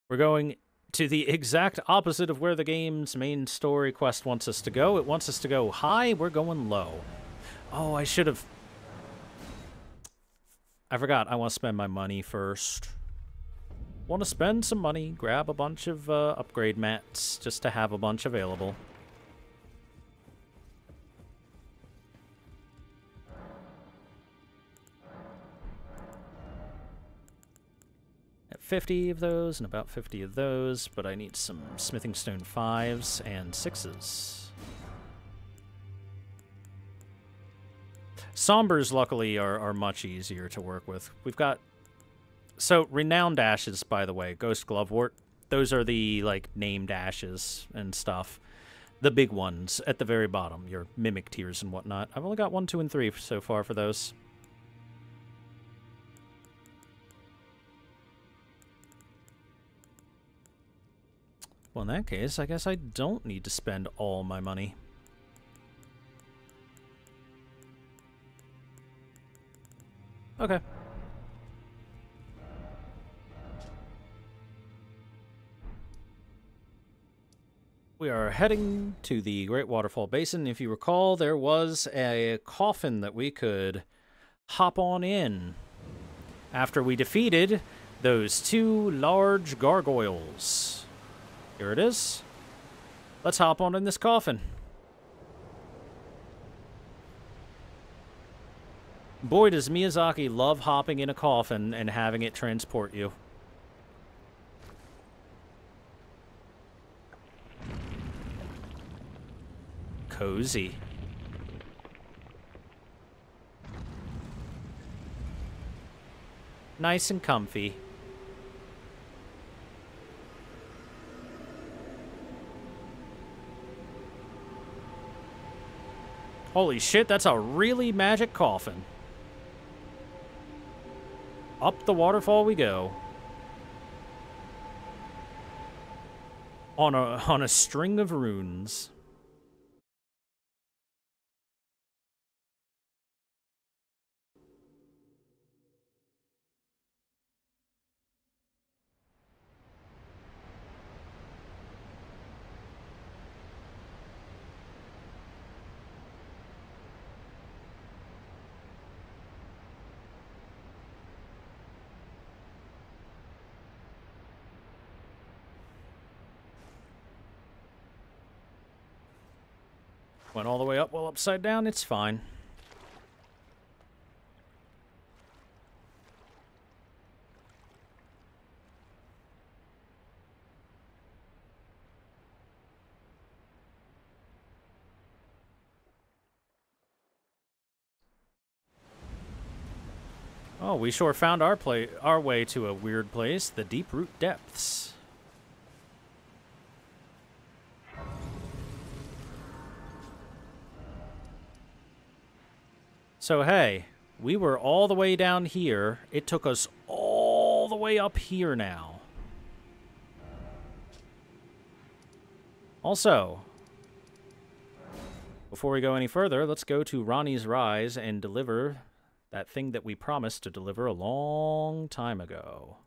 We're going to the exact opposite of where the game's main story quest wants us to go. It wants us to go high, we're going low. Oh, I should have... I forgot, I want to spend my money first. Want to spend some money, grab a bunch of upgrade mats, just to have a bunch available. At 50 of those, and about 50 of those, but I need some smithing stone 5s and 6s. Sombers, luckily, are much easier to work with. We've got... So, renowned ashes, by the way, Ghost Glovewort, those are the, like, named ashes and stuff. The big ones at the very bottom, your mimic tiers and whatnot. I've only got 1, 2, and 3 so far for those. Well, in that case, I guess I don't need to spend all my money. Okay. We are heading to the Great Waterfall Basin. If you recall, there was a coffin that we could hop on in after we defeated those 2 large gargoyles. Here it is. Let's hop on in this coffin. Boy, does Miyazaki love hopping in a coffin and having it transport you. Cozy. Nice and comfy. Holy shit, that's a really magic coffin. Up the waterfall we go. On a string of runes. Went all the way up while upside down, it's fine. Oh, we sure found our way to a weird place, the Deep Root Depths. So, hey, we were all the way down here. It took us all the way up here now. Also, before we go any further, let's go to Ranni's Rise and deliver that thing that we promised to deliver a long time ago.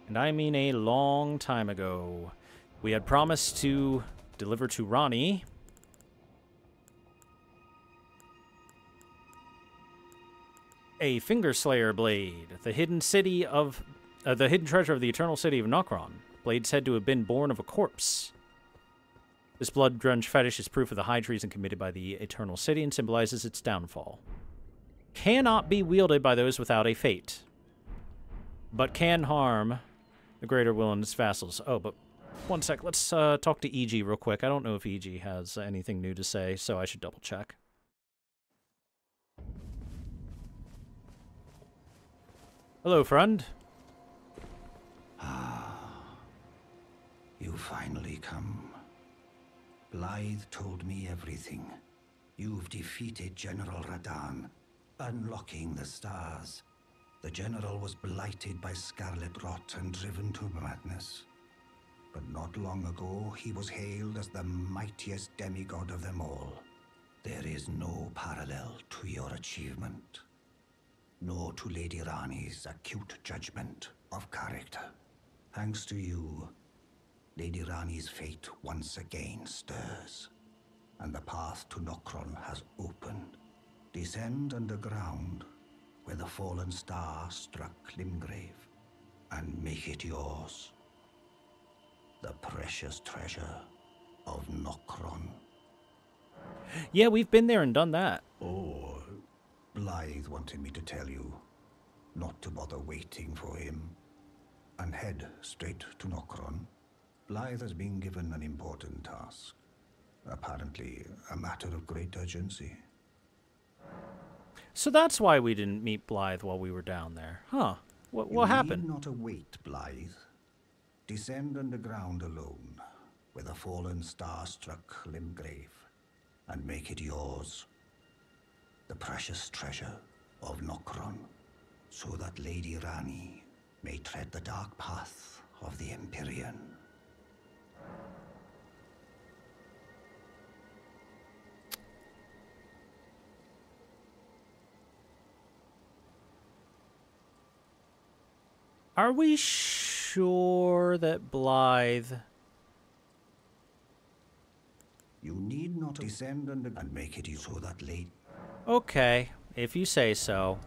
And I mean a long time ago. We had promised to deliver to Ranni a Fingerslayer blade, the hidden treasure of the eternal city of Nokron. Blade said to have been born of a corpse. This blood-drenched fetish is proof of the high treason committed by the eternal city and symbolizes its downfall. Cannot be wielded by those without a fate, but can harm the greater will and its vassals. Oh, but one sec. Let's talk to EG real quick. I don't know if EG has anything new to say, so I should double check. Hello, friend. You finally come. Blythe told me everything. You've defeated General Radahn, unlocking the stars. The general was blighted by scarlet rot and driven to madness. but not long ago he was hailed as the mightiest demigod of them all. There is no parallel to your achievement, nor to Lady Ranni's acute judgment of character. Thanks to you, Lady Ranni's fate once again stirs, and the path to Nokron has opened. Descend underground, where the fallen star struck Limgrave, and make it yours. The precious treasure of Nokron. Yeah, we've been there and done that. Oh, Blythe wanted me to tell you not to bother waiting for him and head straight to Nokron. Blythe has been given an important task. Apparently, a matter of great urgency. So that's why we didn't meet Blythe while we were down there. Huh. What happened? You need not await Blythe. Descend underground alone, where the fallen star struck Limgrave, and make it yours. The precious treasure of Nokron, so that Lady Ranni may tread the dark path of the Empyrean. Are we sure that Blythe... You need not descend and make it so that late. Okay, if you say so.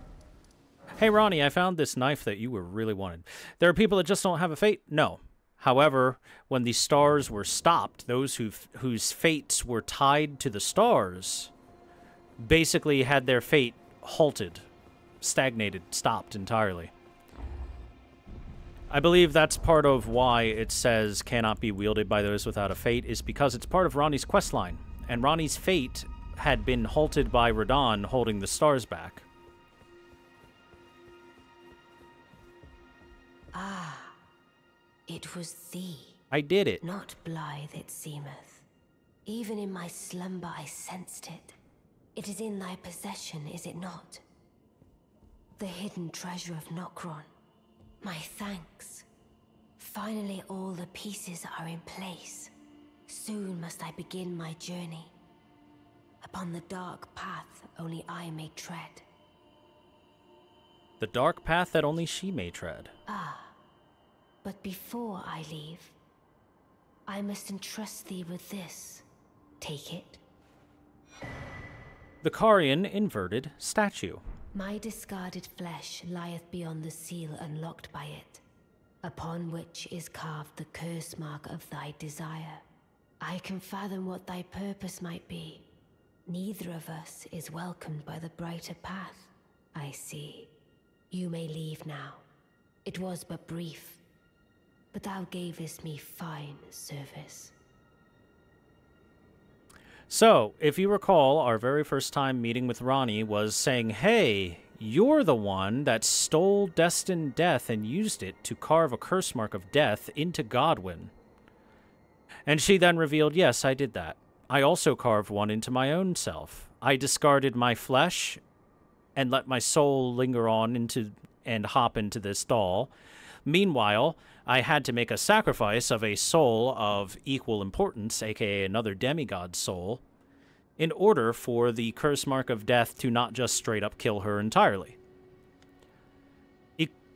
Hey, Ranni, I found this knife that you were really wanted. There are people that just don't have a fate? No. However, when the stars were stopped, those whose fates were tied to the stars basically had their fate halted, stagnated, stopped entirely. I believe that's part of why it says cannot be wielded by those without a fate, is because it's part of Ranni's questline, and Ranni's fate had been halted by Radahn holding the stars back. Ah, it was thee. I did it. Not Blythe, it seemeth. Even in my slumber I sensed it. It is in thy possession, is it not? The hidden treasure of Nokron. My thanks. Finally all the pieces are in place. Soon must I begin my journey. Upon the dark path only I may tread. The dark path that only she may tread. Ah, but before I leave, I must entrust thee with this. Take it. The Carian inverted statue. My discarded flesh lieth beyond the seal unlocked by it, upon which is carved the curse mark of thy desire. I can fathom what thy purpose might be. Neither of us is welcomed by the brighter path, I see. You may leave now. It was but brief, but thou gavest me fine service. So, if you recall, our very first time meeting with Ranni was saying, hey, you're the one that stole Destined Death and used it to carve a curse mark of death into Godwyn. And she then revealed, yes, I did that. I also carved one into my own self. I discarded my flesh and let my soul linger on into and hop into this doll. Meanwhile, I had to make a sacrifice of a soul of equal importance, aka another demigod's soul, in order for the curse mark of death to not just straight up kill her entirely.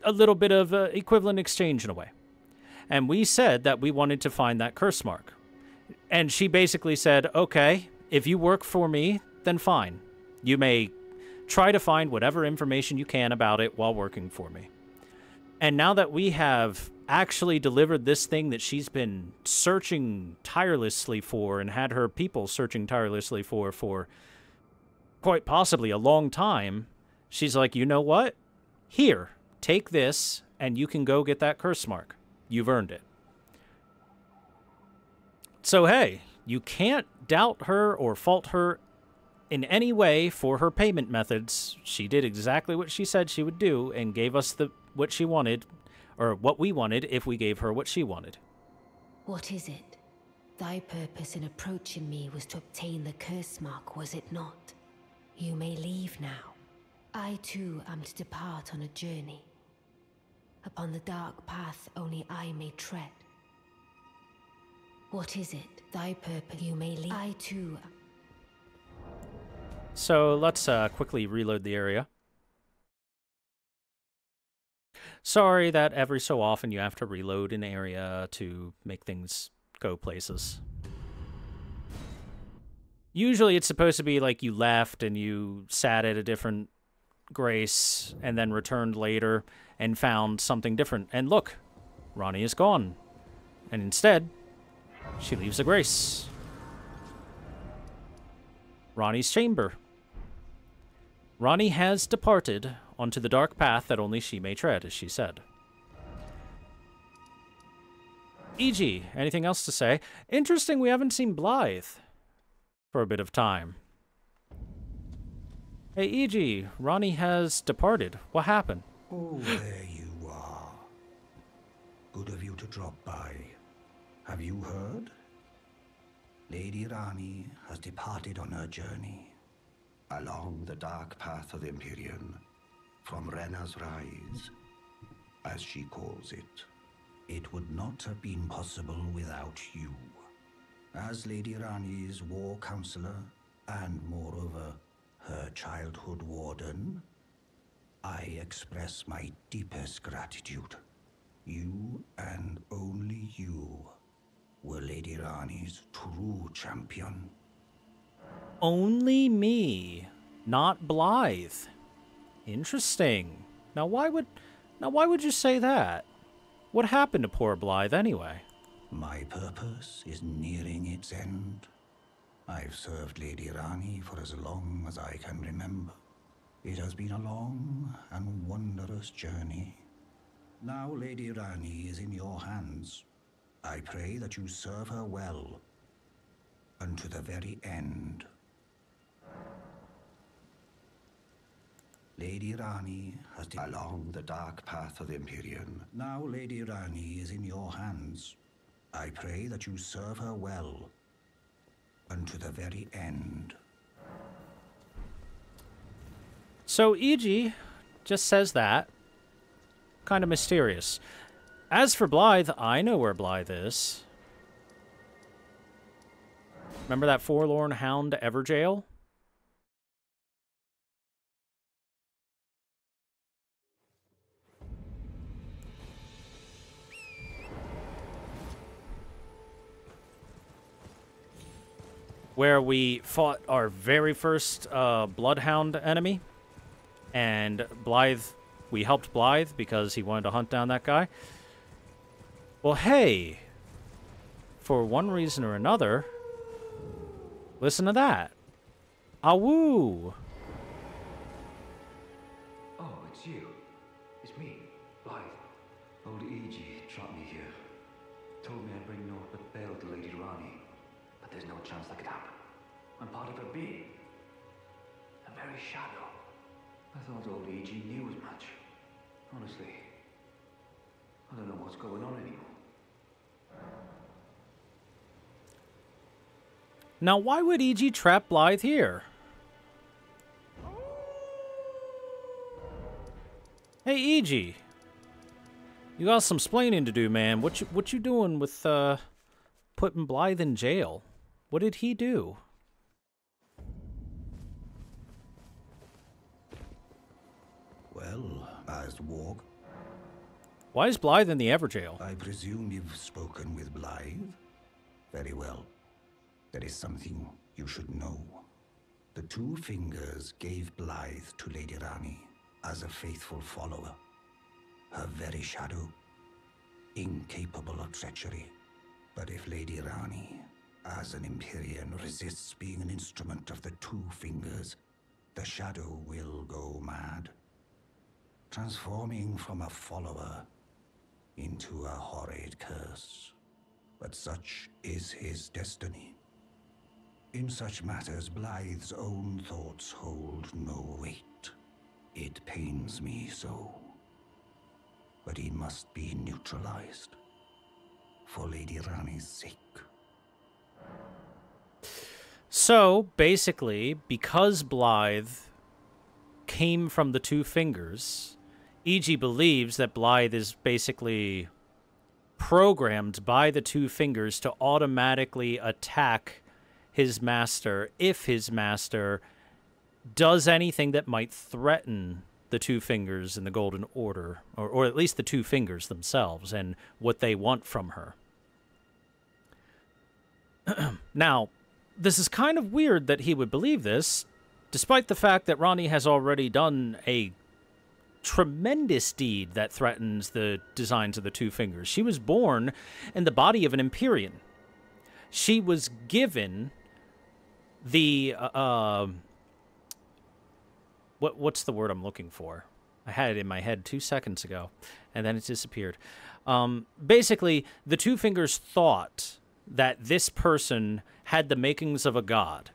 A little bit of equivalent exchange in a way. And we said that we wanted to find that curse mark. And she basically said, okay, if you work for me, then fine. You may try to find whatever information you can about it while working for me. And now that we have actually delivered this thing that she's been searching tirelessly for and had her people searching tirelessly for quite possibly a long time, she's like, you know what? Here, take this, and you can go get that curse mark. You've earned it. So, hey, you can't doubt her or fault her in any way for her payment methods. She did exactly what she said she would do and gave us what she wanted, or what we wanted if we gave her what she wanted. What is it? Thy purpose in approaching me was to obtain the curse mark, was it not? You may leave now. I too am to depart on a journey. Upon the dark path only I may tread. What is it? Thy purpose you may lead. I too. So let's quickly reload the area. Sorry that every so often you have to reload an area to make things go places. Usually it's supposed to be like you left and you sat at a different grace and then returned later and found something different. And look, Ranni is gone. And instead, she leaves the grace. Ranni's chamber. Ranni has departed onto the dark path that only she may tread, as she said. E.g., anything else to say? Interesting, we haven't seen Blythe for a bit of time. Hey, E.g., Ranni has departed. What happened? Oh, there you are. Good of you to drop by. Have you heard? Lady Ranni has departed on her journey along the dark path of the Empyrean, from Renna's Rise, as she calls it. It would not have been possible without you. As Lady Ranni's war counselor, and moreover, her childhood warden, I express my deepest gratitude. You, and only you, were Lady Ranni's true champion. Only me, not Blythe. Interesting. Now why would you say that? What happened to poor Blythe anyway? My purpose is nearing its end. I've served Lady Ranni for as long as I can remember. It has been a long and wondrous journey. Now Lady Ranni is in your hands. I pray that you serve her well, unto the very end. Lady Ranni has along the dark path of the Empyrean. Now Lady Ranni is in your hands. I pray that you serve her well, unto the very end. So E.g. just says that. Kind of mysterious. As for Blythe, I know where Blythe is. Remember that forlorn hound Everjail? Where we fought our very first Bloodhound enemy. And Blythe, we helped Blythe because he wanted to hunt down that guy. Well, hey, for one reason or another, listen to that. Awoo! Oh, it's you. It's me, Blythe. Old E.g. trapped me here. Told me I'd bring naught but bale to Lady Ranni. But there's no chance that could happen. I'm part of her being. The very shadow. I thought old E.g. knew as much. Honestly, I don't know what's going on anymore. Now, why would E.g. trap Blythe here? Hey, E.g. You got some splaining to do, man. What you doing with, putting Blythe in jail? What did he do? Well, as Warg, Why is Blythe in the Everjail? I presume you've spoken with Blythe? Very well. There is something you should know. The Two Fingers gave Blythe to Lady Ranni as a faithful follower. Her very shadow, incapable of treachery. But if Lady Ranni, as an Empyrean, resists being an instrument of the Two Fingers, the shadow will go mad, transforming from a follower into a horrid curse. But such is his destiny. In such matters, Blythe's own thoughts hold no weight. It pains me so. But he must be neutralized. For Lady Ranni's sake. So, basically, because Blythe came from the Two Fingers, E.g. believes that Blythe is basically programmed by the Two Fingers to automatically attack his master if his master does anything that might threaten the Two Fingers and the Golden Order, or at least the Two Fingers themselves and what they want from her. Now, this is kind of weird that he would believe this, despite the fact that Ranni has already done a tremendous deed that threatens the designs of the Two Fingers. She was born in the body of an Empyrean. She was given the, what's the word I'm looking for? I had it in my head 2 seconds ago, and then it disappeared. Basically, the Two Fingers thought that this person had the makings of a god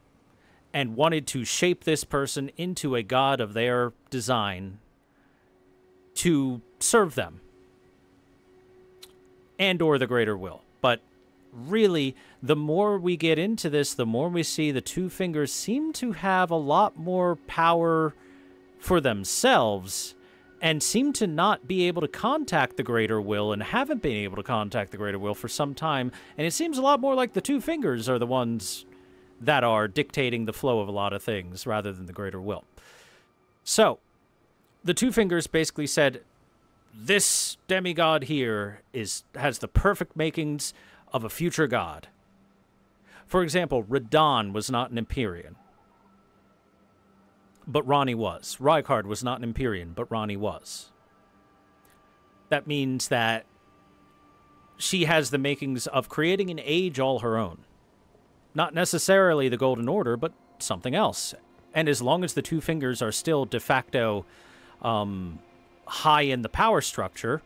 and wanted to shape this person into a god of their design to serve them and or the greater will. But really, the more we get into this, the more we see the Two Fingers seem to have a lot more power for themselves and seem to not be able to contact the greater will and haven't been able to contact the greater will for some time. And it seems a lot more like the Two Fingers are the ones that are dictating the flow of a lot of things rather than the greater will. So, the Two Fingers basically said, this demigod here has the perfect makings of a future god. For example, Radahn was not an Empyrean, but Ranni was. Rykard was not an Empyrean, but Ranni was. That means that she has the makings of creating an age all her own. Not necessarily the Golden Order, but something else. And as long as the Two Fingers are still de facto high in the power structure,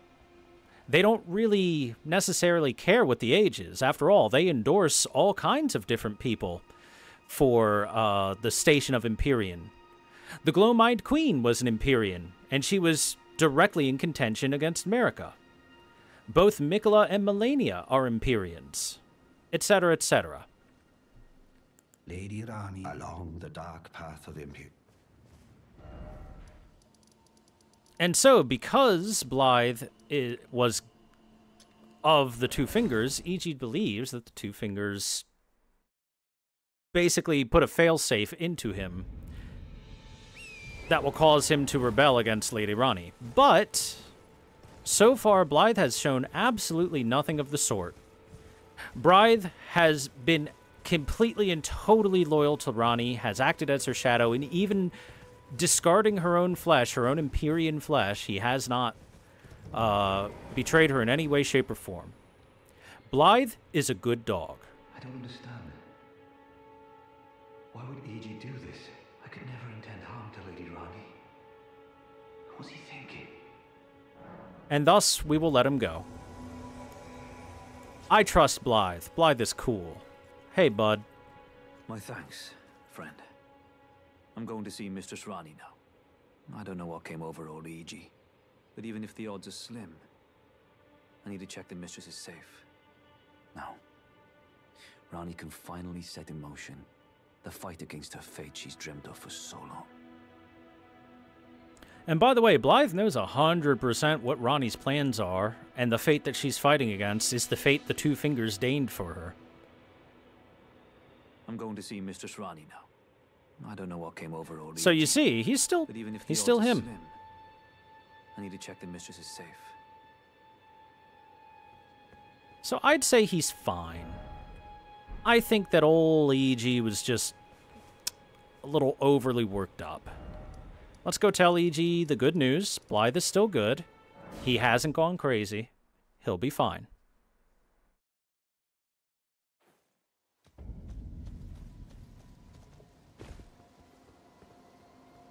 they don't really necessarily care what the age is. After all, they endorse all kinds of different people for the station of Empyrean. The Glow-Eyed Queen was an Empyrean, and she was directly in contention against Marika. Both Mikola and Melania are Empyreans, etc., etc. Lady Ranni along the dark path of Empyrean. And so, because Blythe was of the Two Fingers, Iji believes that the Two Fingers basically put a failsafe into him that will cause him to rebel against Lady Ranni. But so far, Blythe has shown absolutely nothing of the sort. Blythe has been completely and totally loyal to Ranni, has acted as her shadow, and even discarding her own flesh, her own Empyrean flesh, he has not betrayed her in any way, shape, or form. Blythe is a good dog. I don't understand. Why would E.G. do this? I could never intend harm to Lady Ranni. What's he thinking? And thus, we will let him go. I trust Blythe. Blythe is cool. Hey, bud. My thanks, friend. I'm going to see Mistress Ranni now. I don't know what came over old E.G., but even if the odds are slim, I need to check the mistress is safe. Now, Ranni can finally set in motion the fight against her fate she's dreamt of for so long. And by the way, Blythe knows 100% what Ranni's plans are, and the fate that she's fighting against is the fate the Two Fingers deigned for her. I'm going to see Mistress Ranni now. I don't know what came over old So E.G., you see, he's still but even if the he's still odds are him. slim, I need to check the mistress is safe. So I'd say he's fine. I think that old E.G. was just a little overly worked up. Let's go tell E.G. the good news. Blythe is still good. He hasn't gone crazy. He'll be fine.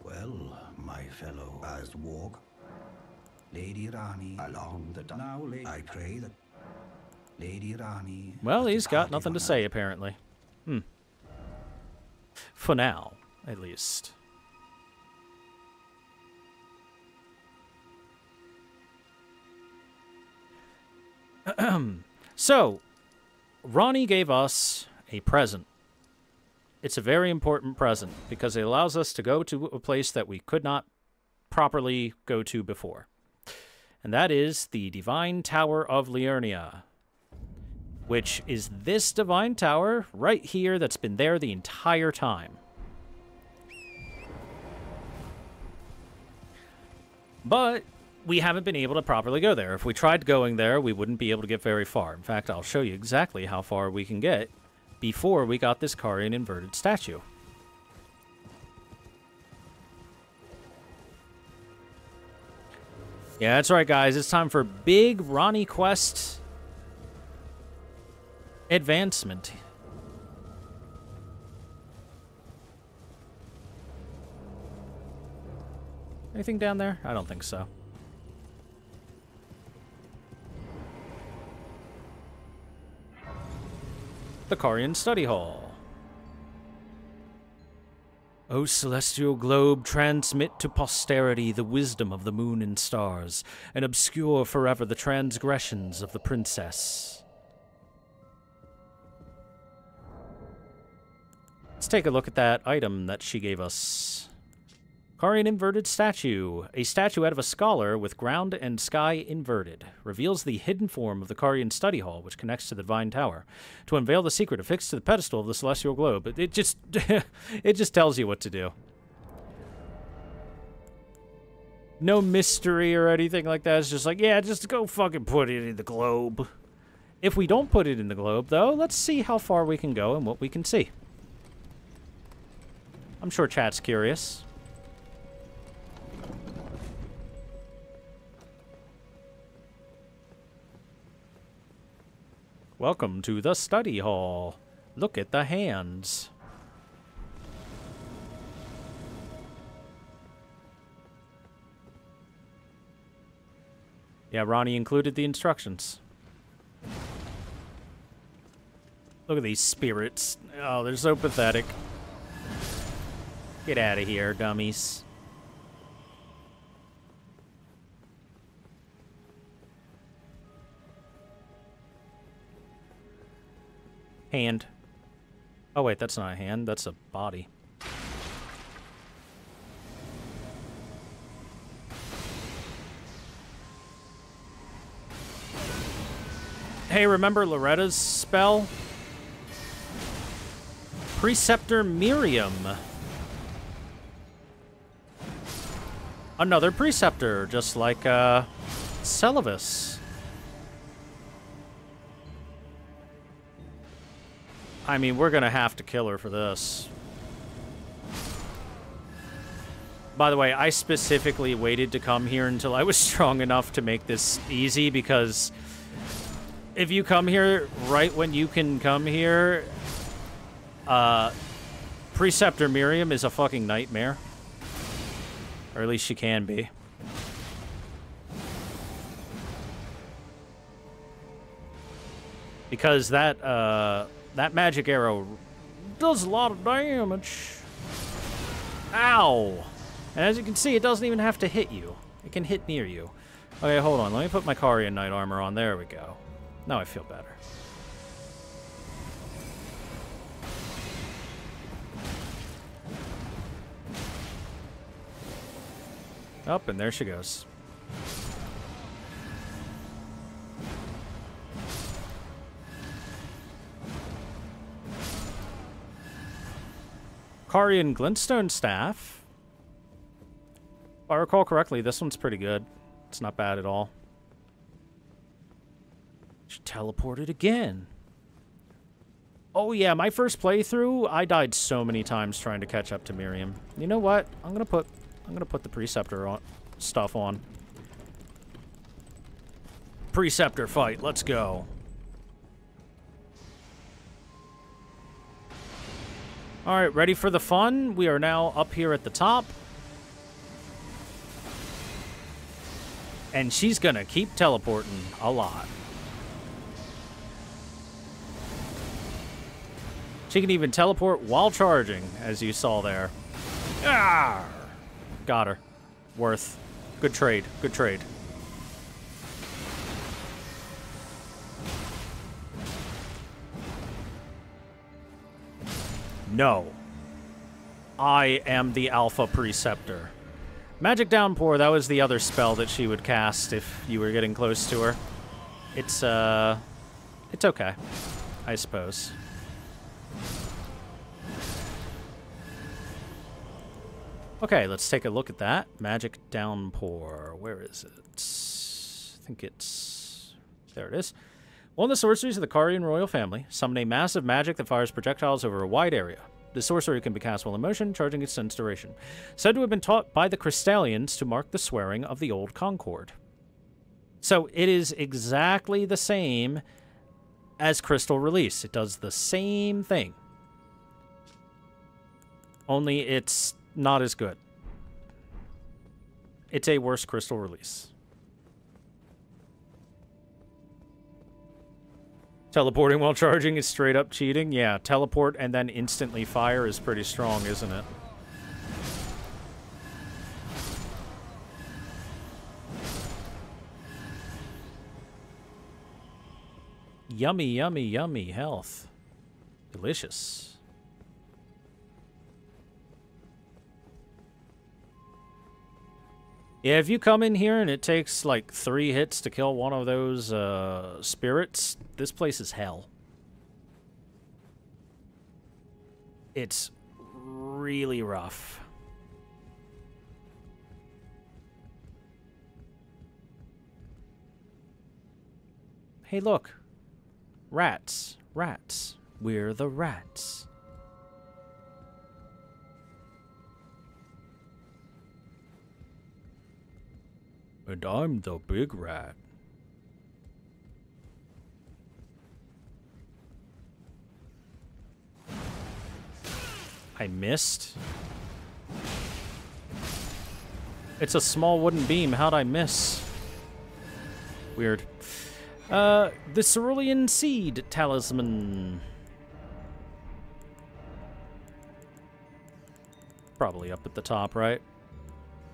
Well, my fellow, as walk Lady Ranni along the now, I pray that Lady Ranni. Well, he's got nothing to say, apparently. For now, at least. So, Ranni gave us a present. It's a very important present because it allows us to go to a place that we could not properly go to before. And that is the Divine Tower of Liurnia, which is this Divine Tower right here that's been there the entire time. But we haven't been able to properly go there. If we tried going there, we wouldn't be able to get very far. In fact, I'll show you exactly how far we can get before we got this Carian inverted statue. Yeah, that's right, guys. It's time for big Ranni quest advancement. Anything down there? I don't think so. The Carian Study Hall. O celestial globe, transmit to posterity the wisdom of the moon and stars, and obscure forever the transgressions of the princess. Let's take a look at that item that she gave us. Carian inverted statue. A statuette of a scholar with ground and sky inverted. Reveals the hidden form of the Carian study hall, which connects to the Divine Tower. To unveil the secret affixed to the pedestal of the celestial globe. It just it just tells you what to do. No mystery or anything like that. It's just like, yeah, just go fucking put it in the globe. If we don't put it in the globe, though, let's see how far we can go and what we can see. I'm sure chat's curious. Welcome to the study hall. Look at the hands. Yeah, Ranni included the instructions. Look at these spirits. Oh, they're so pathetic. Get out of here, dummies. Hand. Oh, wait, that's not a hand. That's a body. Hey, remember Loretta's spell? Preceptor Miriam. Another preceptor, just like, Celavis. I mean, we're gonna have to kill her for this. By the way, I specifically waited to come here until I was strong enough to make this easy, because if you come here right when you can come here, Preceptor Miriam is a fucking nightmare. Or at least she can be. Because that magic arrow does a lot of damage. Ow! And as you can see, it doesn't even have to hit you. It can hit near you. Okay, hold on. Let me put my Carian Knight armor on. There we go. Now I feel better. Up, and there she goes. Carian Glintstone Staff. If I recall correctly, this one's pretty good. It's not bad at all. She teleported again. Oh yeah, my first playthrough, I died so many times trying to catch up to Miriam. You know what? I'm gonna put the Preceptor stuff on. Preceptor fight, let's go. Alright, ready for the fun? We are now up here at the top. And she's gonna keep teleporting a lot. She can even teleport while charging, as you saw there. Ah! Got her. Worth. Good trade. Good trade. No. I am the Alpha Preceptor. Magic Downpour, that was the other spell that she would cast if you were getting close to her. It's okay, I suppose. Okay, let's take a look at that. Magic Downpour. Where is it? I think it's... There it is. One of the sorceries of the Karian royal family. Summon a massive magic that fires projectiles over a wide area. The sorcery can be cast while in motion, charging extends duration. Said to have been taught by the Crystallians to mark the swearing of the Old Concord. So it is exactly the same as Crystal Release. It does the same thing. Only it's not as good. It's a worse Crystal Release. Teleporting while charging is straight up cheating. Yeah, teleport and then instantly fire is pretty strong, isn't it? Yummy, yummy, yummy health. Delicious. Yeah, if you come in here and it takes like 3 hits to kill one of those spirits, this place is hell. It's really rough. Hey, look. Rats. Rats. We're the rats. And I'm the big rat. I missed. It's a small wooden beam. How'd I miss? Weird. The Cerulean Seed Talisman. Probably up at the top, right?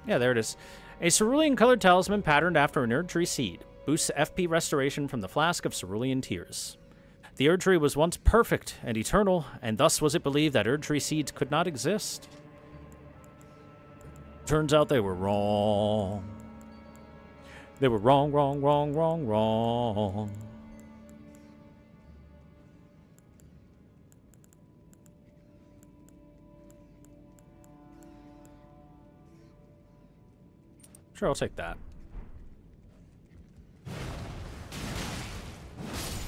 Yeah, there it is. A cerulean-colored talisman patterned after an Erd Tree seed. Boosts FP restoration from the flask of cerulean tears. The Erd Tree was once perfect and eternal, and thus was it believed that Erd Tree seeds could not exist. Turns out they were wrong. They were wrong, wrong, wrong, wrong, wrong. Sure, I'll take that.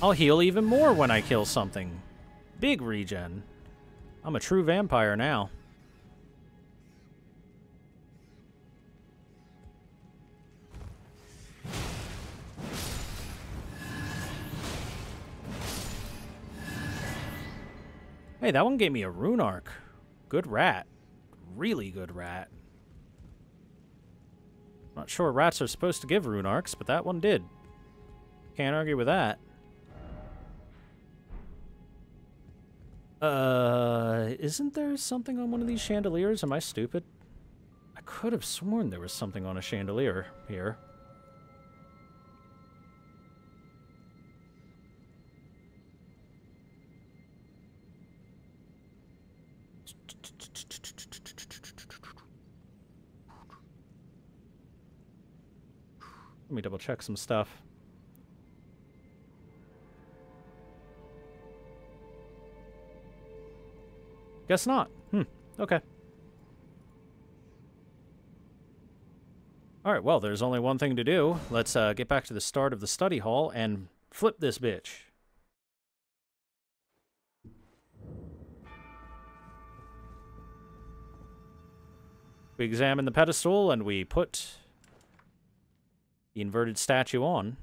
I'll heal even more when I kill something. Big regen. I'm a true vampire now. Hey, that one gave me a rune arc. Good rat. Really good rat. Not sure rats are supposed to give rune arcs, but that one did. Can't argue with that. Isn't there something on one of these chandeliers? Am I stupid? I could have sworn there was something on a chandelier here. Let me double check some stuff. Guess not. Okay. Alright, well, there's only one thing to do. Let's get back to the start of the study hall and flip this bitch. We examine the pedestal and we put the inverted statue on.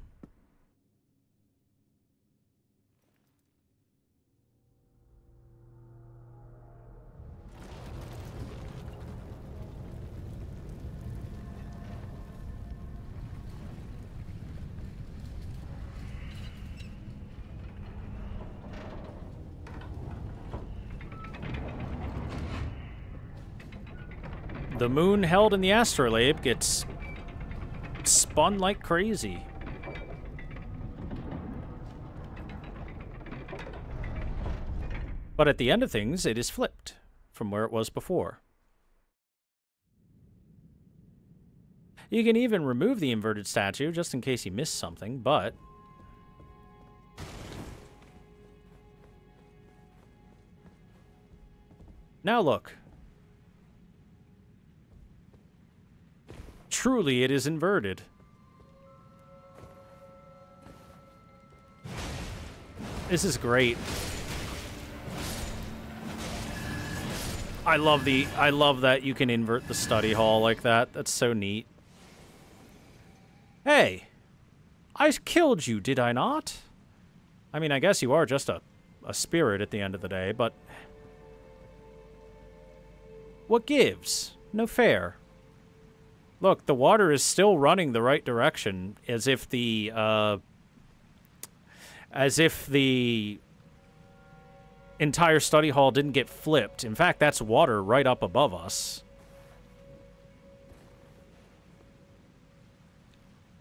The moon held in the astrolabe gets spun like crazy. But at the end of things, it is flipped from where it was before. You can even remove the inverted statue just in case you missed something, but... Now look. Truly, it is inverted. This is great. I love that you can invert the study hall like that. That's so neat. Hey, I killed you, did I not? I mean, I guess you are just a spirit at the end of the day, but... What gives? No fair. Look, the water is still running the right direction, as if the entire study hall didn't get flipped. In fact, that's water right up above us.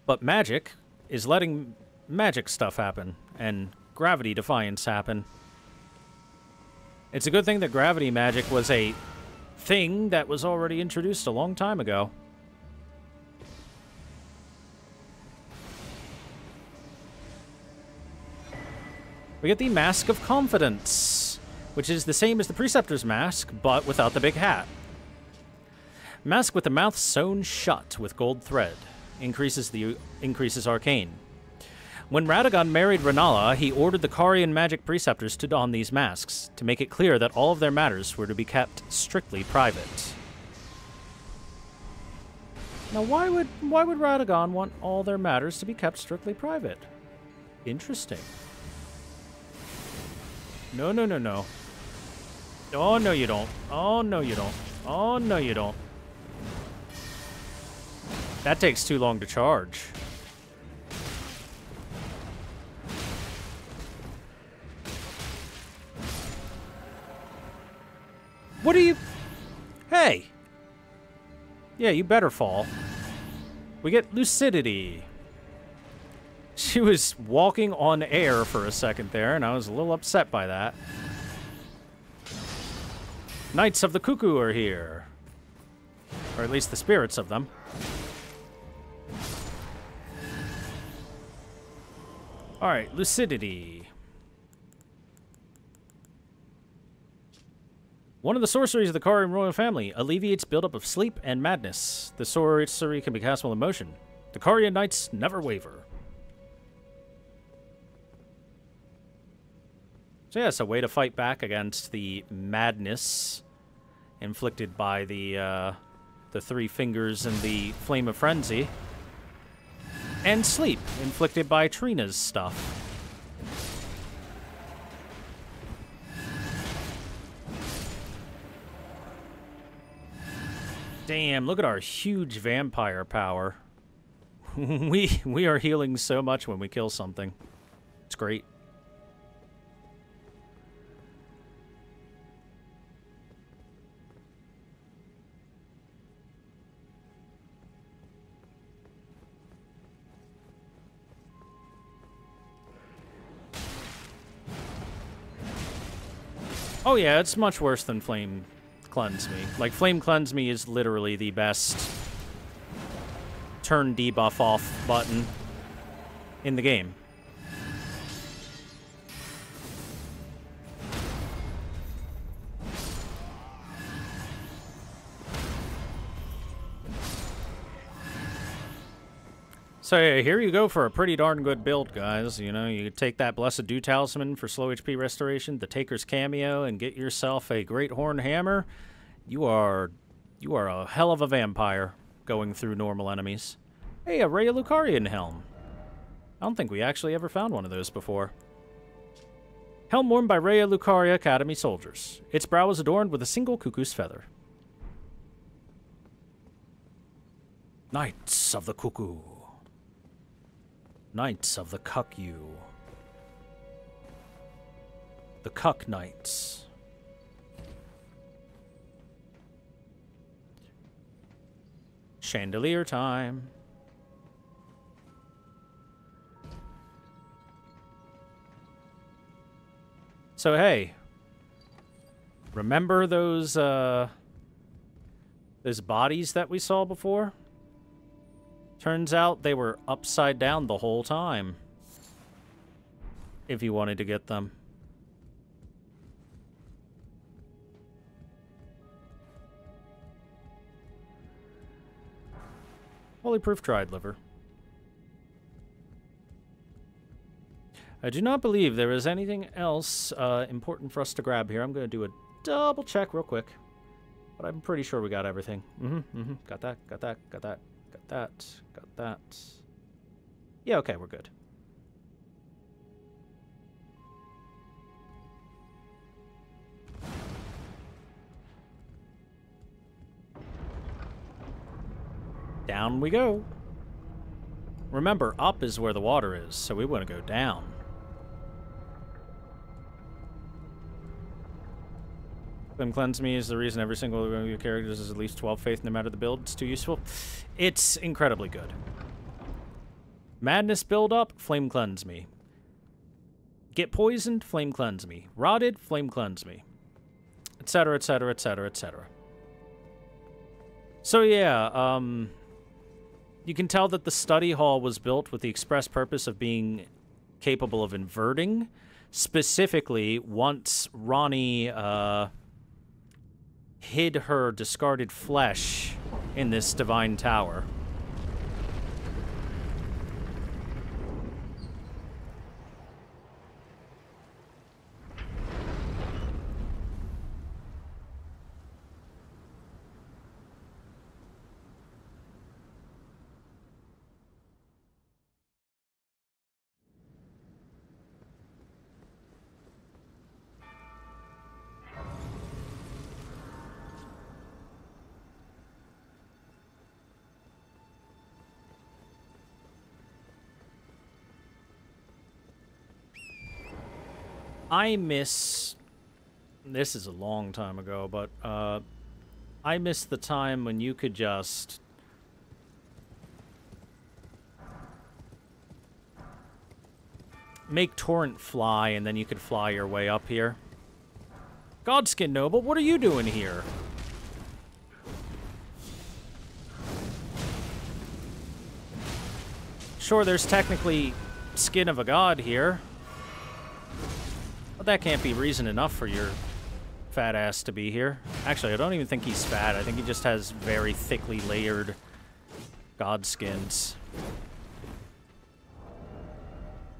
But magic is letting magic stuff happen, and gravity defiance happen. It's a good thing that gravity magic was a thing that was already introduced a long time ago. We get the Mask of Confidence, which is the same as the Preceptor's Mask, but without the big hat. Mask with the mouth sewn shut with gold thread. Increases arcane. When Radagon married Rennala, he ordered the Carian magic preceptors to don these masks, to make it clear that all of their matters were to be kept strictly private. Now, why would Radagon want all their matters to be kept strictly private? Interesting. No, no, no, no. Oh, no, you don't. Oh, no, you don't. Oh, no, you don't. That takes too long to charge. What are you... Hey! Yeah, you better fall. We get Lucidity. She was walking on air for a second there, and I was a little upset by that. Knights of the Cuckoo are here. Or at least the spirits of them. Alright, Lucidity. One of the sorceries of the Carian royal family alleviates buildup of sleep and madness. The sorcery can be cast while in motion. The Carian knights never waver. So yeah, it's a way to fight back against the madness inflicted by the three fingers and the flame of frenzy. And sleep inflicted by Trina's stuff. Damn, look at our huge vampire power. We are healing so much when we kill something. It's great. Oh yeah, it's much worse than Flame Cleanse Me. Like, Flame Cleanse Me is literally the best turn debuff off button in the game. So yeah, here you go for a pretty darn good build, guys. You know, you take that Blessed Dew Talisman for slow HP restoration, the Taker's Cameo, and get yourself a Great Horn Hammer. You are a hell of a vampire going through normal enemies. Hey, a Rhea Lucarian helm. I don't think we actually ever found one of those before. Helm worn by Rhea Lucaria Academy soldiers. Its brow is adorned with a single cuckoo's feather. Knights of the Cuckoo. Knights of the Cuckoo. The Cuck Knights. Chandelier time. So hey, remember those bodies that we saw before? Turns out they were upside down the whole time. If you wanted to get them. Holy proof dried liver. I do not believe there is anything else important for us to grab here. I'm going to do a double check real quick. But I'm pretty sure we got everything. Got that, got that, got that, got that, got that. Yeah, okay, we're good. Down we go. Remember, up is where the water is, so we want to go down. Flame Cleanse Me is the reason every single one of your characters is at least 12 faith, no matter the build. It's too useful. It's incredibly good. Madness build up, Flame Cleanse Me. Get poisoned, Flame Cleanse Me. Rotted, Flame Cleanse Me. Etc., etc., etc., etc. So yeah, you can tell that the study hall was built with the express purpose of being capable of inverting. Specifically, once Ranni hid her discarded flesh in this divine tower. I miss... This is a long time ago, but I miss the time when you could just... make Torrent fly, and then you could fly your way up here. Godskin Noble, what are you doing here? Sure, there's technically skin of a god here. But that can't be reason enough for your fat ass to be here. Actually, I don't even think he's fat. I think he just has very thickly layered god skins.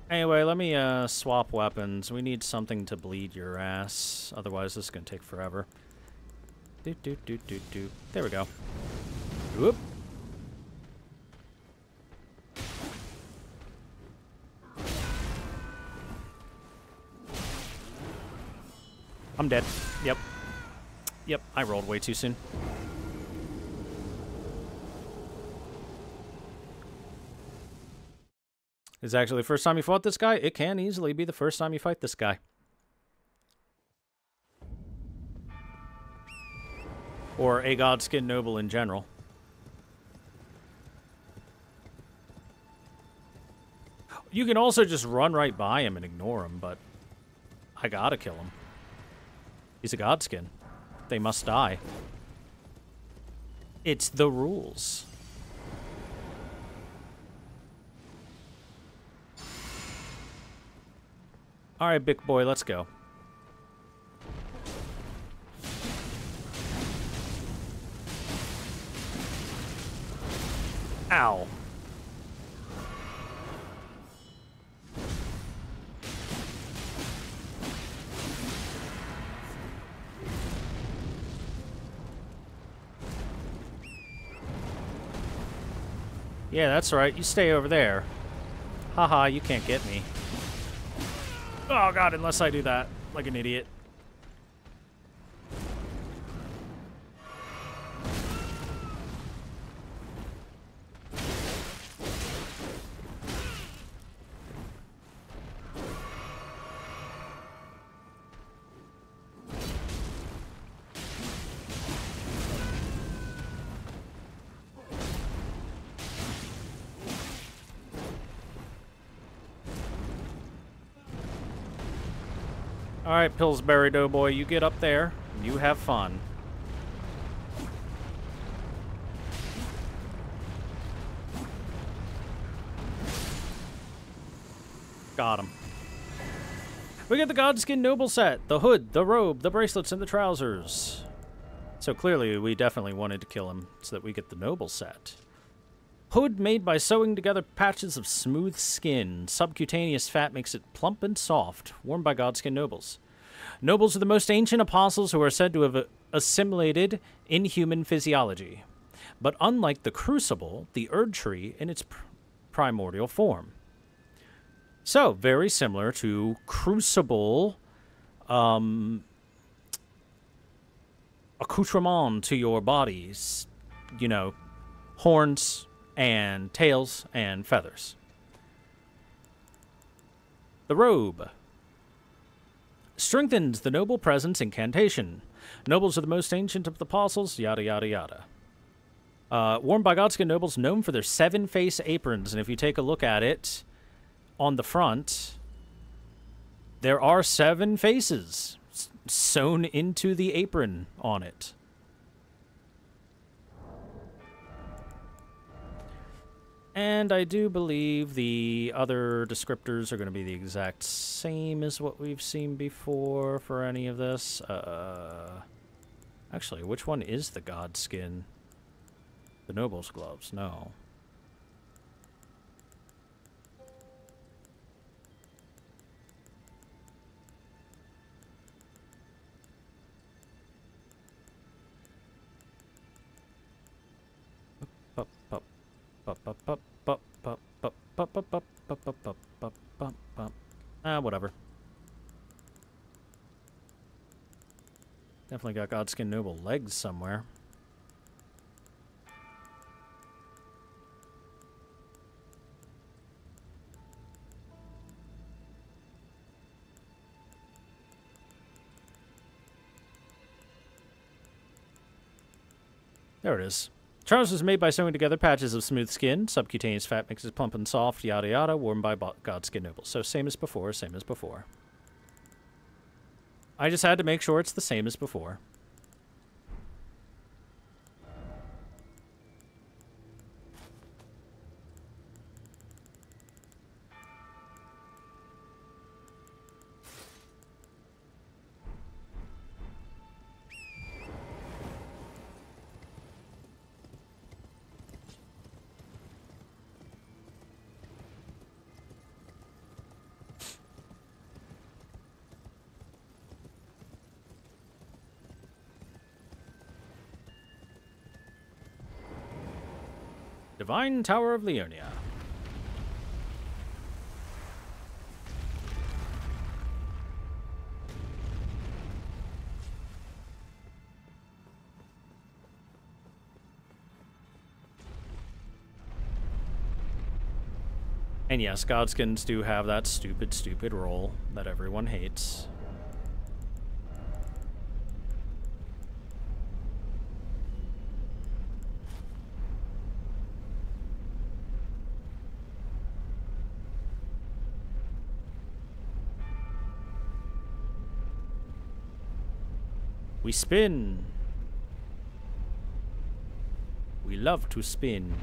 Anyway, let me swap weapons. We need something to bleed your ass. Otherwise, this is going to take forever. There we go. Whoop. I'm dead. Yep. Yep, I rolled way too soon. Is actually the first time you fought this guy? It can easily be the first time you fight this guy. Or a Godskin Noble in general. You can also just run right by him and ignore him, but I gotta kill him. He's a Godskin. They must die. It's the rules. Alright, big boy, let's go. Ow. Yeah, that's right. You stay over there. Haha, you can't get me. Oh god, unless I do that like an idiot. Alright, Pillsbury Doughboy, you get up there, and you have fun. Got him. We get the Godskin Noble set. The hood, the robe, the bracelets, and the trousers. So clearly we definitely wanted to kill him so that we get the Noble set. Hood made by sewing together patches of smooth skin. Subcutaneous fat makes it plump and soft. Worn by Godskin Nobles. Nobles are the most ancient apostles who are said to have assimilated inhuman physiology. But unlike the Crucible, the Erd Tree in its primordial form. So, very similar to Crucible, accoutrement to your bodies. You know, horns and tails and feathers. The robe strengthens the noble presence incantation. Nobles are the most ancient of the apostles, yada yada yada. Worn by Godskin nobles known for their 7-face aprons, and if you take a look at it on the front, there are 7 faces sewn into the apron on it. And I do believe the other descriptors are going to be the exact same as what we've seen before for any of this. Actually, which one is the Godskin? The Noble's gloves, no. Whatever. Definitely got Godskin Noble legs somewhere. There it is. Trousers made by sewing together patches of smooth skin. Subcutaneous fat makes it plump and soft, yada yada. Worn by Godskin Nobles. So same as before, same as before. I just had to make sure it's the same as before. Divine Tower of Leonia. And yes, Godskins do have that stupid, stupid roll that everyone hates. We spin. We love to spin.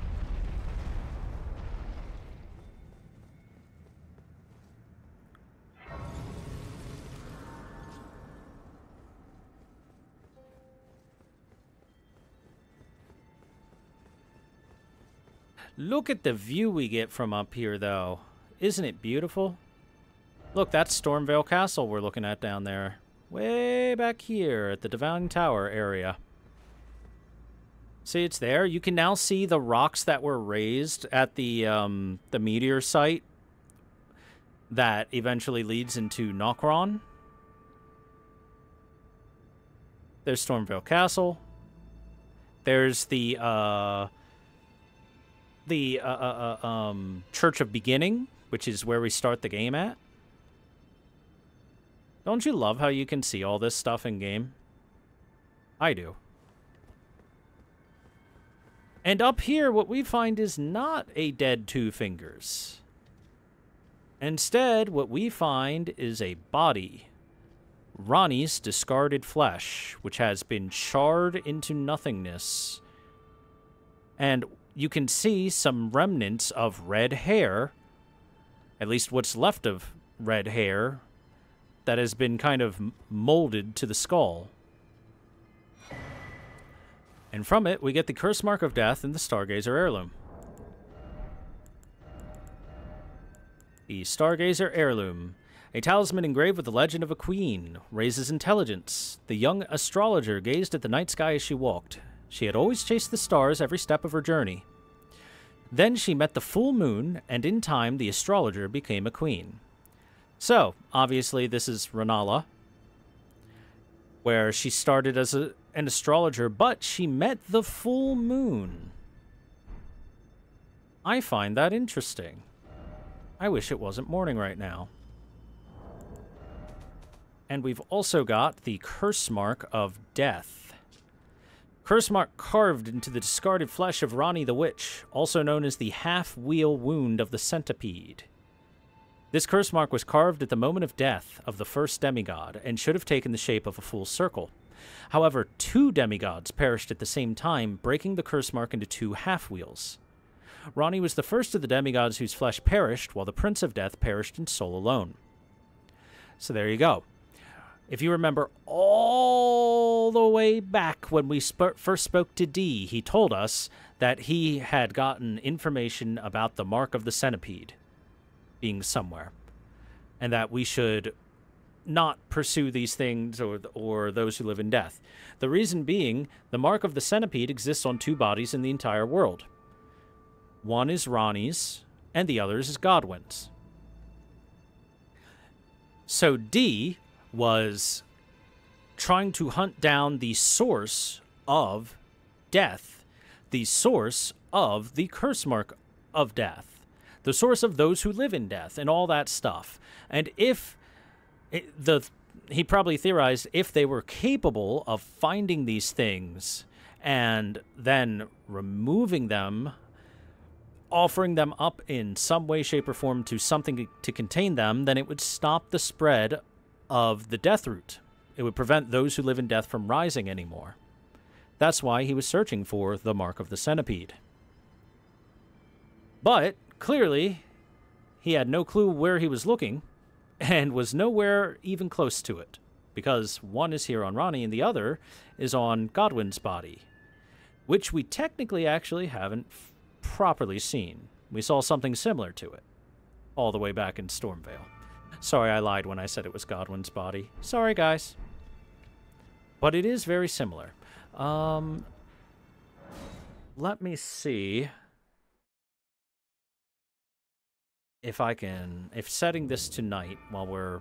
Look at the view we get from up here, though. Isn't it beautiful? Look, that's Stormvale Castle we're looking at down there. Way back here at the Divine Tower area. See, it's there. You can now see the rocks that were raised at the meteor site that eventually leads into Nokron. There's Stormvale Castle. There's the Church of Beginning, which is where we start the game at. Don't you love how you can see all this stuff in game? I do. And up here, what we find is not a dead Two Fingers. Instead, what we find is a body. Ranni's discarded flesh, which has been charred into nothingness. And you can see some remnants of red hair At least what's left of red hair that has been kind of molded to the skull. And from it, we get the curse mark of death and the Stargazer heirloom. The Stargazer heirloom. A talisman engraved with the legend of a queen. Raises intelligence. The young astrologer gazed at the night sky as she walked. She had always chased the stars every step of her journey. Then she met the full moon, and in time the astrologer became a queen. So, obviously this is Ranala, where she started as an astrologer, but she met the full moon. I find that interesting. I wish it wasn't morning right now. And we've also got the curse mark of death. Curse mark carved into the discarded flesh of Ranni the Witch, also known as the half-wheel wound of the centipede. This curse mark was carved at the moment of death of the first demigod, and should have taken the shape of a full circle. However, 2 demigods perished at the same time, breaking the curse mark into 2 half-wheels. Ranni was the first of the demigods whose flesh perished, while the Prince of Death perished in soul alone. So there you go. If you remember all the way back when we first spoke to Dee, he told us that he had gotten information about the mark of the centipede being somewhere, and that we should not pursue these things or those who live in death. The reason being, the mark of the centipede exists on 2 bodies in the entire world. One is Ranni's, and the other is Godwin's. So Dee was trying to hunt down the source of death, the source of the curse mark of death, the source of those who live in death, and all that stuff. And he probably theorized if they were capable of finding these things and then removing them, offering them up in some way, shape, or form to something to contain them, then it would stop the spread of the death root. It would prevent those who live in death from rising anymore. That's why he was searching for the mark of the centipede. But, clearly, he had no clue where he was looking, and was nowhere even close to it, because one is here on Ranni and the other is on Godwin's body, which we technically actually haven't properly seen. We saw something similar to it all the way back in Stormvale. Sorry, I lied when I said it was Godwin's body. Sorry, guys. But it is very similar. Let me see if if setting this to night while we're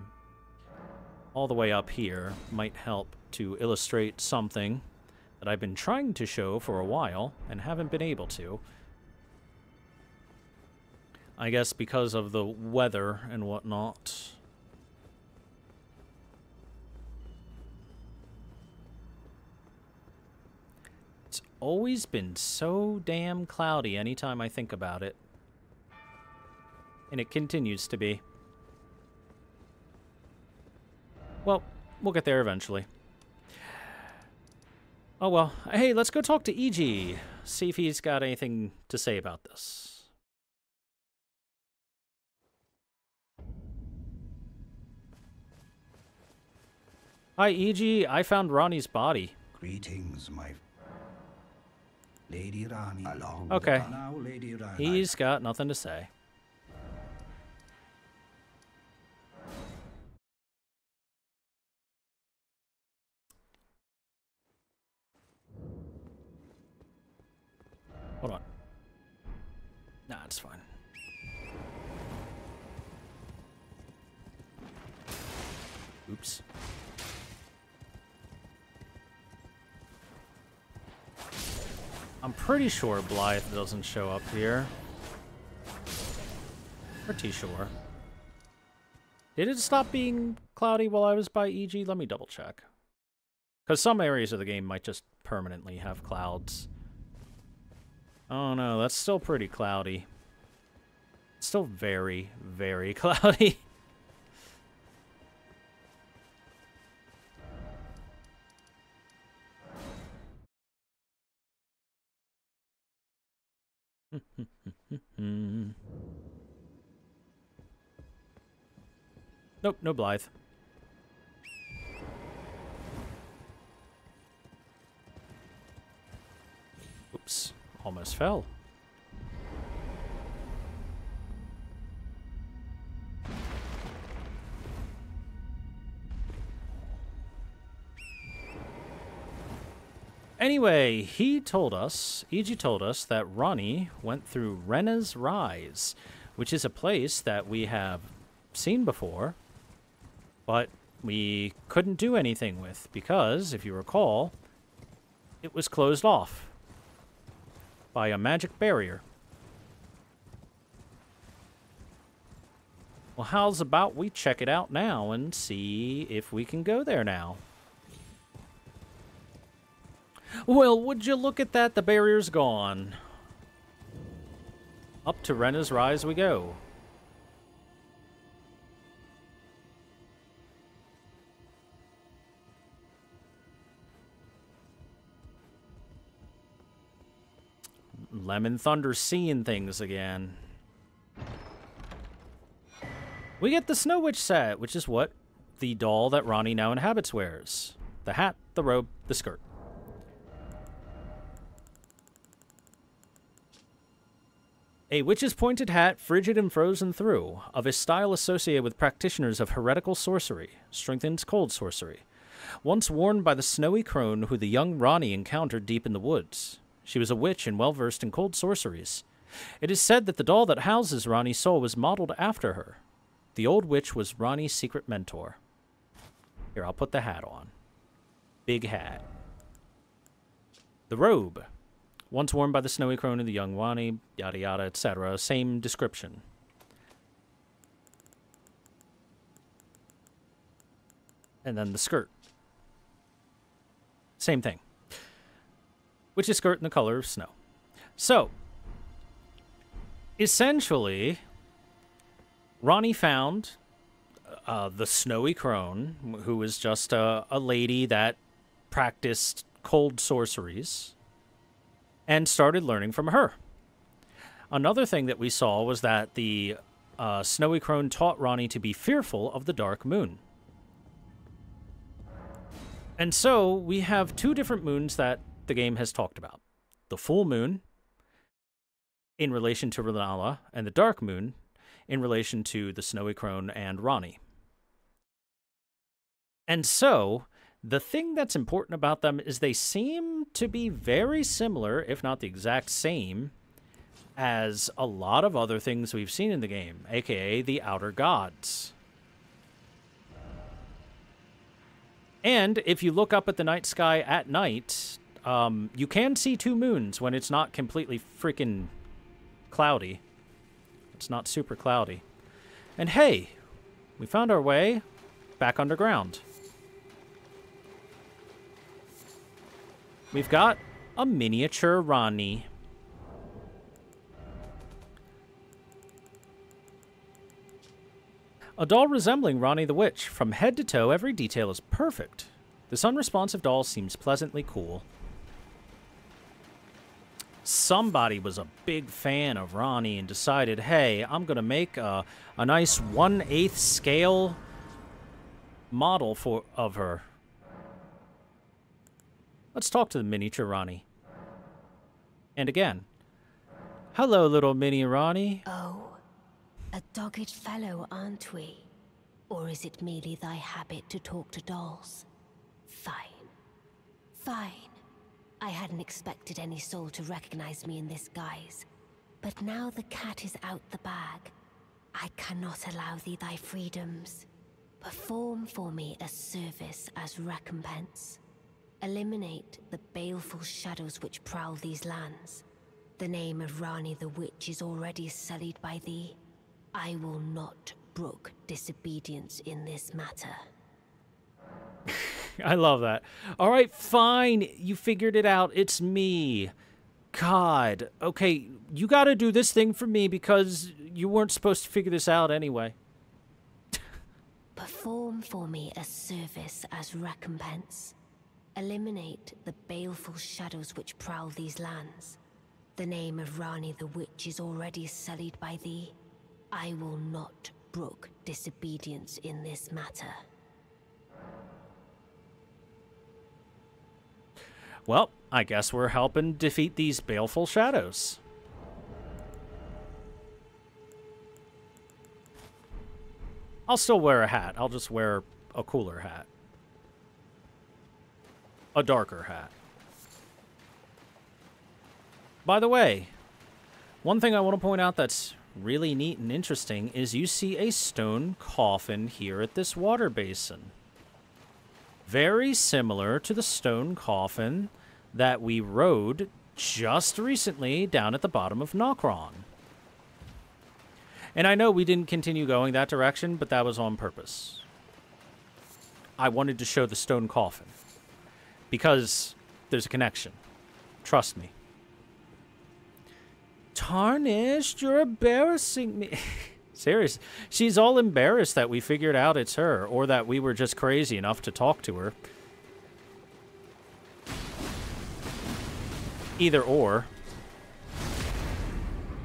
all the way up here might help to illustrate something that I've been trying to show for a while and haven't been able to. I guess because of the weather and whatnot. It's always been so damn cloudy anytime I think about it. And it continues to be. Well, we'll get there eventually. Oh well. Hey, let's go talk to EG. See if he's got anything to say about this. Hi, EG. I found Ranni's body. Greetings, my Lady Ranni. Along Okay. now, Lady Ranni. He's got nothing to say. Hold on. Nah, it's fine. Oops. I'm pretty sure Blythe doesn't show up here. Pretty sure. Did it stop being cloudy while I was by EG? Let me double check. Because some areas of the game might just permanently have clouds. Oh no, that's still pretty cloudy. It's still very, very cloudy. Nope, no Blythe. Oops, almost fell. Anyway, Iji told us that Ranni went through Ranni's Rise, which is a place that we have seen before, but we couldn't do anything with because, if you recall, it was closed off by a magic barrier. Well, how's about we check it out now and see if we can go there now? Well, would you look at that? The barrier's gone. Up to Ranni's Rise we go. Lemon Thunder seeing things again. We get the Snow Witch set, which is what the doll that Ranni now inhabits wears. The hat, the robe, the skirt. A witch's pointed hat, frigid and frozen through, of a style associated with practitioners of heretical sorcery, strengthens cold sorcery. Once worn by the snowy crone who the young Ranni encountered deep in the woods. She was a witch and well-versed in cold sorceries. It is said that the doll that houses Ranni's soul was modeled after her. The old witch was Ranni's secret mentor. Here, I'll put the hat on. Big hat. The robe. Once worn by the snowy crone of the young Ranni, yada yada, etc. Same description. And then the skirt. Same thing. Which is skirt in the color of snow. So, essentially, Ranni found the snowy crone, who was just a lady that practiced cold sorceries, and started learning from her. Another thing that we saw was that the snowy crone taught Ranni to be fearful of the dark moon. And so we have two different moons that the game has talked about. The full moon in relation to Rennala, and the dark moon in relation to the snowy crone and Ranni. And so the thing that's important about them is they seem to be very similar, if not the exact same, as a lot of other things we've seen in the game, aka the Outer Gods. And if you look up at the night sky at night, you can see two moons when it's not completely freaking cloudy. It's not super cloudy. And hey, we found our way back underground. We've got a miniature Ranni. A doll resembling Ranni the Witch. From head to toe, every detail is perfect. This unresponsive doll seems pleasantly cool. Somebody was a big fan of Ranni and decided, hey, I'm going to make a nice 1/8 scale model of her. Let's talk to the miniature Ranni. And again, hello, little mini Ranni. Oh, a dogged fellow, aren't we? Or is it merely thy habit to talk to dolls? Fine. Fine. I hadn't expected any soul to recognize me in this guise. But now the cat is out the bag. I cannot allow thee thy freedoms. Perform for me a service as recompense. Eliminate the baleful shadows which prowl these lands. The name of Ranni the Witch is already sullied by thee. I will not brook disobedience in this matter. I love that. All right, fine. You figured it out. It's me. God. Okay, you got to do this thing for me because you weren't supposed to figure this out anyway. Perform for me a service as recompense. Eliminate the baleful shadows which prowl these lands. The name of Ranni the Witch is already sullied by thee. I will not brook disobedience in this matter. Well, I guess we're helping defeat these baleful shadows. I'll still wear a hat. I'll just wear a cooler hat. A darker hat. By the way, one thing I want to point out that's really neat and interesting is you see a stone coffin here at this water basin. Very similar to the stone coffin that we rode just recently down at the bottom of Nokron. And I know we didn't continue going that direction, but that was on purpose. I wanted to show the stone coffin because there's a connection. Trust me. Tarnished, you're embarrassing me. Serious. She's all embarrassed that we figured out it's her, or that we were just crazy enough to talk to her. Either or.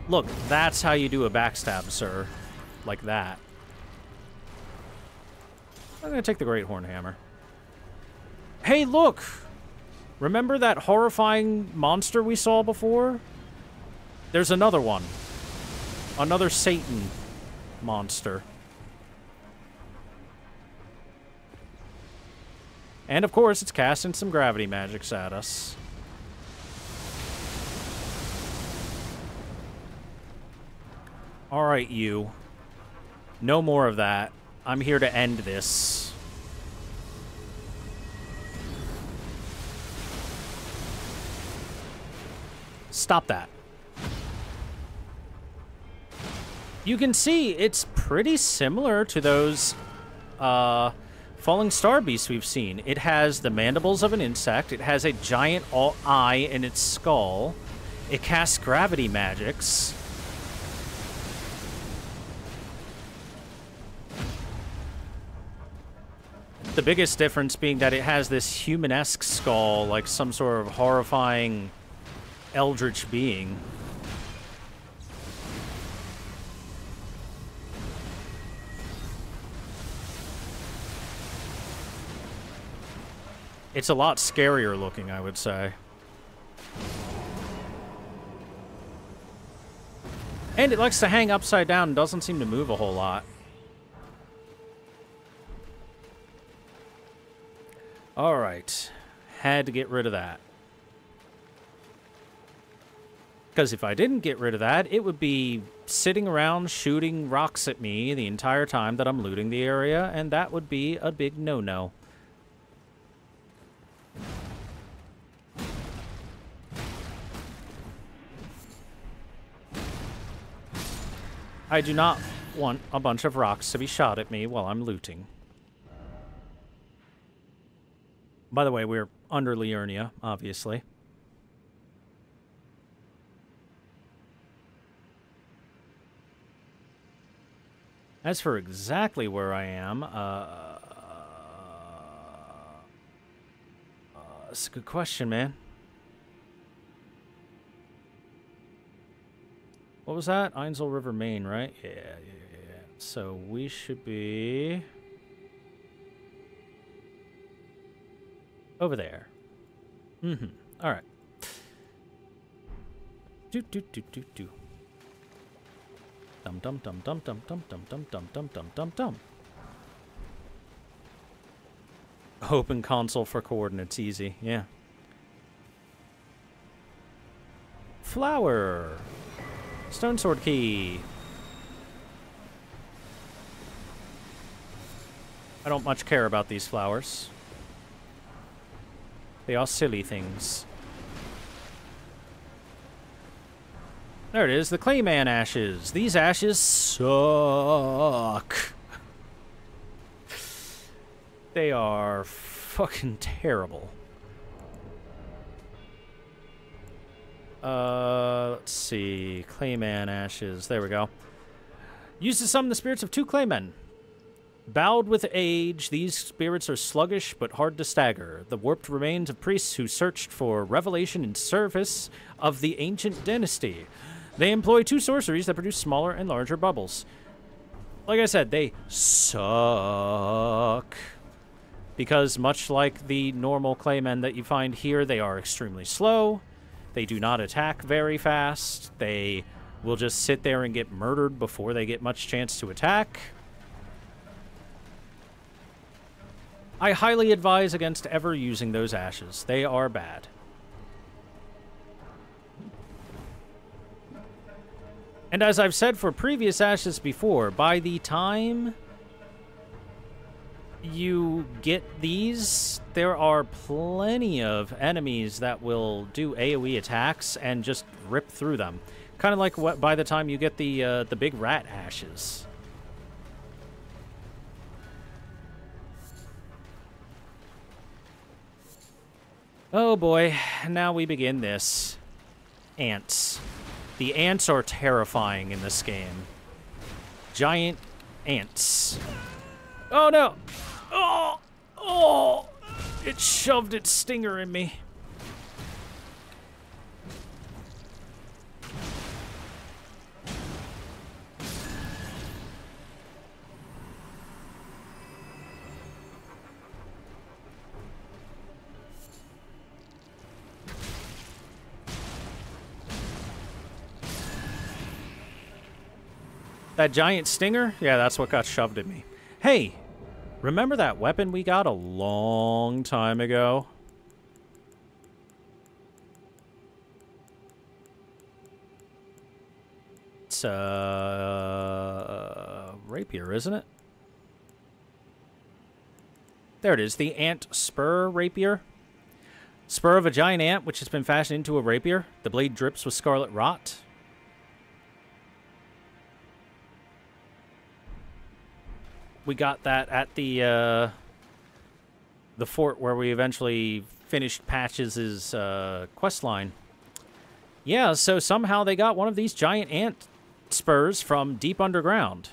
Look, that's how you do a backstab, sir. Like that. I'm gonna take the Great Horn Hammer. Hey, look! Remember that horrifying monster we saw before? There's another one. Another Satan monster. And of course, it's casting some gravity magics at us. Alright, you. No more of that. I'm here to end this. Stop that. You can see it's pretty similar to those falling star beasts we've seen. It has the mandibles of an insect. It has a giant eye in its skull. It casts gravity magics. The biggest difference being that it has this human-esque skull, like some sort of horrifying eldritch being. It's a lot scarier looking, I would say. And it likes to hang upside down and doesn't seem to move a whole lot. Alright. Had to get rid of that. Because if I didn't get rid of that, it would be sitting around shooting rocks at me the entire time that I'm looting the area, and that would be a big no-no. I do not want a bunch of rocks to be shot at me while I'm looting. By the way, we're under Liurnia, obviously. As for exactly where I am, that's a good question, man. What was that? Ainsel River, Maine, right? Yeah. So we should be over there. Mm-hmm. All right. Do. Dum dum dum dum dum dum dum dum dum dum dum dum dum. Open console for coordinates, easy. Yeah. Flower. Stone sword key. I don't much care about these flowers. They are silly things. There it is, the Clayman ashes. These ashes suck. They are fucking terrible. Let's see. Clayman ashes. There we go. Used to summon the spirits of 2 Claymen. Bowed with age, these spirits are sluggish but hard to stagger. The warped remains of priests who searched for revelation in service of the ancient dynasty. They employ 2 sorceries that produce smaller and larger bubbles. like I said, they suck. Because much like the normal claymen that you find here, they are extremely slow. They do not attack very fast. They will just sit there and get murdered before they get much chance to attack. I highly advise against ever using those ashes. They are bad. And as I've said for previous ashes before, by the time you get these, there are plenty of enemies that will do AoE attacks and just rip through them. Kind of like what by the time you get the big rat ashes. Oh boy, now we begin this. Ants. The ants are terrifying in this game. Giant ants. Oh no! Oh! Oh! It shoved its stinger in me. That giant stinger? Yeah, that's what got shoved at me. Hey, remember that weapon we got a long time ago? It's a rapier, isn't it? There it is, the ant spur rapier. Spur of a giant ant, which has been fashioned into a rapier. The blade drips with scarlet rot. We got that at the fort where we eventually finished Patches' quest line. Yeah, so somehow they got one of these giant ant spurs from deep underground.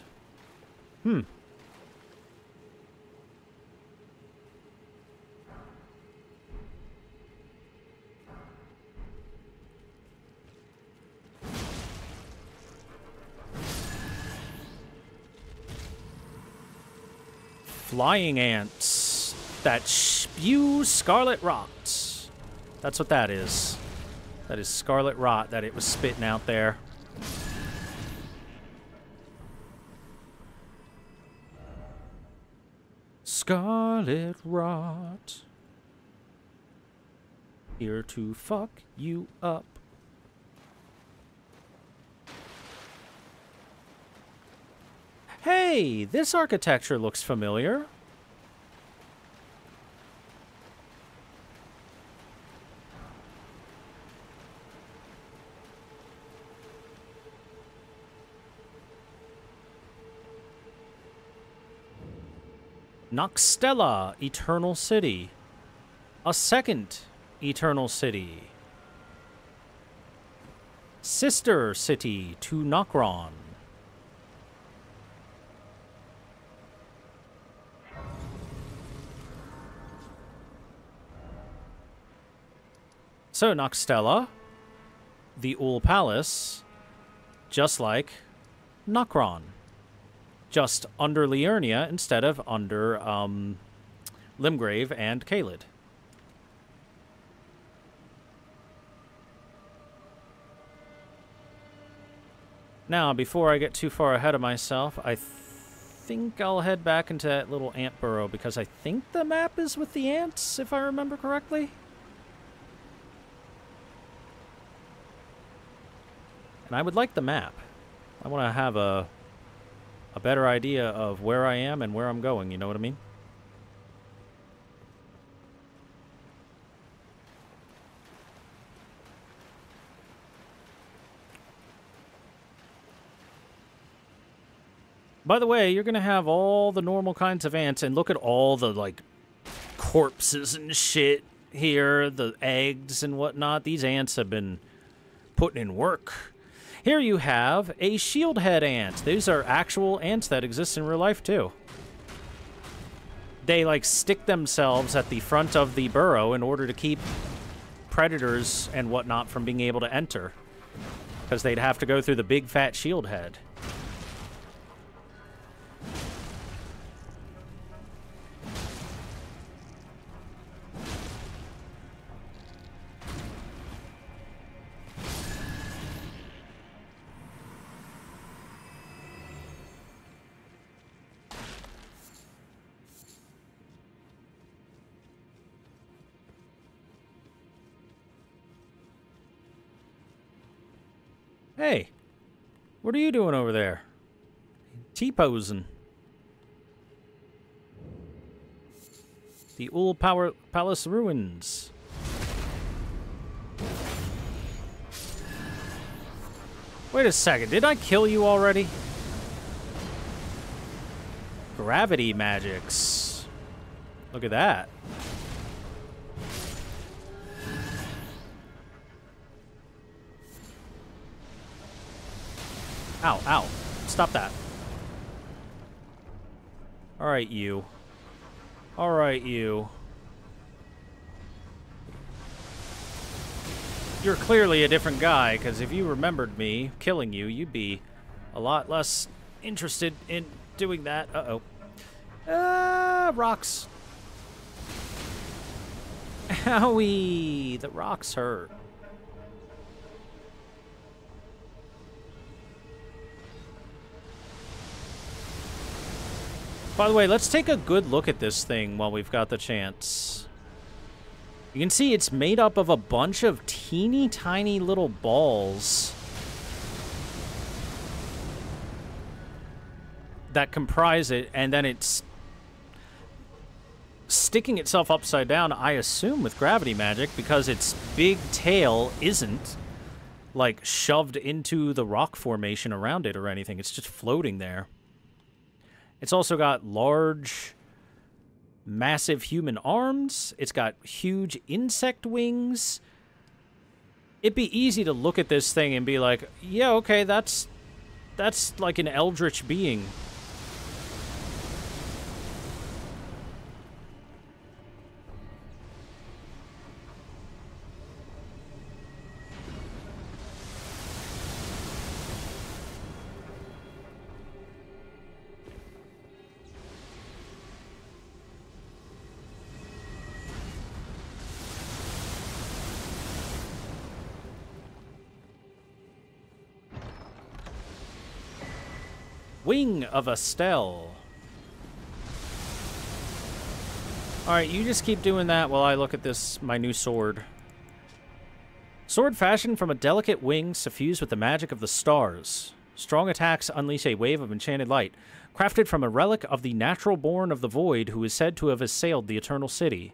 Flying ants that spew scarlet rot. That's what that is. That is scarlet rot that it was spitting out there. Scarlet rot. Here to fuck you up. Hey, this architecture looks familiar. Noxtella, Eternal City. A second Eternal City. Sister City to Nokron. So, Noxtella, the Ul Palace, just like Nokron. Just under Liurnia instead of under Limgrave and Caelid. Now, before I get too far ahead of myself, I think I'll head back into that little ant burrow because I think the map is with the ants, if I remember correctly. And I would like the map. I want to have a better idea of where I am and where I'm going, you know what I mean? By the way, you're going to have all the normal kinds of ants, and look at all the, like, corpses and shit here, the eggs and whatnot. These ants have been putting in work. Here you have a shield head ant. These are actual ants that exist in real life, too. They, like, stick themselves at the front of the burrow in order to keep predators and whatnot from being able to enter. Because they'd have to go through the big, fat shield head. Hey, what are you doing over there? T-posing. The Ul Power Palace ruins. Wait a second, did I kill you already? Gravity magics. Look at that. Ow, ow. Stop that. Alright, you. Alright, you. You're clearly a different guy, because if you remembered me killing you, you'd be a lot less interested in doing that. Uh-oh. Rocks. Owie! The rocks hurt. By the way, let's take a good look at this thing while we've got the chance. You can see it's made up of a bunch of teeny tiny little balls that comprise it, and then it's sticking itself upside down, I assume, with gravity magic, because its big tail isn't, like, shoved into the rock formation around it or anything. It's just floating there. It's also got large, massive human arms. It's got huge insect wings. It'd be easy to look at this thing and be like, yeah, okay, that's like an eldritch being. Wing of Estelle. Alright, you just keep doing that while I look at this, my new sword. Sword fashioned from a delicate wing suffused with the magic of the stars. Strong attacks unleash a wave of enchanted light. Crafted from a relic of the natural born of the void who is said to have assailed the eternal city.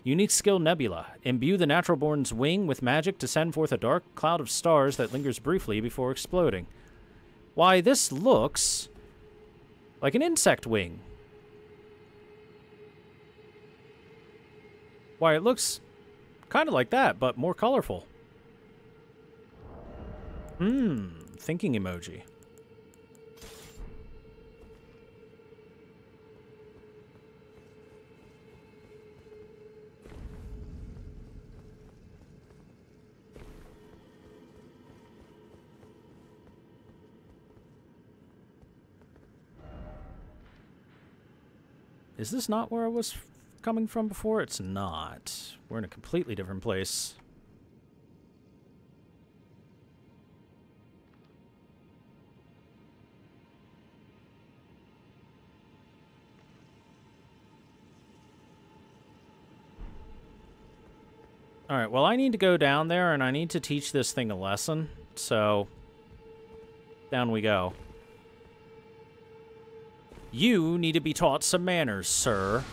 Unique skill Nebula. Imbue the natural born's wing with magic to send forth a dark cloud of stars that lingers briefly before exploding. Why, this looks like an insect wing. Why, it looks kind of like that, but more colorful. Thinking emoji. Is this not where I was coming from before? It's not. We're in a completely different place. Alright, well, I need to go down there, and I need to teach this thing a lesson, so down we go. You need to be taught some manners, sir.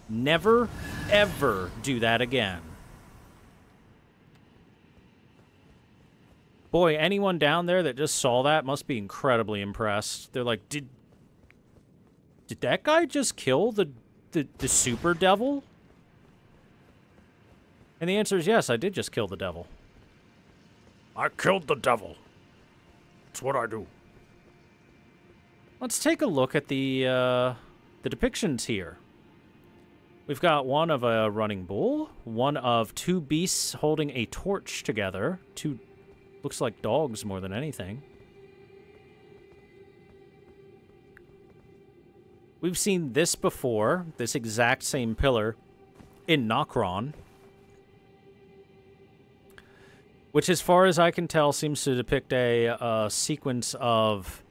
Never, ever do that again. Boy, anyone down there that just saw that must be incredibly impressed. They're like, did that guy just kill the super devil? And the answer is yes, I did just kill the devil. I killed the devil. That's what I do. Let's take a look at the depictions here. We've got one of a running bull, one of two beasts holding a torch together, two looks like dogs more than anything. We've seen this before, this exact same pillar, in Nokron. Which, as far as I can tell, seems to depict a sequence of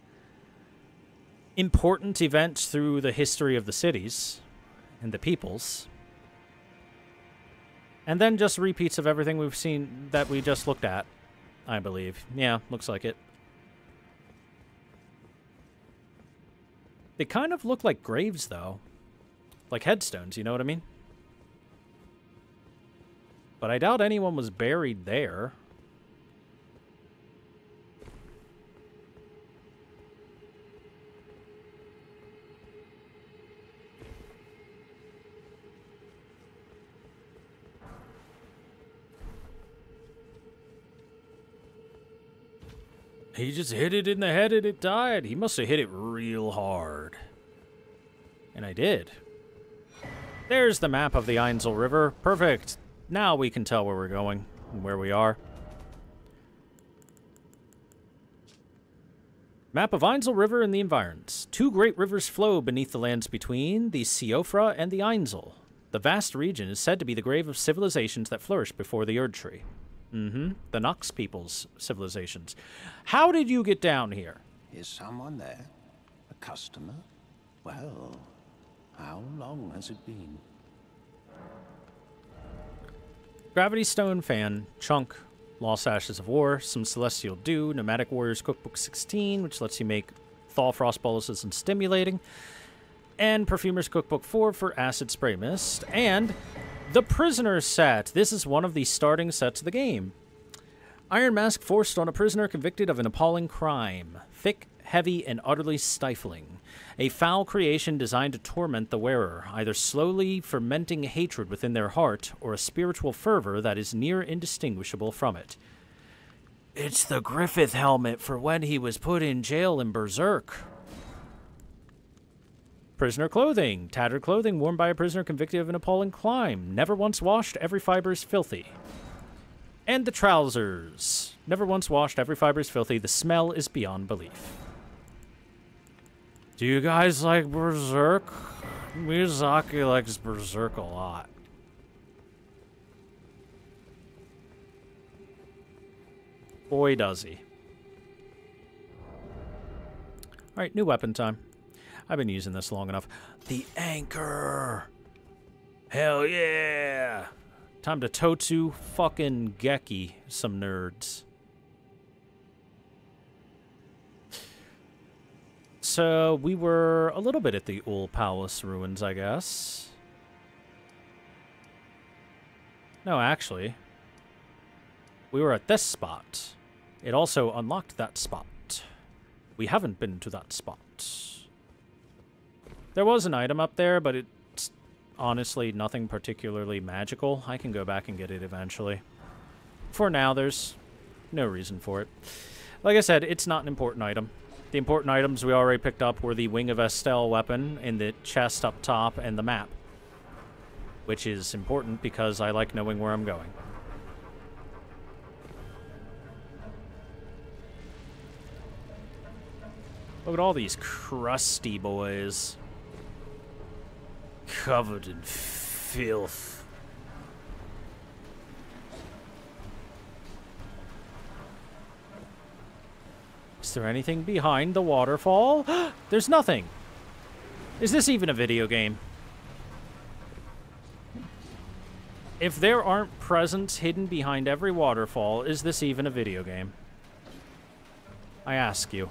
important events through the history of the cities and the peoples. And then just repeats of everything we've seen that we just looked at, I believe. Yeah, looks like it. They kind of look like graves, though. Like headstones, you know what I mean? But I doubt anyone was buried there. He just hit it in the head and it died. He must have hit it real hard. And I did. There's the map of the Ainsel River. Perfect. Now we can tell where we're going and where we are. Map of Ainsel River and the environs. Two great rivers flow beneath the lands between the Siofra and the Ainsel. The vast region is said to be the grave of civilizations that flourished before the Erd Tree. The Nox people's civilizations. How did you get down here? Is someone there? A customer? Well, how long has it been? Gravity Stone Fan, Chunk, Lost Ashes of War, some Celestial Dew, Nomadic Warriors Cookbook 16, which lets you make Thaw Frost Boluses and Stimulating, and Perfumer's Cookbook 4 for Acid Spray Mist, and the Prisoner set. This is one of the starting sets of the game. Iron Mask forced on a prisoner convicted of an appalling crime. Thick, heavy, and utterly stifling. A foul creation designed to torment the wearer, either slowly fermenting hatred within their heart or a spiritual fervor that is near indistinguishable from it. It's the Griffith helmet for when he was put in jail in Berserk. Prisoner clothing. Tattered clothing worn by a prisoner convicted of an appalling crime. Never once washed, every fiber is filthy. And the trousers. Never once washed, every fiber is filthy. The smell is beyond belief. Do you guys like Berserk? Miyazaki likes Berserk a lot. Boy, does he. Alright, new weapon time. I've been using this long enough. The anchor! Hell yeah! Time to Totsu fucking Geki some nerds. So, we were a little bit at the Ul Palace ruins, I guess. No, actually. We were at this spot. It also unlocked that spot. We haven't been to that spot. There was an item up there, but it's honestly nothing particularly magical. I can go back and get it eventually. For now, there's no reason for it. Like I said, it's not an important item. The important items we already picked up were the Wing of Estelle weapon in the chest up top and the map. Which is important because I like knowing where I'm going. Look at all these crusty boys. Covered in filth. Is there anything behind the waterfall? There's nothing. Is this even a video game? If there aren't presents hidden behind every waterfall, is this even a video game? I ask you.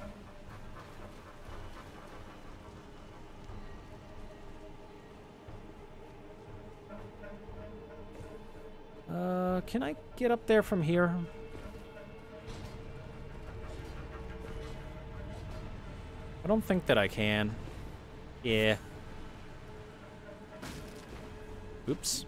Can I get up there from here? I don't think that I can. Yeah. Oops.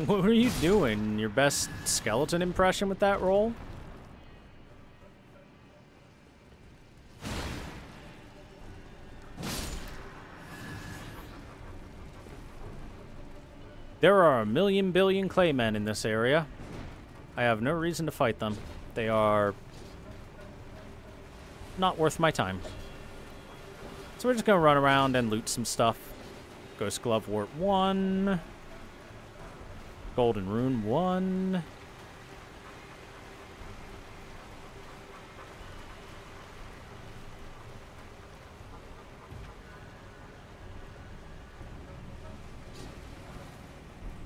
What are you doing? Your best skeleton impression with that roll? There are a million billion claymen in this area. I have no reason to fight them. They are not worth my time. So we're just going to run around and loot some stuff. Ghost Glove Wart 1. Golden Rune 1.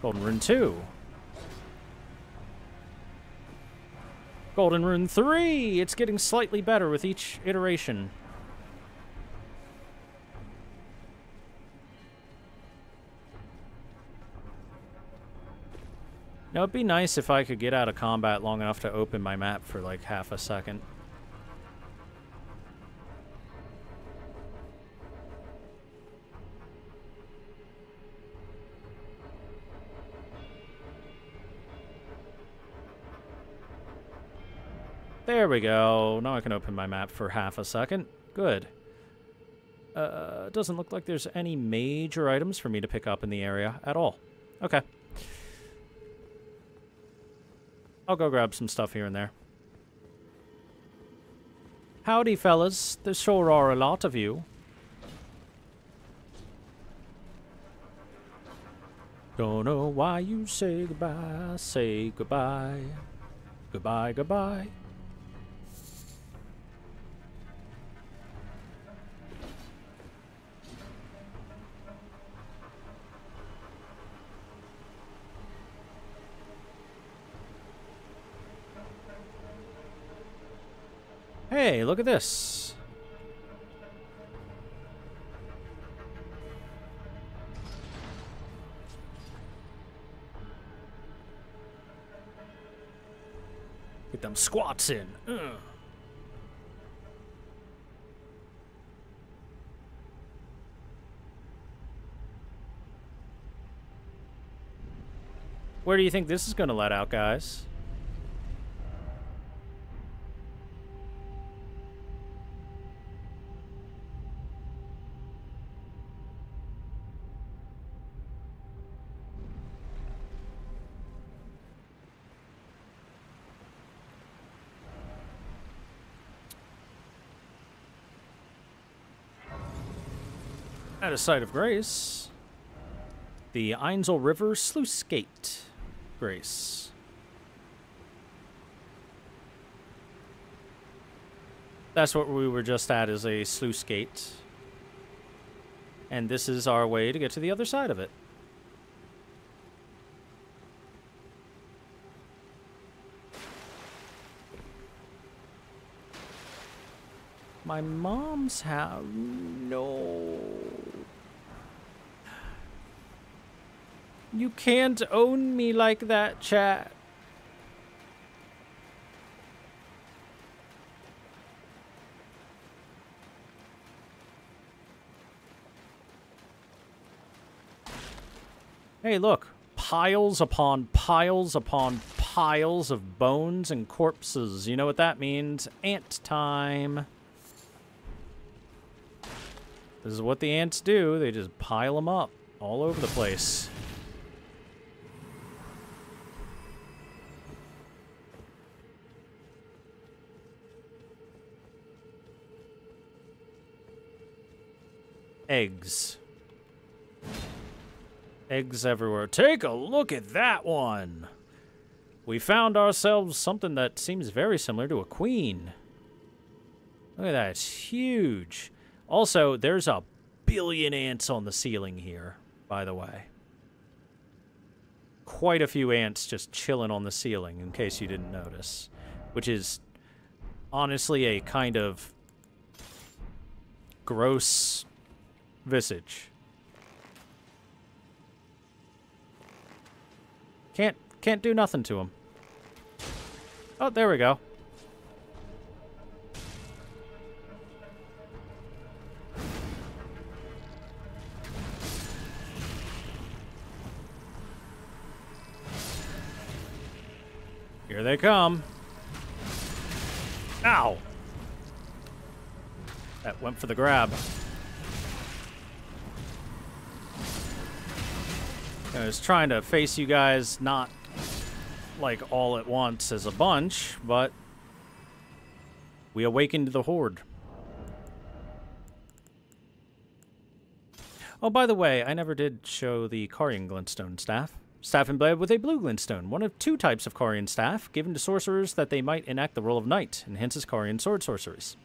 Golden Rune 2. Golden Rune 3! It's getting slightly better with each iteration. Now, it'd be nice if I could get out of combat long enough to open my map for like half a second. There we go. Now I can open my map for half a second. Good. Doesn't look like there's any major items for me to pick up in the area at all. Okay. I'll go grab some stuff here and there. Howdy, fellas. There sure are a lot of you. Don't know why you say goodbye. Say goodbye. Goodbye, goodbye. Hey, look at this. Get them squats in. Where do you think this is going to let out, guys? At a site of grace, the Einsel River Sluice Gate. Grace. That's what we were just at, is a sluice gate. And this is our way to get to the other side of it. My mom's house. No. You can't own me like that, chat. Hey, look. Piles upon piles upon piles of bones and corpses. You know what that means? Ant time. This is what the ants do. They just pile them up all over the place. Eggs. Eggs everywhere. Take a look at that one. We found ourselves something that seems very similar to a queen. Look at that. It's huge. Also, there's a billion ants on the ceiling here, by the way. Quite a few ants just chilling on the ceiling, in case you didn't notice. Which is honestly a kind of gross visage. Can't do nothing to him. Oh, there we go. Here they come. Ow! That went for the grab. I was trying to face you guys not like all at once as a bunch, but we awakened the horde. Oh, by the way, I never did show the Carian glintstone staff. Staff emblazoned with a blue glintstone, one of two types of Carian staff, given to sorcerers that they might enact the role of knight, enhances Carian sword sorceries.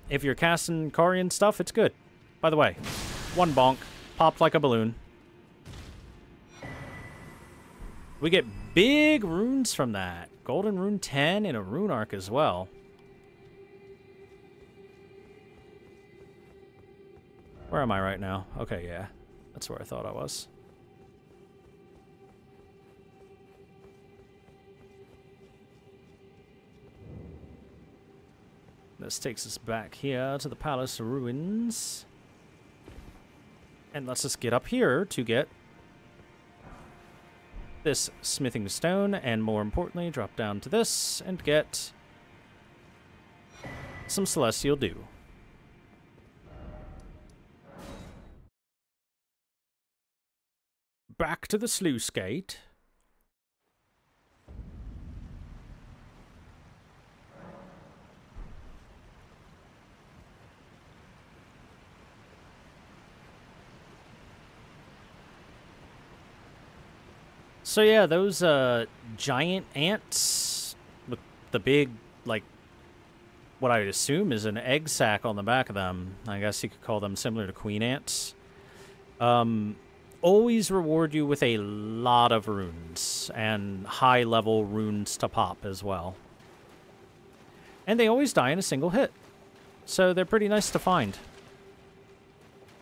If you're casting Carian stuff, it's good. By the way, one bonk, popped like a balloon. We get big runes from that. Golden rune 10 and a rune arc as well. Where am I right now? Okay, yeah. That's where I thought I was. This takes us back here to the palace ruins. And lets us get up here to get this smithing stone, and more importantly, drop down to this and get some celestial dew. Back to the sluice gate. So yeah, those giant ants with the big, like, what I would assume is an egg sac on the back of them. I guess you could call them similar to queen ants. Always reward you with a lot of runes, and high-level runes to pop as well. And they always die in a single hit, so they're pretty nice to find.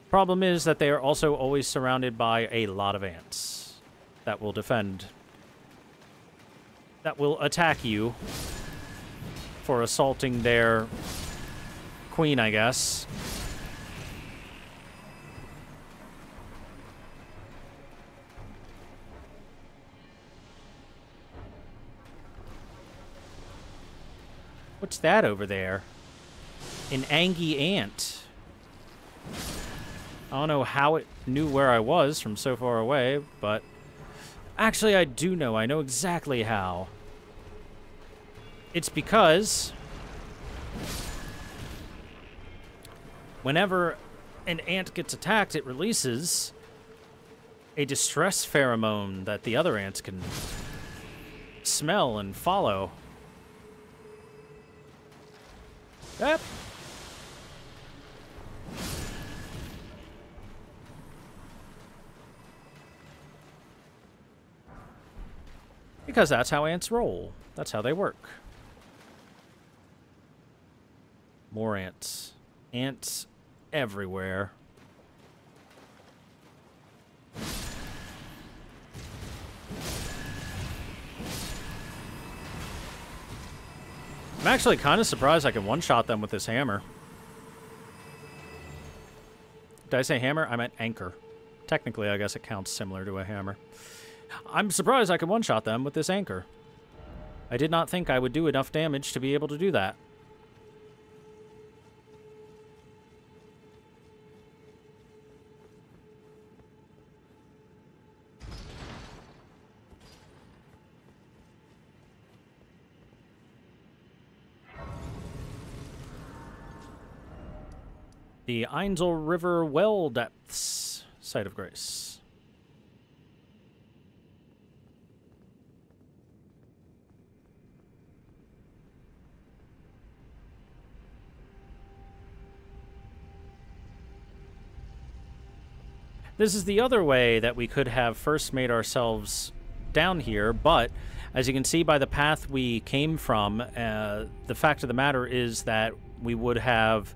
Problem is that they are also always surrounded by a lot of ants that will defend, that will attack you for assaulting their queen, I guess. What's that over there? An Angie ant. I don't know how it knew where I was from so far away, but actually I do know. I know exactly how. It's because whenever an ant gets attacked, it releases a distress pheromone that the other ants can smell and follow. Yep. Because that's how ants roll. That's how they work. More ants. Ants everywhere. I'm actually kind of surprised I can one-shot them with this hammer. Did I say hammer? I meant anchor. Technically, I guess it counts similar to a hammer. I'm surprised I can one-shot them with this anchor. I did not think I would do enough damage to be able to do that. The Einsel River Well Depths, Site of Grace. This is the other way that we could have first made ourselves down here, but as you can see by the path we came from, the fact of the matter is that we would have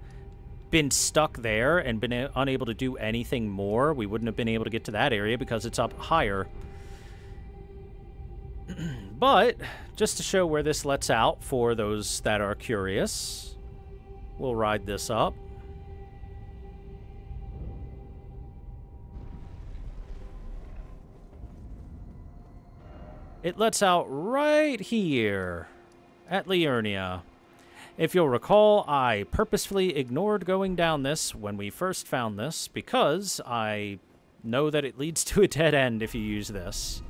been stuck there and been unable to do anything more. We wouldn't have been able to get to that area because it's up higher. But just to show where this lets out for those that are curious, we'll ride this up. It lets out right here at Liurnia. If you'll recall, I purposefully ignored going down this when we first found this because I know that it leads to a dead end if you use this.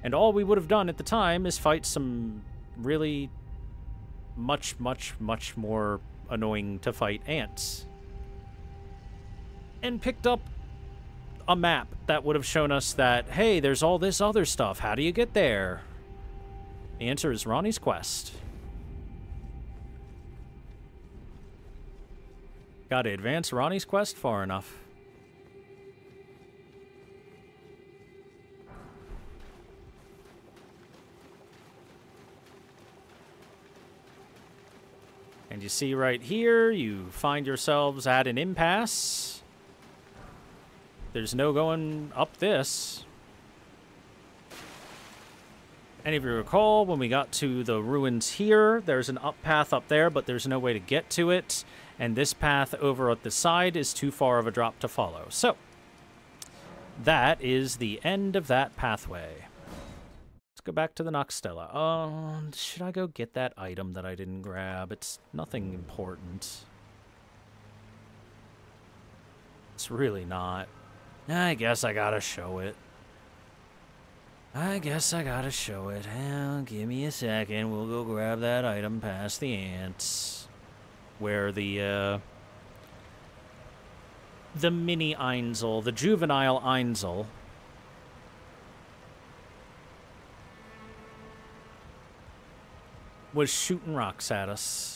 And all we would have done at the time is fight some really much more annoying to fight ants. And picked up a map that would have shown us that, hey, there's all this other stuff. How do you get there? The answer is Ranni's quest. Gotta advance Ranni's quest far enough. And you see right here, you find yourselves at an impasse. There's no going up this. And if you recall, when we got to the ruins here, there's an up path up there, but there's no way to get to it. And this path over at the side is too far of a drop to follow. So, that is the end of that pathway. Let's go back to the Noxtella. Should I go get that item that I didn't grab? It's nothing important. It's really not. I guess I gotta show it. Well, give me a second. We'll go grab that item past the ants. Where the mini Einzel, the juvenile Einzel, was shooting rocks at us.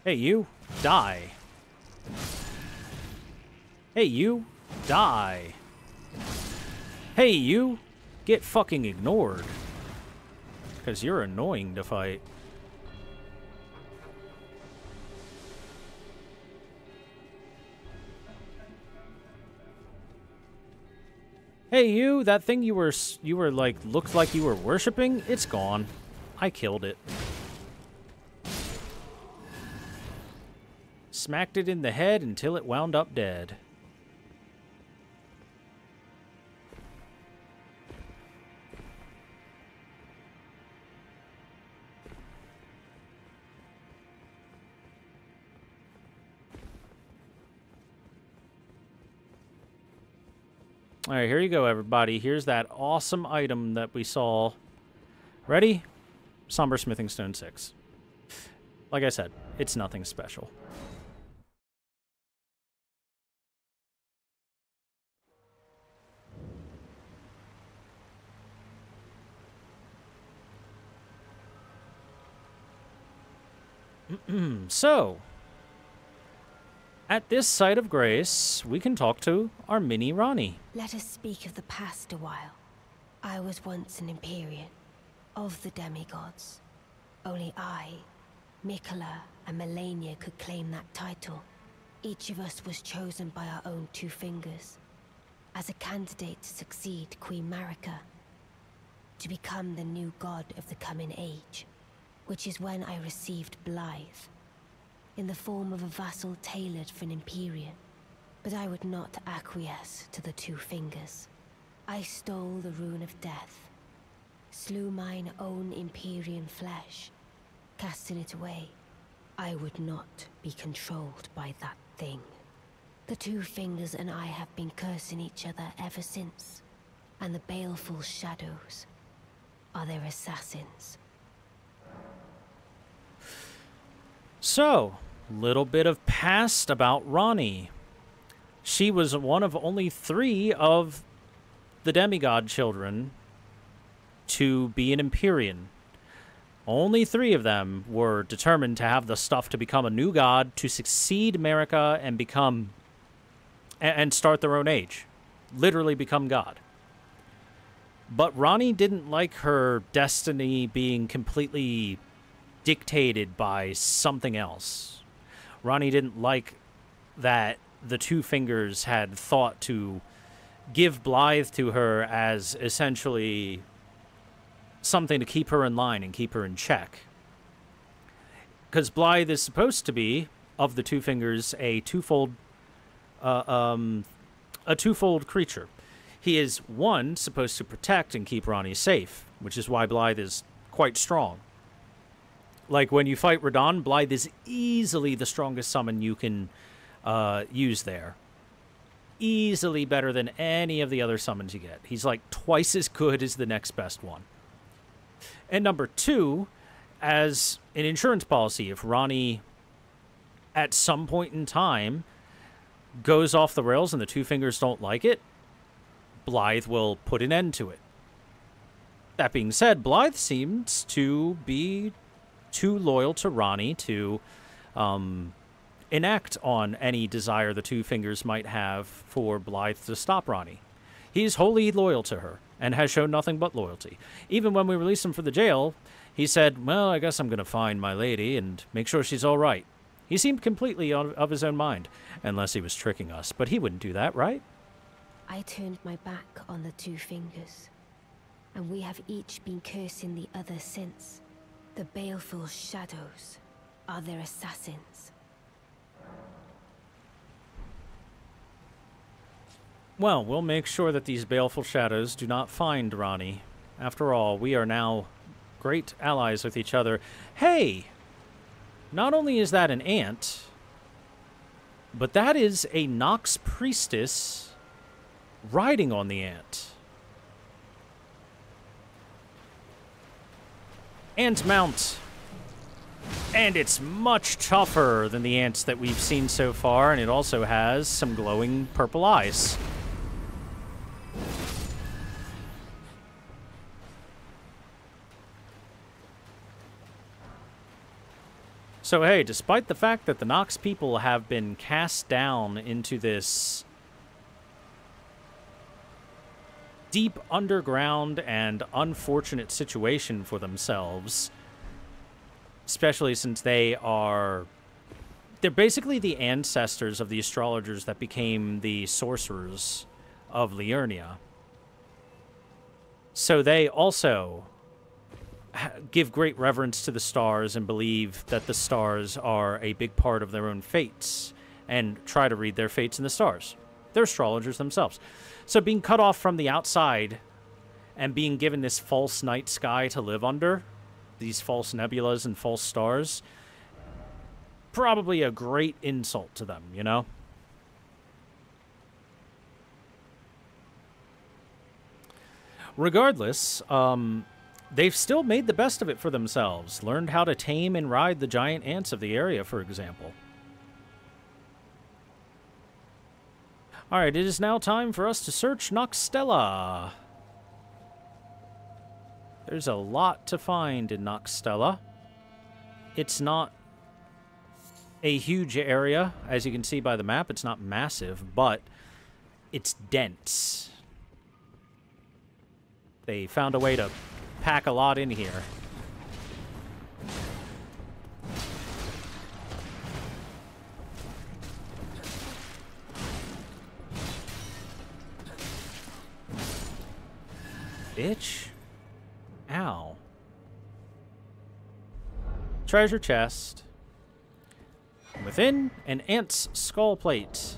Hey, you, die. Hey, you, die. Hey, you, get fucking ignored. Because you're annoying to fight. Hey, you, that thing you were like, looked like you were worshipping, it's gone. I killed it. Smacked it in the head until it wound up dead. All right, here you go, everybody. Here's that awesome item that we saw. Ready? Somber Smithing Stone 6. Like I said, it's nothing special. So, at this site of grace, we can talk to our mini Ranni. Let us speak of the past a while. I was once an Empyrean, of the demigods. Only I, Mikola, and Melania could claim that title. Each of us was chosen by our own two fingers, as a candidate to succeed Queen Marika, to become the new god of the coming age, which is when I received Blythe, in the form of a vassal tailored for an Empyrean. But I would not acquiesce to the two fingers. I stole the rune of death, slew mine own Empyrean flesh, casting it away. I would not be controlled by that thing. The two fingers and I have been cursing each other ever since, and the baleful shadows are their assassins. So, little bit of past about Ranni. She was one of only 3 of the demigod children to be an Empyrean. Only 3 of them were determined to have the stuff to become a new god, to succeed Marika and become... and start their own age. Literally become god. But Ranni didn't like her destiny being completely dictated by something else. Ranni didn't like that the two fingers had thought to give Blythe to her as essentially something to keep her in line and keep her in check. Because Blythe is supposed to be, of the two fingers, a twofold a twofold creature. He is, one, supposed to protect and keep Ranni safe, which is why Blythe is quite strong. Like, when you fight Radahn, Blythe is easily the strongest summon you can use there. Easily better than any of the other summons you get. He's like twice as good as the next best one. And number two, as an insurance policy, if Ranni at some point in time goes off the rails and the Two Fingers don't like it, Blythe will put an end to it. That being said, Blythe seems to be too loyal to Ranni to enact on any desire the Two Fingers might have for Blythe to stop Ranni. He's wholly loyal to her and has shown nothing but loyalty. Even when we released him from the jail, he said, well, I guess I'm going to find my lady and make sure she's all right. He seemed completely of his own mind, unless he was tricking us. But he wouldn't do that, right? I turned my back on the Two Fingers, and we have each been cursing the other since. The baleful shadows are their assassins. Well, we'll make sure that these baleful shadows do not find Ranni. After all, we are now great allies with each other. Hey! Not only is that an ant, but that is a Nox priestess riding on the ant. Ant mount. And it's much tougher than the ants that we've seen so far, and it also has some glowing purple eyes. So hey, despite the fact that the Nox people have been cast down into this deep underground and unfortunate situation for themselves, especially since they're basically the ancestors of the astrologers that became the sorcerers of Liurnia. So they also give great reverence to the stars and believe that the stars are a big part of their own fates and try to read their fates in the stars. They're astrologers themselves. So being cut off from the outside and being given this false night sky to live under, these false nebulas and false stars, probably a great insult to them, you know? Regardless, they've still made the best of it for themselves. Learned how to tame and ride the giant ants of the area, for example. Alright, it is now time for us to search Noxtella. There's a lot to find in Noxtella. It's not a huge area, as you can see by the map. It's not massive, but it's dense. They found a way to pack a lot in here. Bitch. Ow. Treasure chest. Within, an ant's skull plate,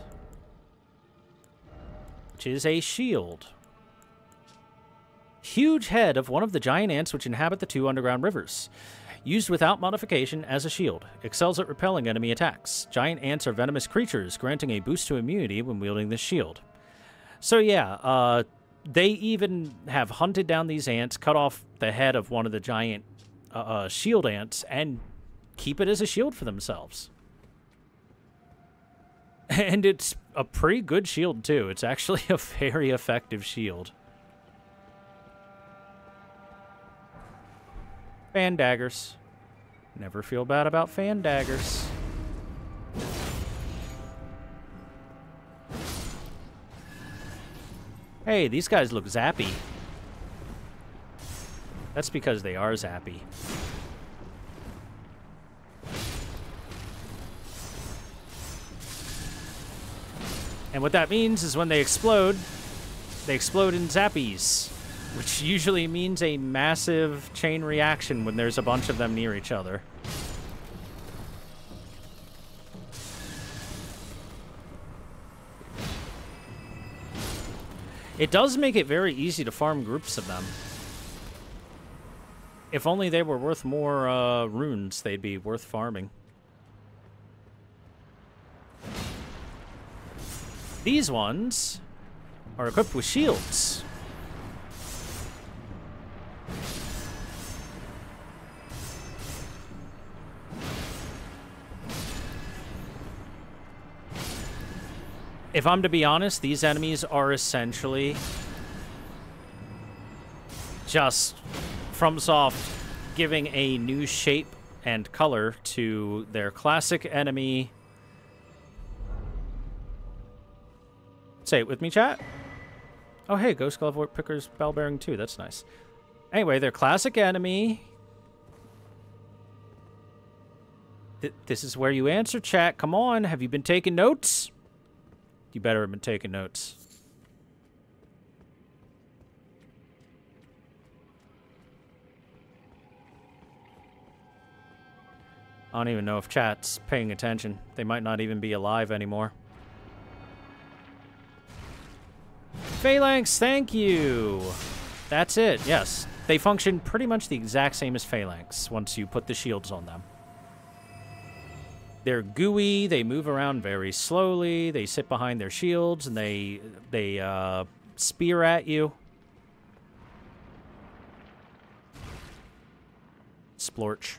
which is a shield. Huge head of one of the giant ants which inhabit the two underground rivers. Used without modification as a shield. Excels at repelling enemy attacks. Giant ants are venomous creatures, granting a boost to immunity when wielding this shield. So yeah, they even have hunted down these ants, cut off the head of one of the giant shield ants, and keep it as a shield for themselves. And it's a pretty good shield, too. It's actually a very effective shield. Fan daggers. Never feel bad about fan daggers. Hey, these guys look zappy. That's because they are zappy. And what that means is when they explode in zappies, which usually means a massive chain reaction when there's a bunch of them near each other. It does make it very easy to farm groups of them. If only they were worth more runes, they'd be worth farming. These ones are equipped with shields. If I'm to be honest, these enemies are essentially just FromSoft giving a new shape and color to their classic enemy. Say it with me, chat. Oh, hey, Ghost Glove Picker's Bell Bearing 2. That's nice. Anyway, their classic enemy. This is where you answer, chat. Come on. Have you been taking notes? You better have been taking notes. I don't even know if chat's paying attention. They might not even be alive anymore. Phalanx, thank you. That's it, yes. They function pretty much the exact same as Phalanx once you put the shields on them. They're gooey, they move around very slowly, they sit behind their shields, and they spear at you. Splorch.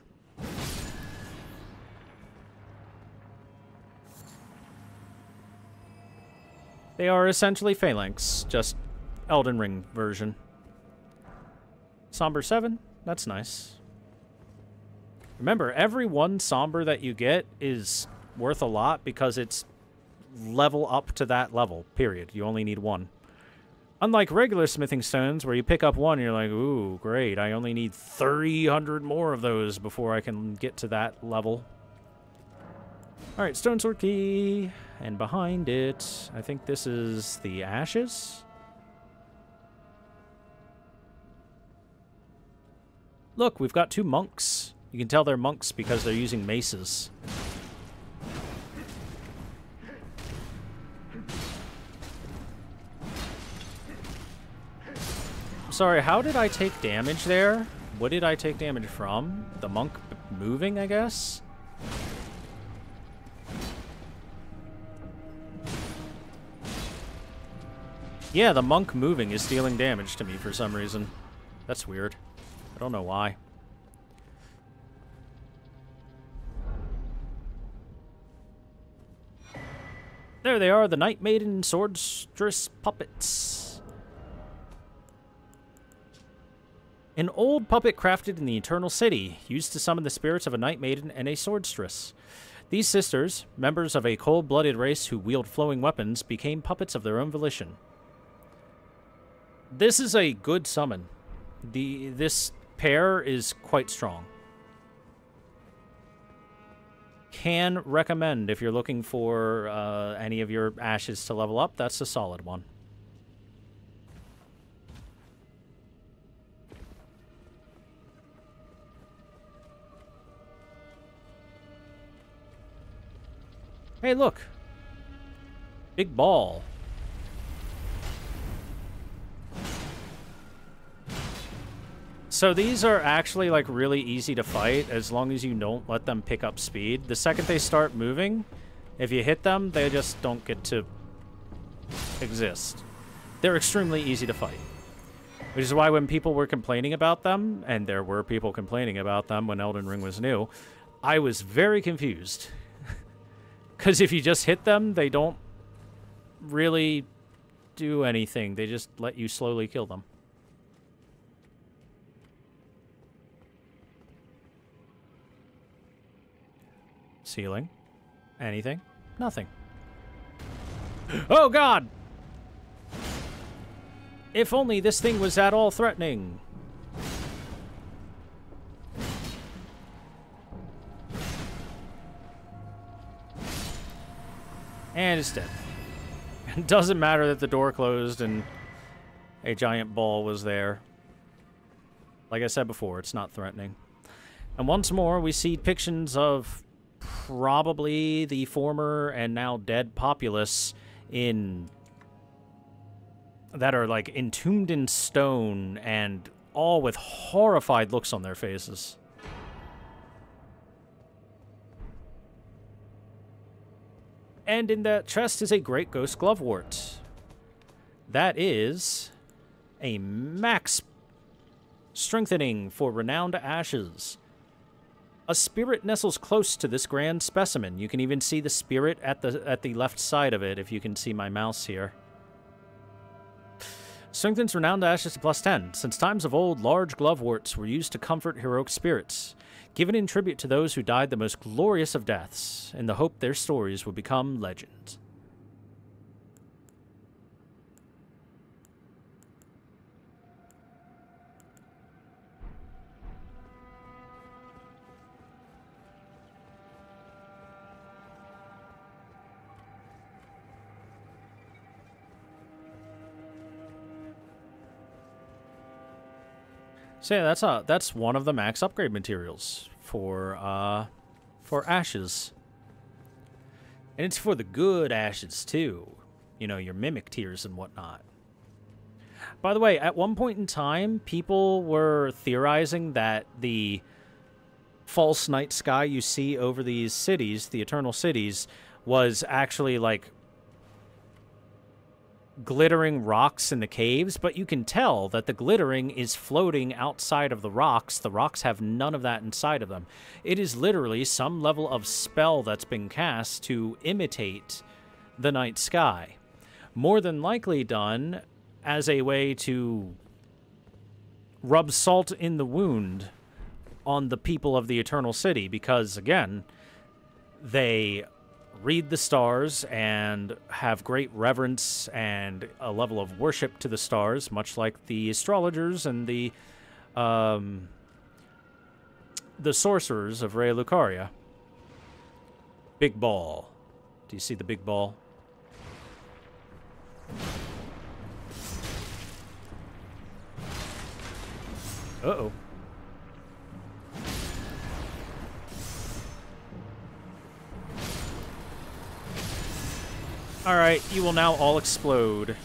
They are essentially Phalanx, just Elden Ring version. Somber 7, that's nice. Remember, every one Somber that you get is worth a lot because it's level up to that level, period. You only need one. Unlike regular smithing stones, where you pick up one and you're like, ooh, great, I only need 300 more of those before I can get to that level. Alright, Stone Sword Key. And behind it, I think this is the Ashes. Look, we've got two monks. You can tell they're monks because they're using maces. Sorry, how did I take damage there? What did I take damage from? The monk moving, I guess? Yeah, the monk moving is dealing damage to me for some reason. That's weird. I don't know why. There they are, the Night Maiden Swordstress puppets. An old puppet crafted in the Eternal City, used to summon the spirits of a Night Maiden and a Swordstress. These sisters, members of a cold-blooded race who wield flowing weapons, became puppets of their own volition. This is a good summon. This pair is quite strong. Can recommend if you're looking for any of your ashes to level up. That's a solid one. Hey, look. Big ball. So these are actually, like, really easy to fight as long as you don't let them pick up speed. The second they start moving, if you hit them, they just don't get to exist. They're extremely easy to fight. Which is why when people were complaining about them, and there were people complaining about them when Elden Ring was new, I was very confused. Because if you just hit them, they don't really do anything. They just let you slowly kill them. Ceiling. Anything? Nothing. Oh, God! If only this thing was at all threatening. And it's dead. It doesn't matter that the door closed and a giant ball was there. Like I said before, it's not threatening. And once more, we see depictions of probably the former and now dead populace in that are like entombed in stone and all with horrified looks on their faces. And in that chest is a great ghost glovewort. That is a max strengthening for renowned ashes. A spirit nestles close to this grand specimen. You can even see the spirit at the left side of it, if you can see my mouse here. Strengthens renowned ashes to +10. Since times of old, large gloveworts were used to comfort heroic spirits, given in tribute to those who died the most glorious of deaths, in the hope their stories would become legend. So yeah, that's one of the max upgrade materials for ashes. And it's for the good ashes too. You know, your mimic tiers and whatnot. By the way, at one point in time, people were theorizing that the false night sky you see over these cities, the eternal cities, was actually like glittering rocks in the caves, but you can tell that the glittering is floating outside of the rocks. The rocks have none of that inside of them. It is literally some level of spell that's been cast to imitate the night sky. More than likely done as a way to rub salt in the wound on the people of the Eternal City, because, again, they read the stars and have great reverence and a level of worship to the stars, much like the astrologers and the sorcerers of Raya Lucaria. Big ball. Do you see the big ball? Uh-oh. Alright, you will now all explode.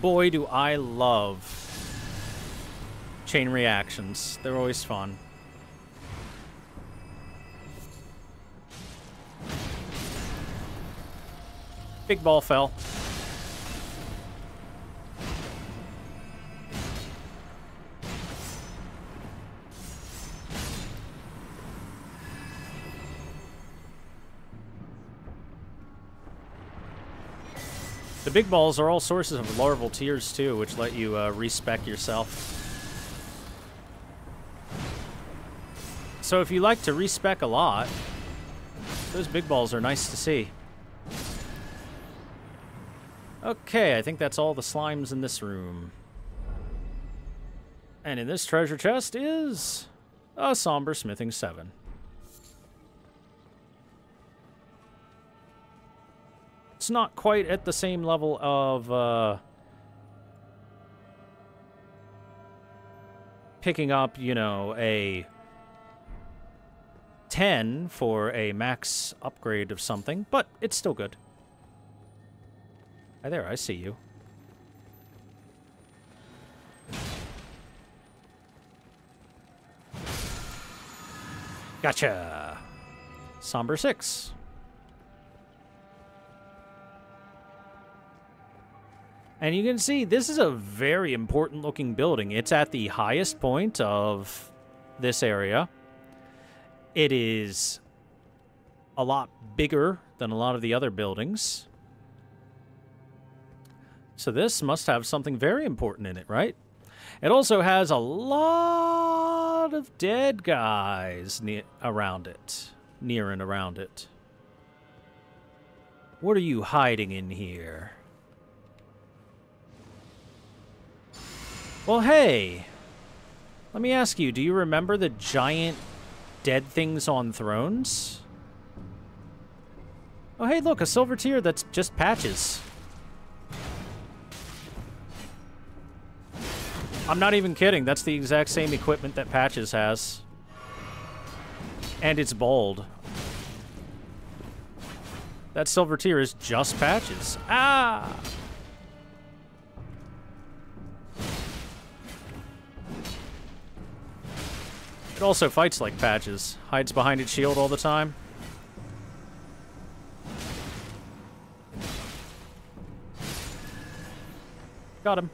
Boy, do I love chain reactions. They're always fun. Big ball fell. The big balls are all sources of larval tears too, which let you respec yourself. So if you like to respec a lot, those big balls are nice to see. Okay, I think that's all the slimes in this room. And in this treasure chest is a Somber Smithing 7. It's not quite at the same level of picking up, you know, a 10 for a max upgrade of something, but it's still good. Hi there, I see you. Gotcha! Somber 6. And you can see, this is a very important looking building. It's at the highest point of this area. It is a lot bigger than a lot of the other buildings. So this must have something very important in it, right? It also has a lot of dead guys around it. Near and around it. What are you hiding in here? Well, hey. Let me ask you, do you remember the giant dead things on thrones? Oh, hey, look, a silver tear that's just patches. I'm not even kidding. That's the exact same equipment that Patches has. And it's bald. That silver tier is just Patches. Ah! It also fights like Patches. Hides behind its shield all the time. Got him.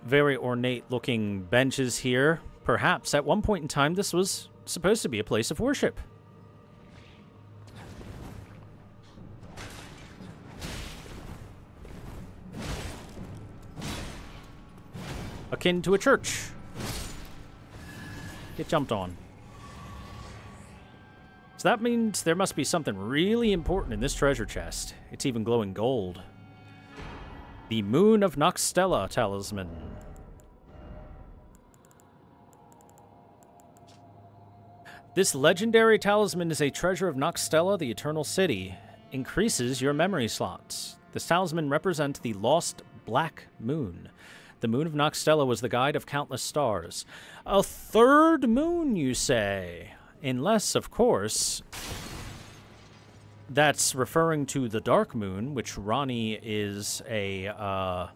Very ornate-looking benches here. Perhaps at one point in time this was supposed to be a place of worship. Akin to a church. Get jumped on. So that means there must be something really important in this treasure chest. It's even glowing gold. The Moon of Noxtella talisman. This legendary talisman is a treasure of Noxtella, the Eternal City. Increases your memory slots. This talisman represents the lost Black Moon. The Moon of Noxtella was the guide of countless stars. A third moon, you say? Unless, of course, that's referring to the Dark Moon, which Ranni is a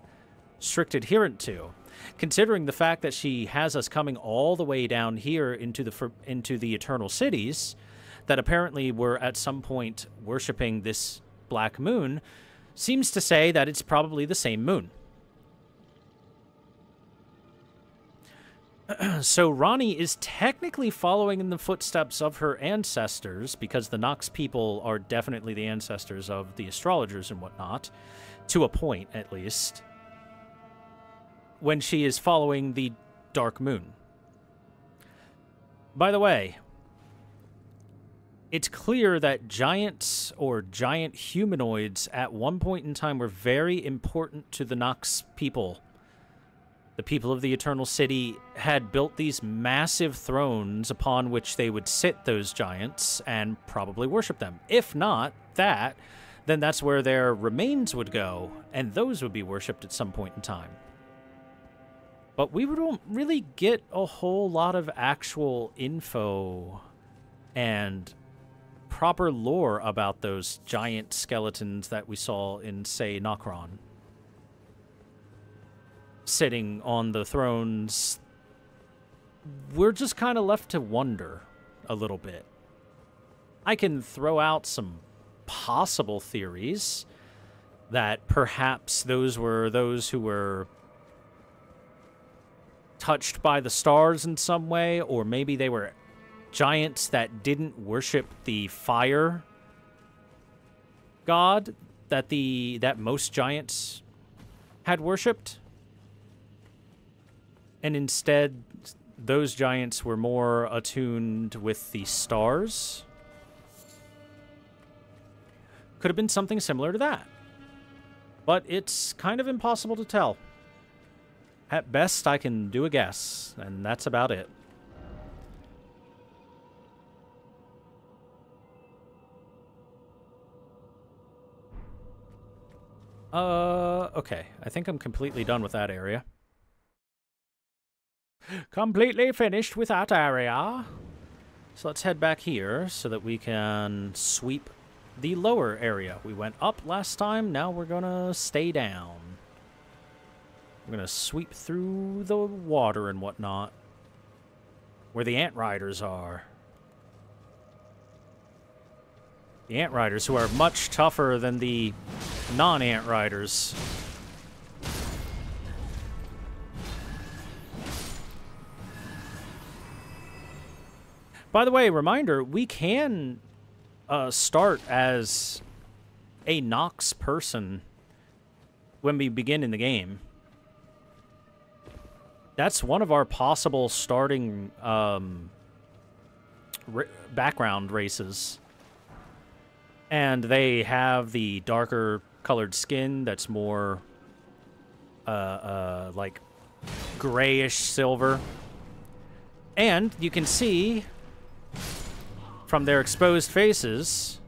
strict adherent to. Considering the fact that she has us coming all the way down here into the Eternal Cities, that apparently were at some point worshipping this Black Moon, seems to say that it's probably the same moon. So Ranni is technically following in the footsteps of her ancestors, because the Nox people are definitely the ancestors of the astrologers and whatnot, to a point at least, when she is following the Dark Moon. By the way, it's clear that giants or giant humanoids at one point in time were very important to the Nox people. The people of the Eternal City had built these massive thrones upon which they would sit, those giants, and probably worship them. If not that, then that's where their remains would go, and those would be worshipped at some point in time. But we don't really get a whole lot of actual info and proper lore about those giant skeletons that we saw in, say, Nokron. Sitting on the thrones. We're just kind of left to wonder a little bit. I can throw out some possible theories that perhaps those were those who were touched by the stars in some way, or maybe they were giants that didn't worship the fire god that most giants had worshipped. And instead, those giants were more attuned with the stars. Could have been something similar to that. But it's kind of impossible to tell. At best, I can do a guess, and that's about it. Okay. I think I'm completely done with that area. Completely finished with that area. So let's head back here so that we can sweep the lower area. We went up last time, now we're gonna stay down. We're gonna sweep through the water and whatnot, where the ant riders are. The ant riders, who are much tougher than the non-ant riders. By the way, reminder, we can start as a Nox person when we begin in the game. That's one of our possible starting background races. And they have the darker colored skin that's more like grayish silver. And you can see from their exposed faces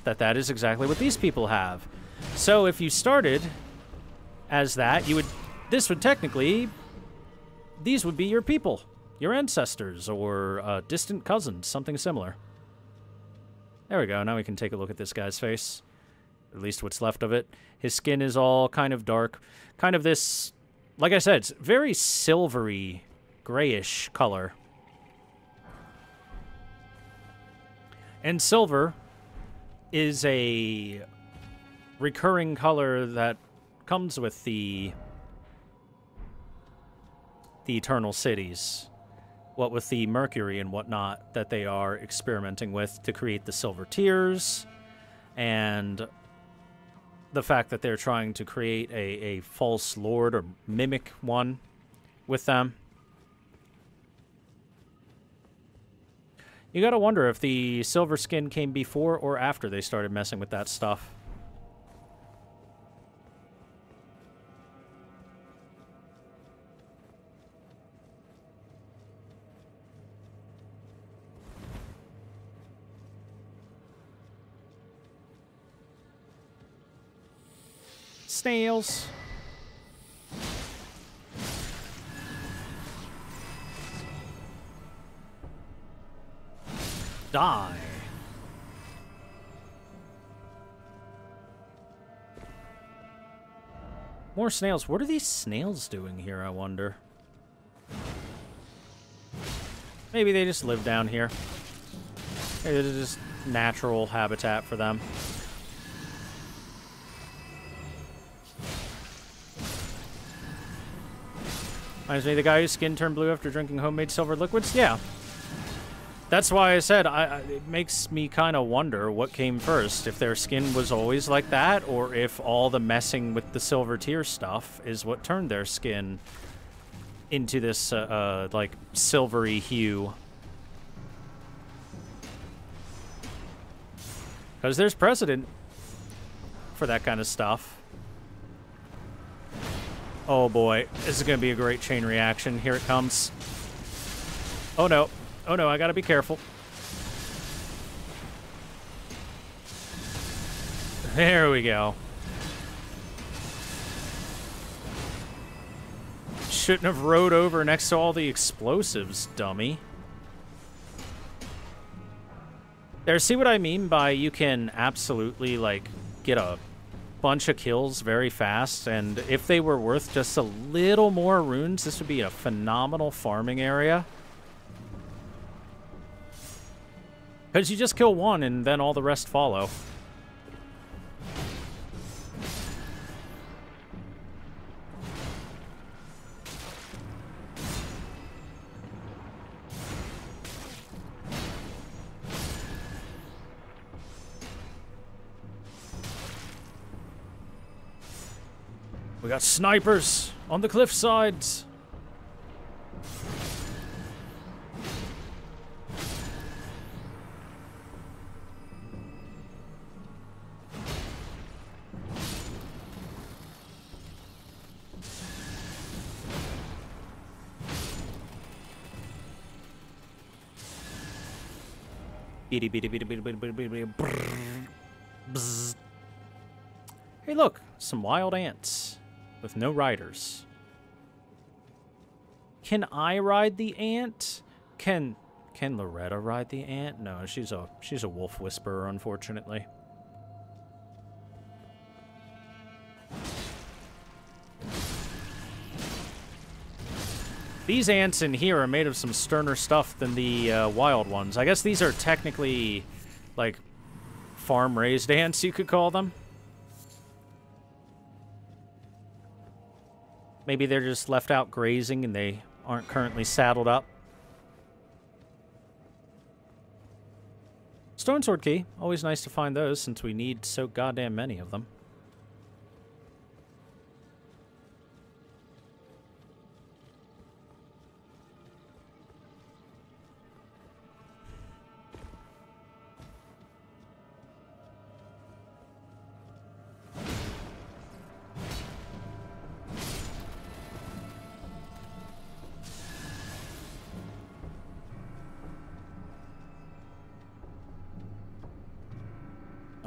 that that is exactly what these people have. So if you started as that, this would technically, these would be your people, your ancestors, or distant cousins, something similar. There we go. Now we can take a look at this guy's face. At least what's left of it. His skin is all kind of dark. Kind of this, like I said, it's very silvery, grayish color. And silver is a recurring color that comes with the Eternal Cities. What with the mercury and whatnot that they are experimenting with to create the silver tears, and the fact that they're trying to create a false lord or mimic one with them. You gotta wonder if the silver skin came before or after they started messing with that stuff. Snails. Die. More snails. What are these snails doing here, I wonder? Maybe they just live down here. Maybe it's just natural habitat for them. Reminds me of the guy whose skin turned blue after drinking homemade silver liquids? Yeah. That's why I said it makes me kind of wonder what came first. If their skin was always like that, or if all the messing with the silver tear stuff is what turned their skin into this, like, silvery hue. Because there's precedent for that kind of stuff. Oh boy, this is going to be a great chain reaction. Here it comes. Oh no. Oh no, I gotta be careful. There we go. Shouldn't have rode over next to all the explosives, dummy. There, see what I mean by you can absolutely, like, get a bunch of kills very fast, and if they were worth just a little more runes, this would be a phenomenal farming area. Because you just kill one, and then all the rest follow. We got snipers on the cliff sides. Hey, look, some wild ants with no riders. Can I ride the ant? Can Loretta ride the ant? No, she's a wolf whisperer, unfortunately. These ants in here are made of some sterner stuff than the wild ones. I guess these are technically, like, farm-raised ants, you could call them. Maybe they're just left out grazing and they aren't currently saddled up. Stone sword key. Always nice to find those since we need so goddamn many of them.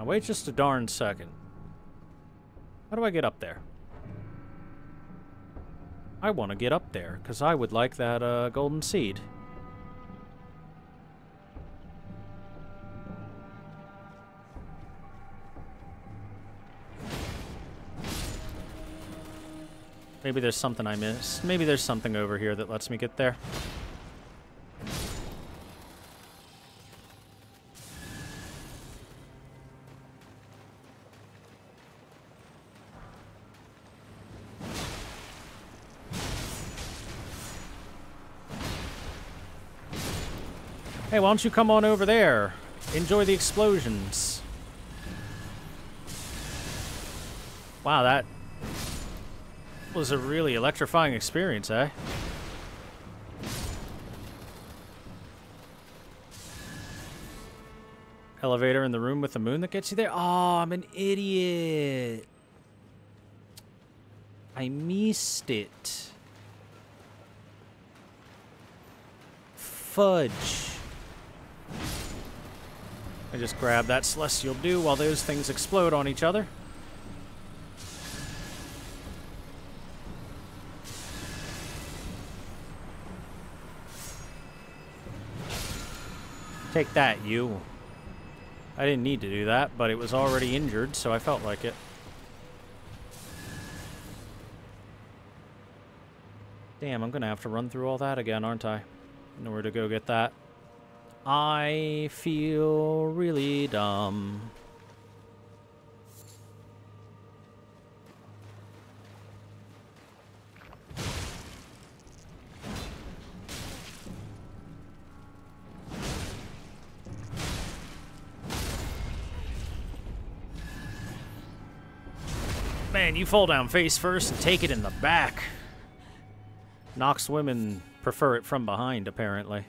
wait just a darn second. How do I get up there? I want to get up there, because I would like that golden seed. Maybe there's something I missed. Maybe there's something over here that lets me get there. Hey, why don't you come on over there? Enjoy the explosions. Wow, that was a really electrifying experience, eh? Elevator in the room with the moon that gets you there? Oh, I'm an idiot. I missed it. Fudge. I just grab that celestial dew while those things explode on each other. Take that, you. I didn't need to do that, but it was already injured, so I felt like it. Damn, I'm gonna have to run through all that again, aren't I? In order to go get that. I feel really dumb. Man, you fall down face first and take it in the back. Nox women prefer it from behind, apparently.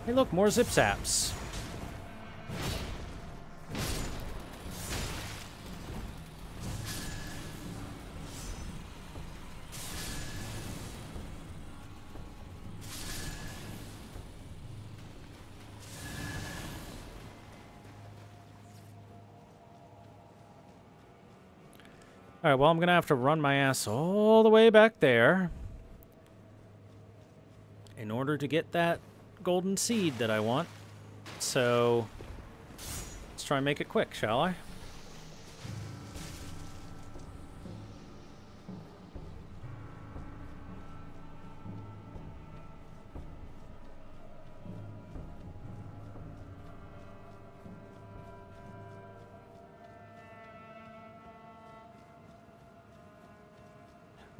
Hey, look, more zip zaps. Alright, well, I'm gonna have to run my ass all the way back there in order to get that golden seed that I want. So, let's try and make it quick, shall I?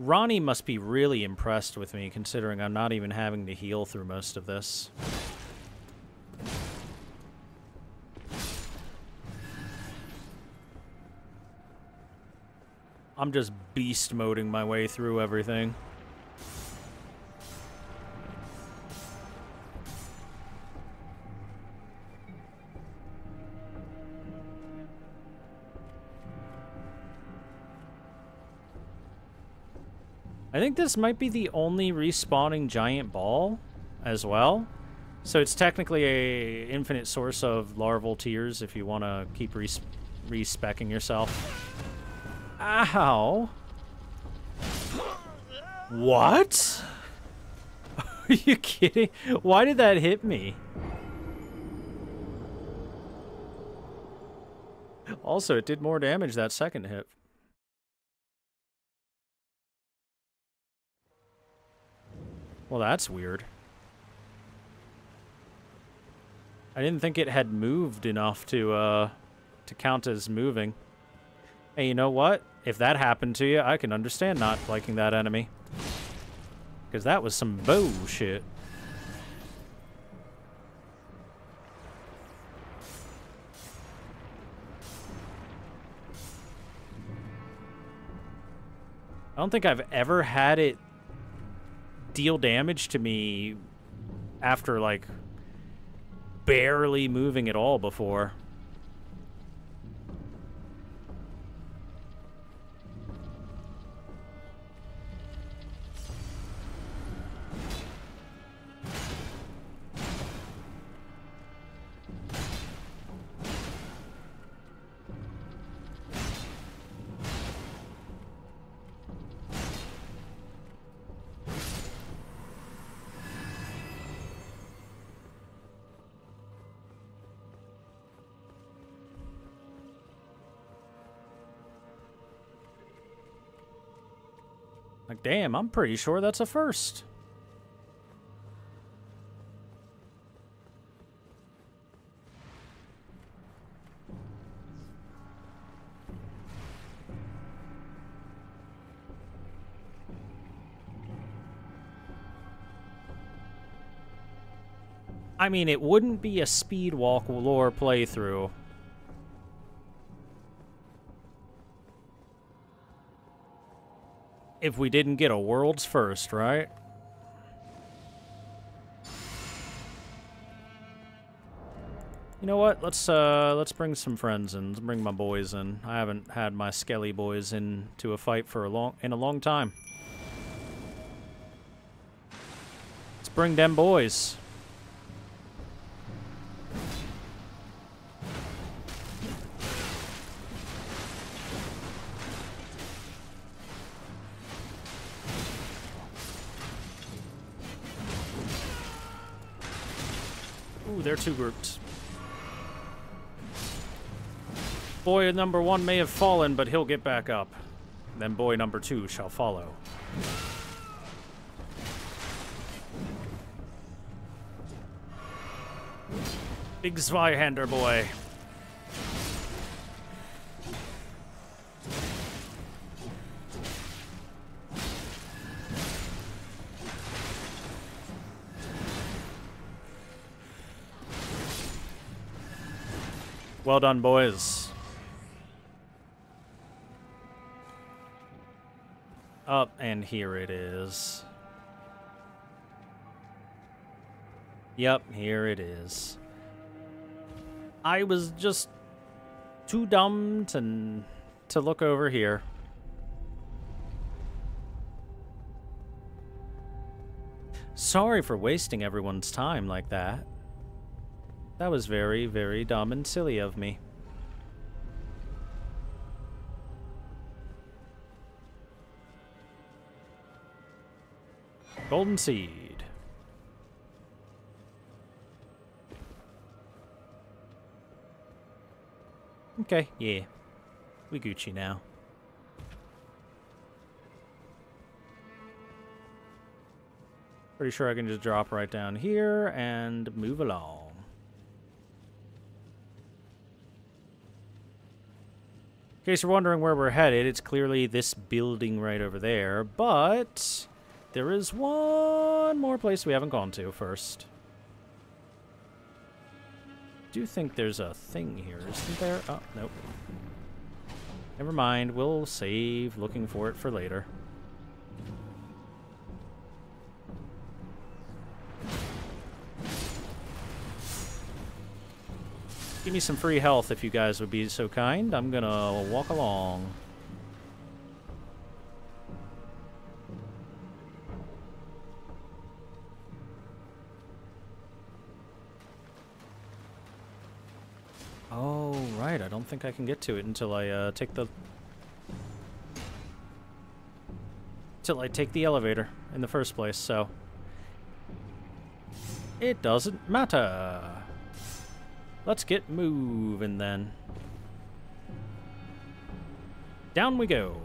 Ranni must be really impressed with me, considering I'm not even having to heal through most of this. I'm just beast moding my way through everything. I think this might be the only respawning giant ball as well. So it's technically a infinite source of larval tears if you want to keep respecking yourself. Ow! What? Are you kidding? Why did that hit me? Also, it did more damage that second hit. Well, that's weird. I didn't think it had moved enough to count as moving. Hey, you know what? If that happened to you, I can understand not liking that enemy. Because that was some bullshit. I don't think I've ever had it deal damage to me after, like, barely moving at all before. Like, damn, I'm pretty sure that's a first. I mean, it wouldn't be a speedwalk lore playthrough if we didn't get a world's first, right? You know what? Let's bring some friends in. Let's bring my boys in. I haven't had my Skelly boys into a fight for a long time. Let's bring them boys. Ooh, they're two groups. Boy number 1 may have fallen, but he'll get back up. Then boy number 2 shall follow. Big Zweihander boy. Well done, boys. Up, and here it is. Yep, here it is. I was just too dumb to look over here. Sorry for wasting everyone's time like that. That was very, very dumb and silly of me. Golden Seed. Okay, yeah. We Gucci now. Pretty sure I can just drop right down here and move along. In case you're wondering where we're headed, it's clearly this building right over there, but there is one more place we haven't gone to first. I do think there's a thing here, isn't there? Oh, nope. Never mind, we'll save looking for it for later. Give me some free health if you guys would be so kind. I'm gonna walk along. Oh, right. I don't think I can get to it until I take the elevator in the first place, so it doesn't matter. Let's get moving then. Down we go.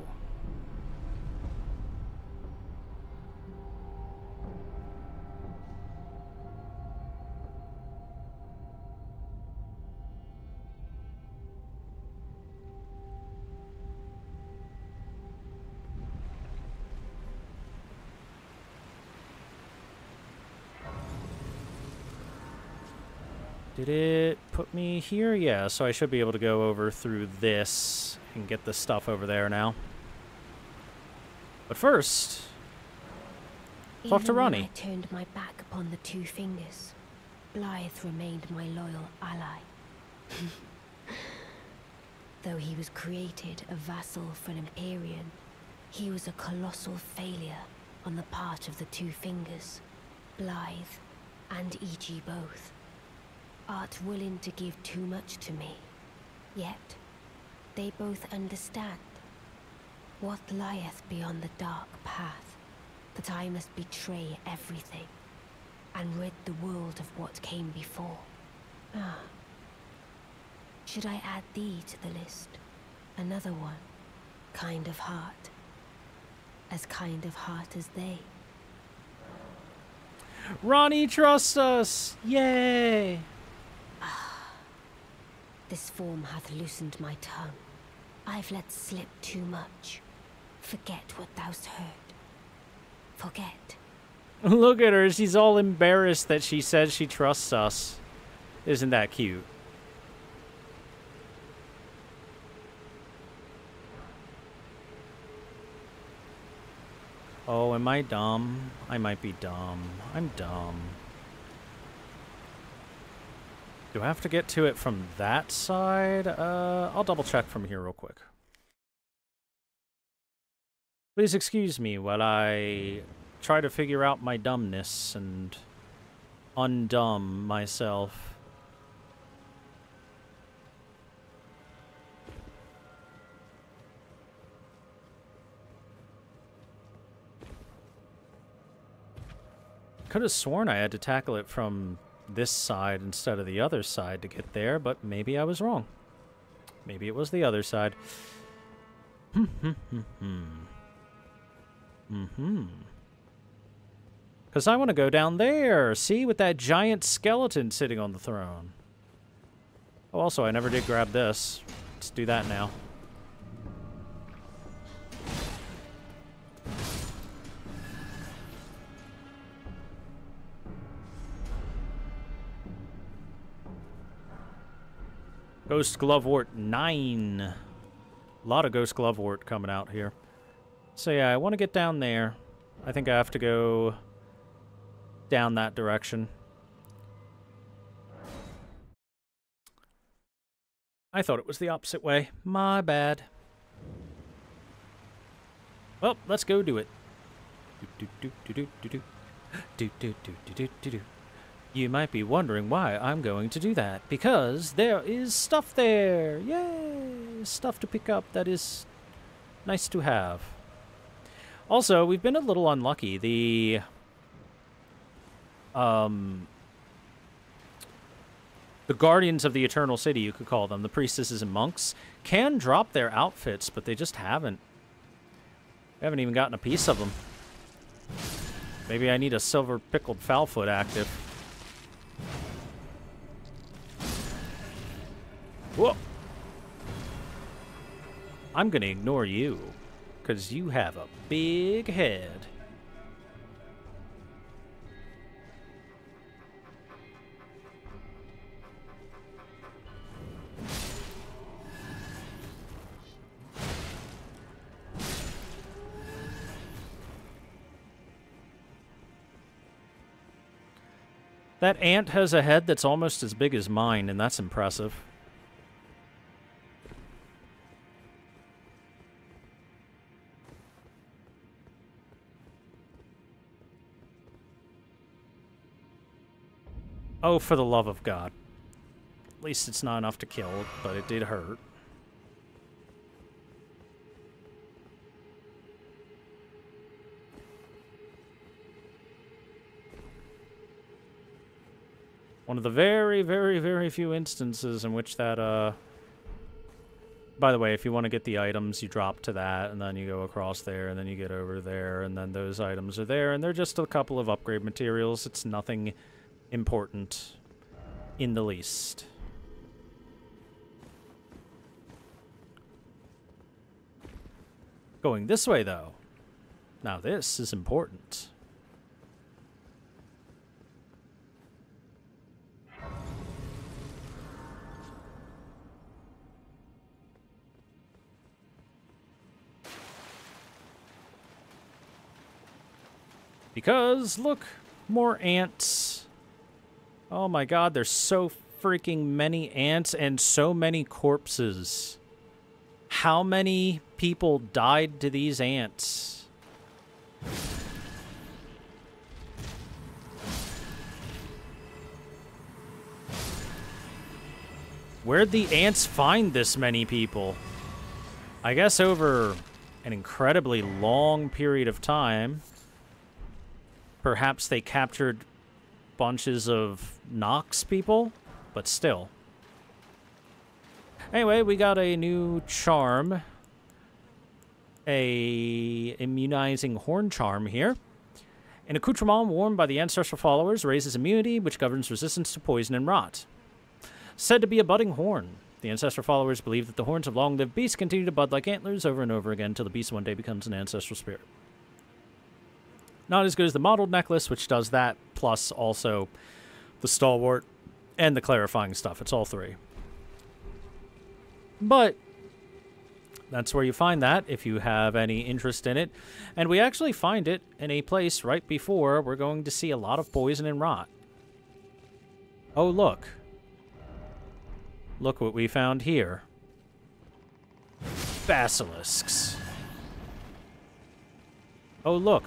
Did it put me here? Yeah, so I should be able to go over through this and get the stuff over there now. But first, talk to Ranni. I turned my back upon the Two Fingers. Blythe remained my loyal ally. Though he was created a vassal for an Empyrean, he was a colossal failure on the part of the Two Fingers. Blythe and E.G. both. Art willing to give too much to me. Yet, they both understand what lieth beyond the dark path, that I must betray everything, and rid the world of what came before. Ah. Should I add thee to the list? Another one, kind of heart. as kind of heart as they. Ranni trusts us! Yay! This form hath loosened my tongue. I've let slip too much. Forget what thou'st heard. Forget. Look at her. She's all embarrassed that she says she trusts us. Isn't that cute? Oh, am I dumb? I might be dumb. I'm dumb. Do I have to get to it from that side? I'll double check from here real quick. Please excuse me while I try to figure out my dumbness and undumb myself. Could have sworn I had to tackle it from this side instead of the other side to get there, but maybe I was wrong. Maybe it was the other side. Because I want to go down there, see, with that giant skeleton sitting on the throne. Oh, also, I never did grab this. Let's do that now. Ghost Glovewort 9. A lot of Ghost Glovewort coming out here. So yeah, I want to get down there. I think I have to go down that direction. I thought it was the opposite way. My bad. Well, let's go do it. You might be wondering why I'm going to do that. Because there is stuff there. Yay! Stuff to pick up that is nice to have. Also, we've been a little unlucky. The Guardians of the Eternal City, you could call them, the priestesses and monks, can drop their outfits, but they just haven't. I haven't even gotten a piece of them. Maybe I need a silver pickled foulfoot active. Whoa! I'm gonna ignore you, because you have a big head. That ant has a head that's almost as big as mine, and that's impressive. Oh, for the love of God. At least it's not enough to kill, but it did hurt. One of the very, very, very few instances in which that, By the way, if you want to get the items, you drop to that, and then you go across there, and then you get over there, and then those items are there, and they're just a couple of upgrade materials. It's nothing important in the least. Going this way, though. Now this is important. Because, look, more ants. Oh my god, there's so freaking many ants and so many corpses. How many people died to these ants? Where'd the ants find this many people? I guess over an incredibly long period of time. Perhaps they captured bunches of Nox people, but still. Anyway, we got a new charm. a immunizing horn charm here. An accoutrement worn by the ancestral followers raises immunity, which governs resistance to poison and rot. Said to be a budding horn. The ancestral followers believe that the horns of long-lived beasts continue to bud like antlers over and over again until the beast one day becomes an ancestral spirit. Not as good as the modeled necklace, which does that, plus also the stalwart and the clarifying stuff. It's all three. But that's where you find that, if you have any interest in it. And we actually find it in a place right before we're going to see a lot of poison and rot. Oh, look. Look what we found here. Basilisks. Oh, look.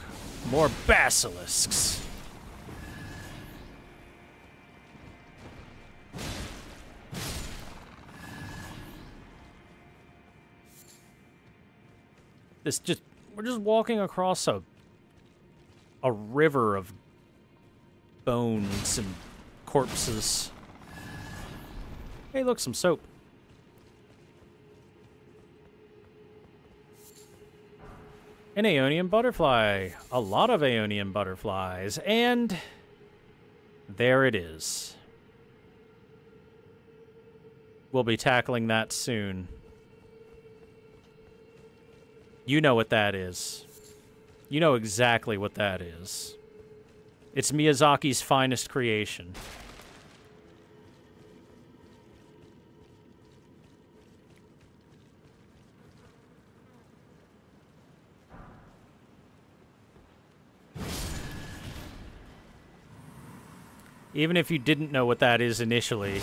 More basilisks. We're just walking across a river of bones and corpses. Hey, look, some soap. An Aeonian butterfly. A lot of Aeonian butterflies. And there it is. We'll be tackling that soon. You know what that is. You know exactly what that is. It's Miyazaki's finest creation. Even if you didn't know what that is initially,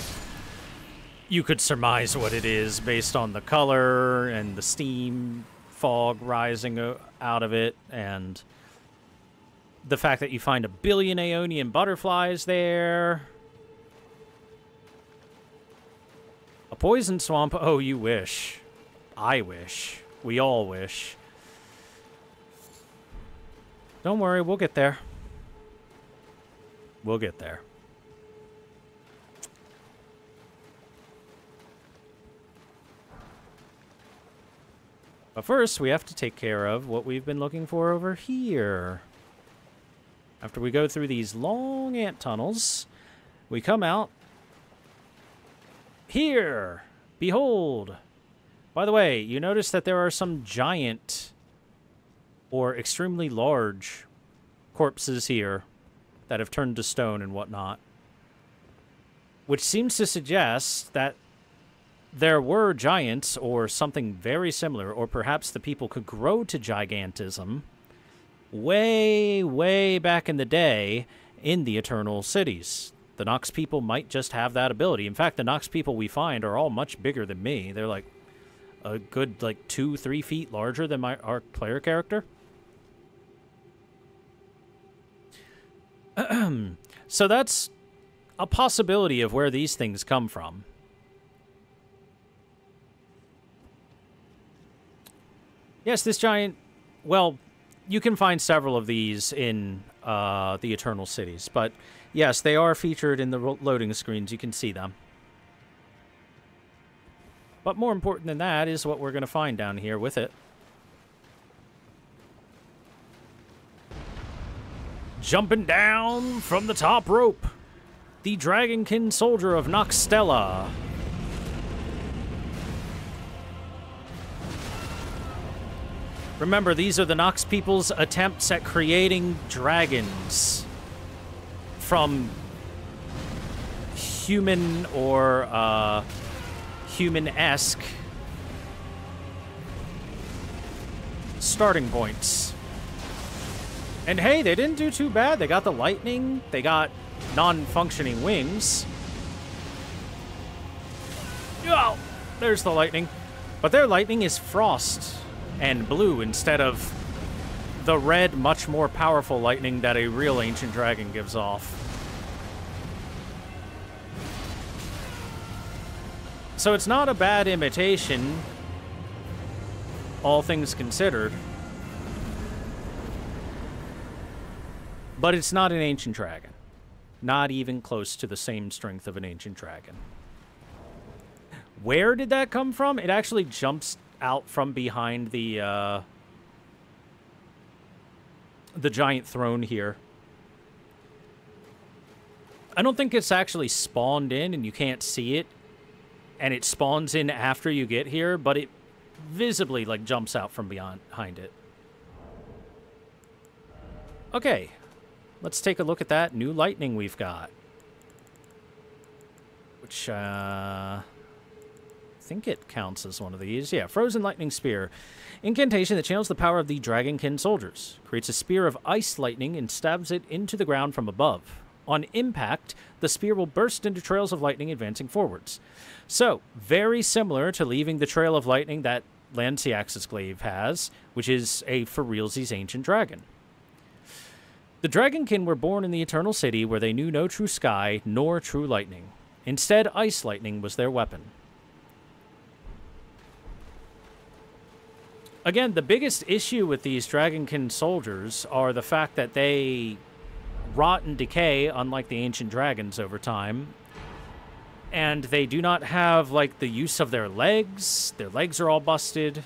you could surmise what it is based on the color and the steam fog rising out of it, and the fact that you find 1 billion Aeonian butterflies there. A poison swamp? Oh, you wish. I wish. We all wish. Don't worry, we'll get there. We'll get there. But first, we have to take care of what we've been looking for over here. After we go through these long ant tunnels, we come out here. Behold. By the way, you notice that there are some giant or extremely large corpses here that have turned to stone and whatnot, which seems to suggest that there were giants or something very similar, or perhaps the people could grow to gigantism way, way back in the day in the Eternal Cities. The Nox people might just have that ability. In fact, the Nox people we find are all much bigger than me. They're like a good 2-3 feet larger than our player character. So that's a possibility of where these things come from. Yes, this giant... Well, you can find several of these in the Eternal Cities. But, yes, they are featured in the loading screens. You can see them. But more important than that is what we're going to find down here with it. Jumping down from the top rope. The Dragonkin Soldier of Noxtella. Remember, these are the Nox people's attempts at creating dragons from human or human-esque starting points. And hey, they didn't do too bad. They got the lightning. They got non-functioning wings. Oh, there's the lightning. But their lightning is frost and blue instead of the red, much more powerful lightning that a real ancient dragon gives off. So it's not a bad imitation, all things considered. But it's not an ancient dragon. Not even close to the same strength of an ancient dragon. Where did that come from? It actually jumps out from behind the the giant throne here. I don't think it's actually spawned in and you can't see it, and it spawns in after you get here, but it visibly, like, jumps out from behind it. Okay, let's take a look at that new lightning we've got. Which, I think it counts as one of these. Yeah, Frozen Lightning Spear. Incantation that channels the power of the Dragonkin soldiers. Creates a spear of ice lightning and stabs it into the ground from above. On impact, the spear will burst into trails of lightning advancing forwards. So, very similar to leaving the trail of lightning that Lanciax's glaive has, which is a for realsies ancient dragon. The Dragonkin were born in the Eternal City where they knew no true sky nor true lightning. Instead, ice lightning was their weapon. Again, the biggest issue with these Dragonkin soldiers are the fact that they rot and decay, unlike the ancient dragons, over time. And they do not have, like, the use of their legs. Their legs are all busted.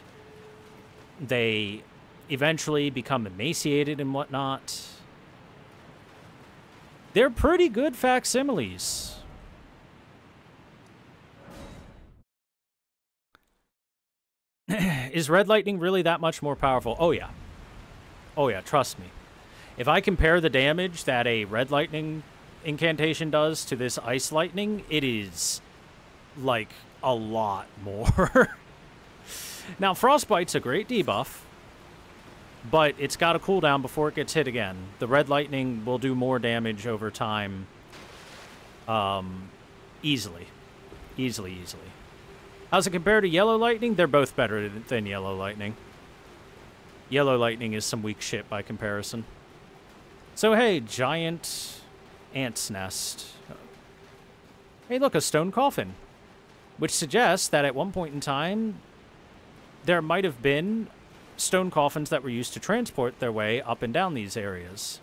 They eventually become emaciated and whatnot. They're pretty good facsimiles. Is Red Lightning really that much more powerful? Oh, yeah. Oh, yeah, trust me. If I compare the damage that a Red Lightning incantation does to this Ice Lightning, it is, like, a lot more. Now, Frostbite's a great debuff, but it's got a cooldown before it gets hit again. The Red Lightning will do more damage over time, easily. Easily. How's it compared to Yellow Lightning? They're both better than Yellow Lightning. Yellow Lightning is some weak shit by comparison. So, hey, giant ant's nest. Hey, look, a stone coffin. Which suggests that at one point in time, there might have been stone coffins that were used to transport their way up and down these areas.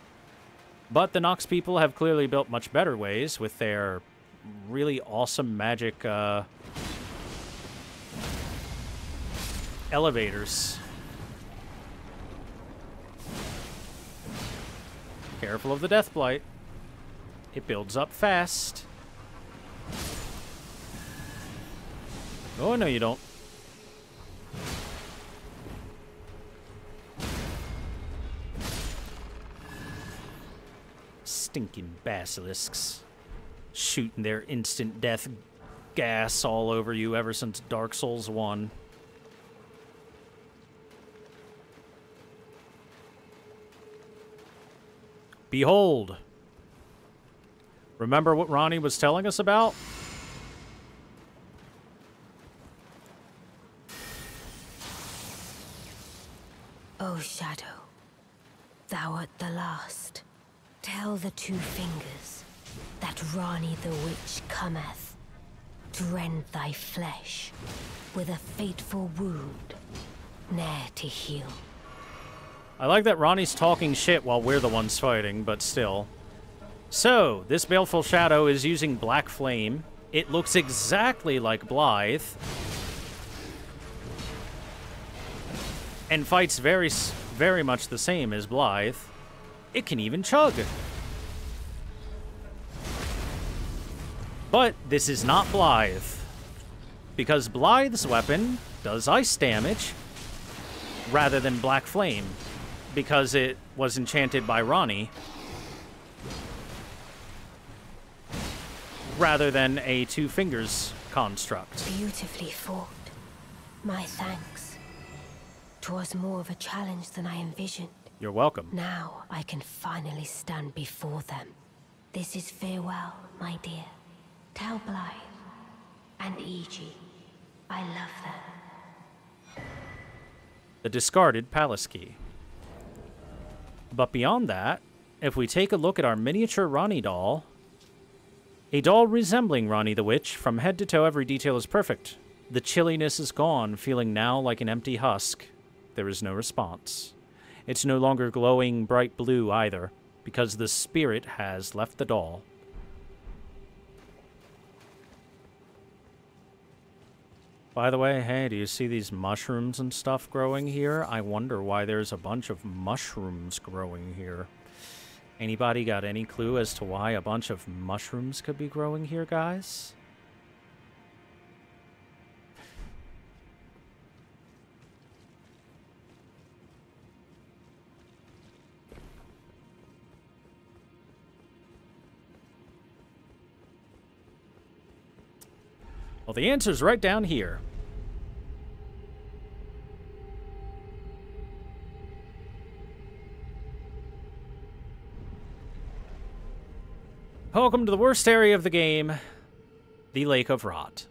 But the Nox people have clearly built much better ways with their really awesome magic elevators. Careful of the Death Blight. It builds up fast. Oh, no, you don't. Stinking basilisks. Shooting their instant death gas all over you ever since Dark Souls 1. Behold. Remember what Ranni was telling us about? O Shadow, thou art the last. Tell the two fingers that Ranni the Witch cometh to rend thy flesh with a fateful wound, ne'er to heal. I like that Ronnie's talking shit while we're the ones fighting, but still. So, this Baleful Shadow is using Black Flame. It looks exactly like Blaidd. And fights very much the same as Blaidd. It can even chug. But this is not Blaidd. Because Blaidd's weapon does ice damage rather than Black Flame. Because it was enchanted by Ranni rather than a two fingers construct. Beautifully fought. My thanks. 'Twas more of a challenge than I envisioned. You're welcome. Now I can finally stand before them. This is farewell, my dear. Tell Blaidd and Iji I love them. The discarded palace key. But beyond that, if we take a look at our miniature Ranni doll, a doll resembling Ranni the Witch, from head to toe every detail is perfect. The chilliness is gone, feeling now like an empty husk. There is no response. It's no longer glowing bright blue either, because the spirit has left the doll. By the way, hey, do you see these mushrooms and stuff growing here? I wonder why there's a bunch of mushrooms growing here. Anybody got any clue as to why a bunch of mushrooms could be growing here, guys? Well, the answer's right down here. Welcome to the worst area of the game, the Lake of Rot.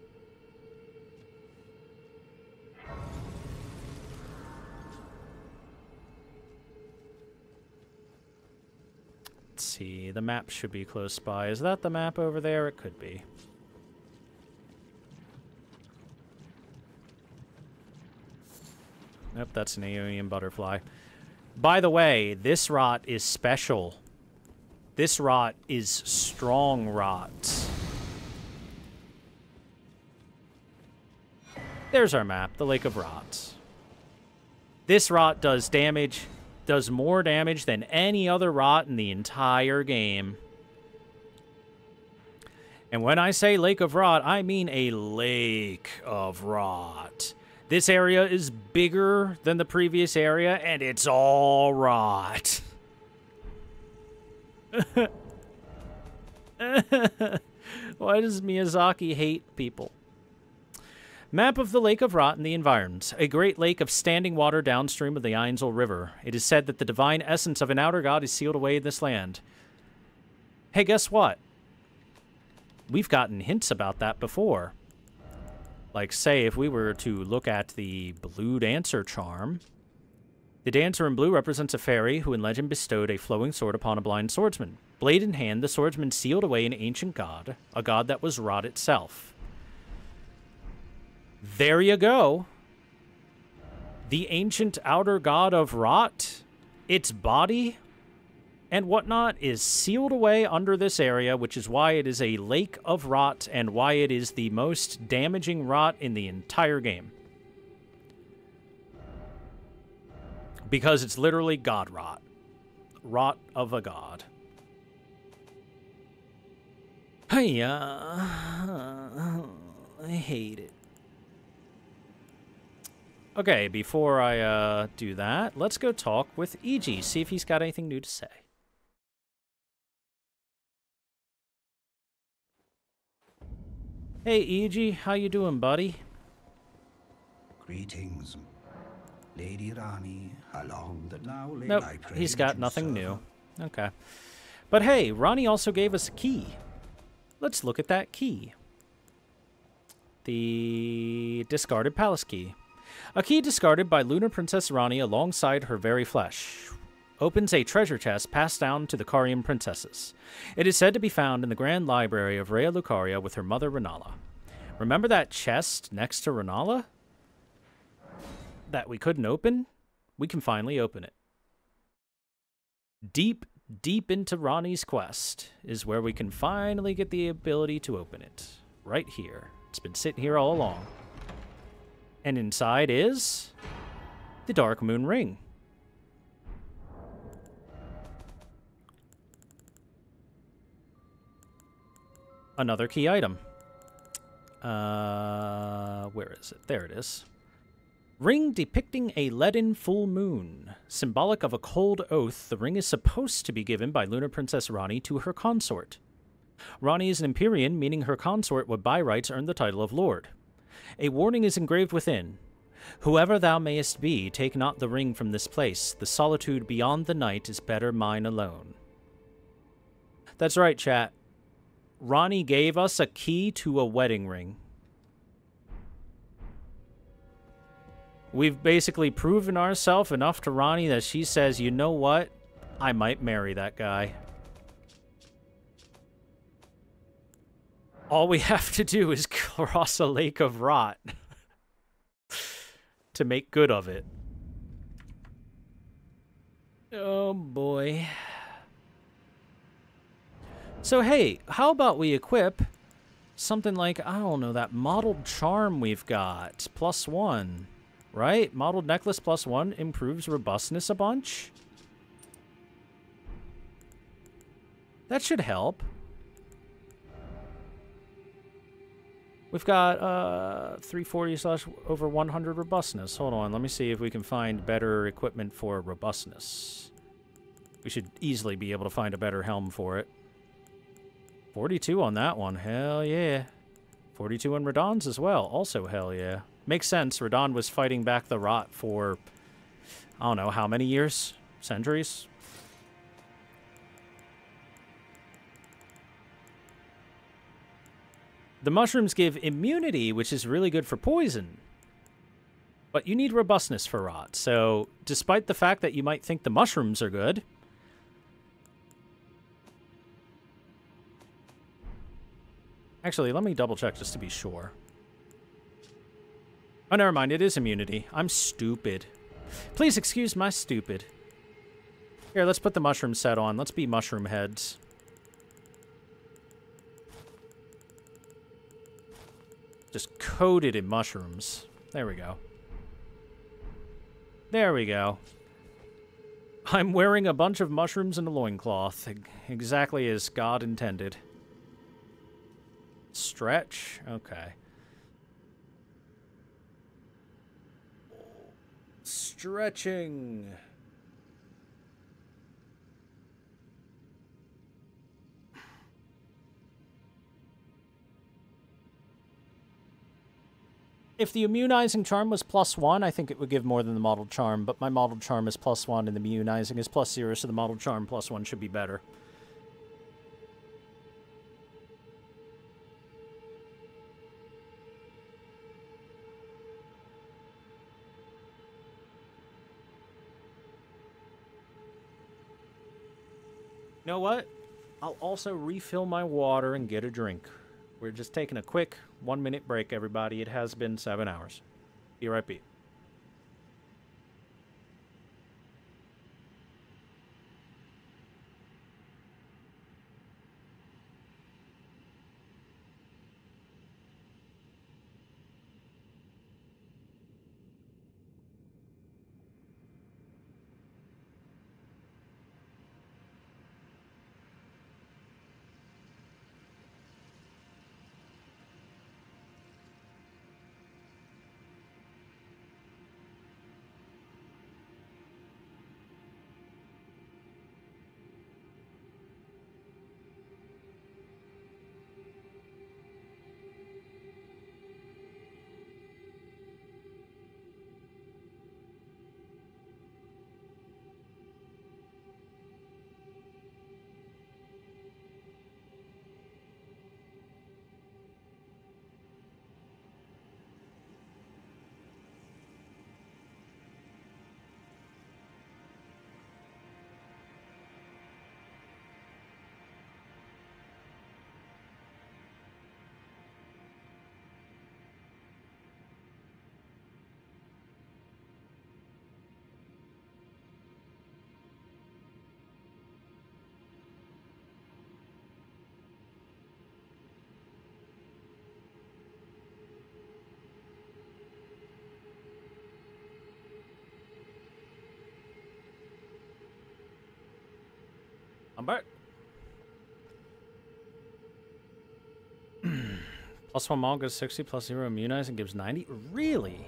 Let's see, the map should be close by. Is that the map over there? It could be. Nope, that's an alien butterfly. By the way, this rot is special. This rot is strong rot. There's our map, the Lake of Rot. This rot does damage, does more damage than any other rot in the entire game. And when I say Lake of Rot, I mean a Lake of Rot. This area is bigger than the previous area, and it's all rot. Why does Miyazaki hate people? Map of the Lake of Rot and the environs. A great lake of standing water downstream of the Ainzel River. It is said that the divine essence of an outer god is sealed away in this land. Hey, guess what? We've gotten hints about that before. Like, say, if we were to look at the blue dancer charm, the dancer in blue represents a fairy who in legend bestowed a flowing sword upon a blind swordsman. Blade in hand, the swordsman sealed away an ancient god, a god that was Rot itself. There you go. The ancient outer god of Rot, its body and whatnot is sealed away under this area, which is why it is a Lake of Rot and why it is the most damaging rot in the entire game. Because it's literally god rot. Rot of a god. Hey, I hate it. Okay, before I do that, let's go talk with EG, see if he's got anything new to say. Hey, EG, how you doing, buddy? Greetings, Lady Ranni, how long that now lay Nope, I pray he's that got you nothing serve new. her. Okay. But hey, Ranni also gave us a key. Let's look at that key. The discarded palace key. A key discarded by Lunar Princess Ranni alongside her very flesh. Opens a treasure chest passed down to the Carian princesses. It is said to be found in the Grand Library of Rhea Lucaria with her mother Renala. Remember that chest next to Renala? That we couldn't open? We can finally open it. Deep, deep into Ranni's quest is where we can finally get the ability to open it. Right here. It's been sitting here all along. And inside is the Dark Moon Ring. Another key item. Where is it? There it is. Ring depicting a leaden full moon. Symbolic of a cold oath, the ring is supposed to be given by Lunar Princess Ranni to her consort. Ranni is an Empyrean, meaning her consort would by rights earn the title of Lord. A warning is engraved within. Whoever thou mayest be, take not the ring from this place. The solitude beyond the night is better mine alone. That's right, chat. Ranni gave us a key to a wedding ring. We've basically proven ourselves enough to Ranni that she says, you know what? I might marry that guy. All we have to do is cross a lake of rot to make good of it. Oh boy. So hey, how about we equip something like, I don't know, that mottled charm we've got. +1, right? Mottled necklace +1 improves robustness a bunch. That should help. We've got 340/over 100 robustness. Hold on, let me see if we can find better equipment for robustness. We should easily be able to find a better helm for it. 42 on that one, hell yeah. 42 on Radahn's as well, also hell yeah. Makes sense, Radahn was fighting back the rot for, I don't know, how many years? Centuries? The mushrooms give immunity, which is really good for poison. But you need robustness for rot, so despite the fact that you might think the mushrooms are good... Actually, let me double check just to be sure. Oh, never mind, it is immunity. I'm stupid. Please excuse my stupid. Here, let's put the mushroom set on. Let's be mushroom heads. Just coated in mushrooms. There we go. There we go. I'm wearing a bunch of mushrooms and a loincloth. Exactly as God intended. Stretch? Okay. Stretching. If the immunizing charm was +1, I think it would give more than the mottled charm, but my mottled charm is +1 and the immunizing is +0, so the mottled charm +1 should be better. You know what? I'll also refill my water and get a drink. We're just taking a quick 1-minute break, everybody. It has been 7 hours. Be right back. I'm back. +1 Maul gives 60, +0 immunizing gives 90. Really?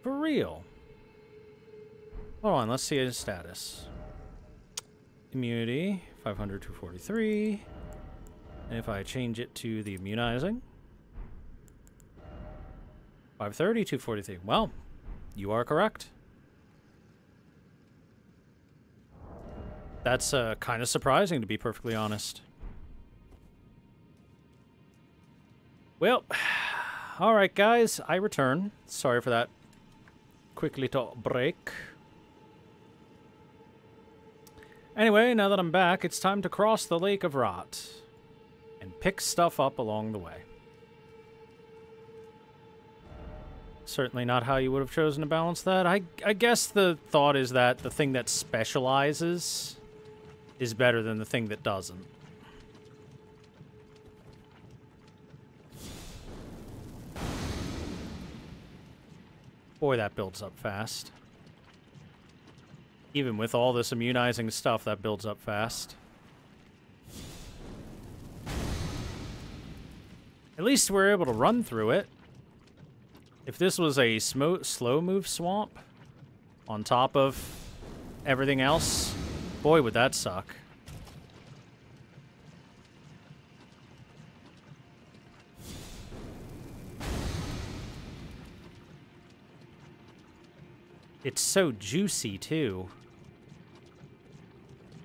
For real? Hold on, let's see his status. Immunity, 500 to 43. And if I change it to the immunizing, 530 to 43. Well, you are correct. That's kind of surprising, to be perfectly honest. Well, all right, guys, I return. Sorry for that quick little break. Anyway, now that I'm back, it's time to cross the Lake of Rot and pick stuff up along the way. Certainly not how you would have chosen to balance that. I guess the thought is that the thing that specializes is better than the thing that doesn't. Boy, that builds up fast. Even with all this immunizing stuff, that builds up fast. At least we're able to run through it. If this was a slow move swamp on top of everything else, boy, would that suck. It's so juicy, too.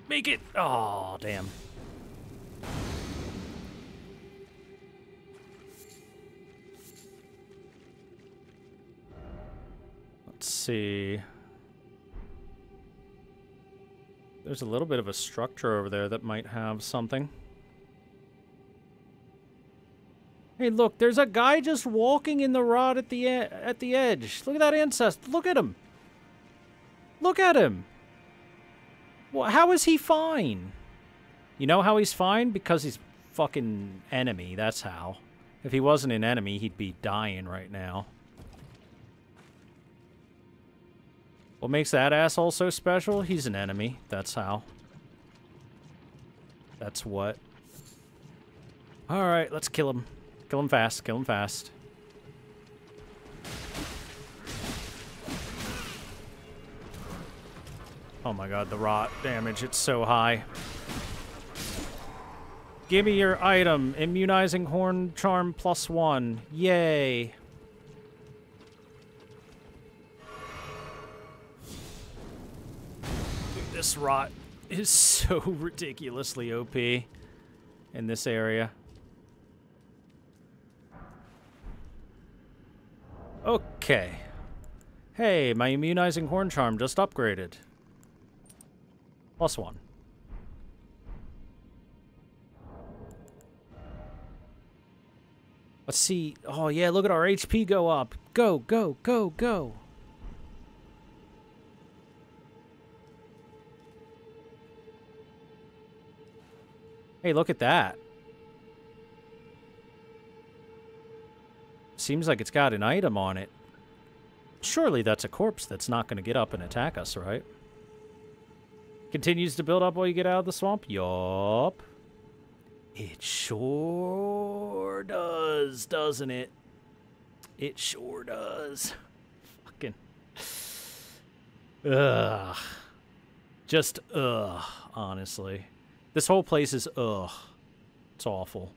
Make it... Oh, damn. Let's see. There's a little bit of a structure over there that might have something. Hey, look, there's a guy just walking in the rod at the edge. Look at that ancestor. Look at him. Look at him. Well, how is he fine? You know how he's fine? Because he's fucking enemy. That's how. If he wasn't an enemy, he'd be dying right now. What makes that asshole so special? He's an enemy. That's how. That's what. Alright, let's kill him. Kill him fast. Kill him fast. Oh my god, the rot damage, it's so high. Give me your item. Immunizing Horn Charm +1. Yay. Dude, this rot is so ridiculously OP in this area. Okay. Hey, my Immunizing Horn Charm just upgraded. +1. Let's see. Oh, yeah, look at our HP go up. Go, go, go, go. Hey, look at that. Seems like it's got an item on it. Surely that's a corpse that's not going to get up and attack us, right? Continues to build up while you get out of the swamp? Yup. It sure does, doesn't it? It sure does. Fucking. Ugh. Just ugh, honestly. This whole place is ugh. It's awful.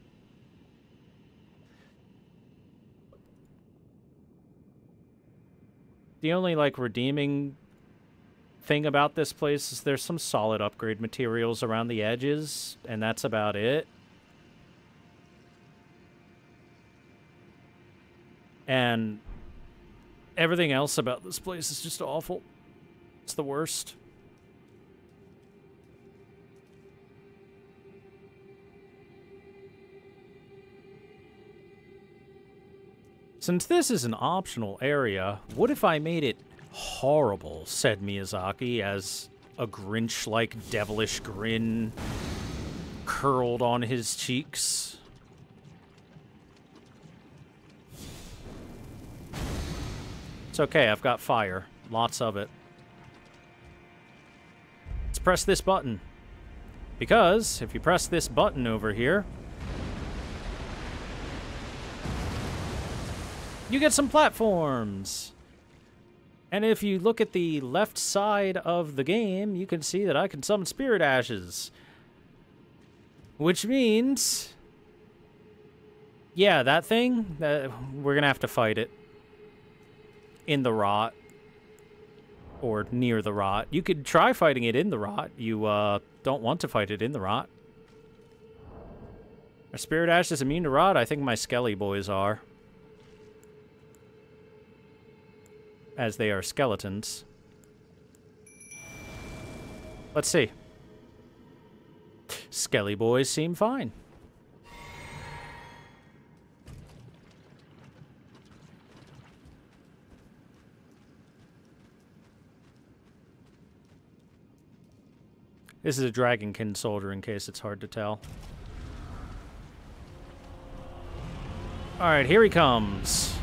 The only, like, redeeming thing about this place is there's some solid upgrade materials around the edges, and that's about it. And everything else about this place is just awful. It's the worst. Since this is an optional area, what if I made it horrible, said Miyazaki, as a Grinch-like devilish grin curled on his cheeks. It's okay, I've got fire. Lots of it. Let's press this button. Because, if you press this button over here, you get some platforms. And if you look at the left side of the game, you can see that I can summon spirit ashes. Which means, yeah, that thing, we're going to have to fight it in the rot. Or near the rot. You could try fighting it in the rot. You don't want to fight it in the rot. Are spirit ashes immune to rot? I think my Skelly boys are. As they are skeletons. Let's see. Skelly boys seem fine. This is a Dragonkin soldier, in case it's hard to tell. Alright, here he comes.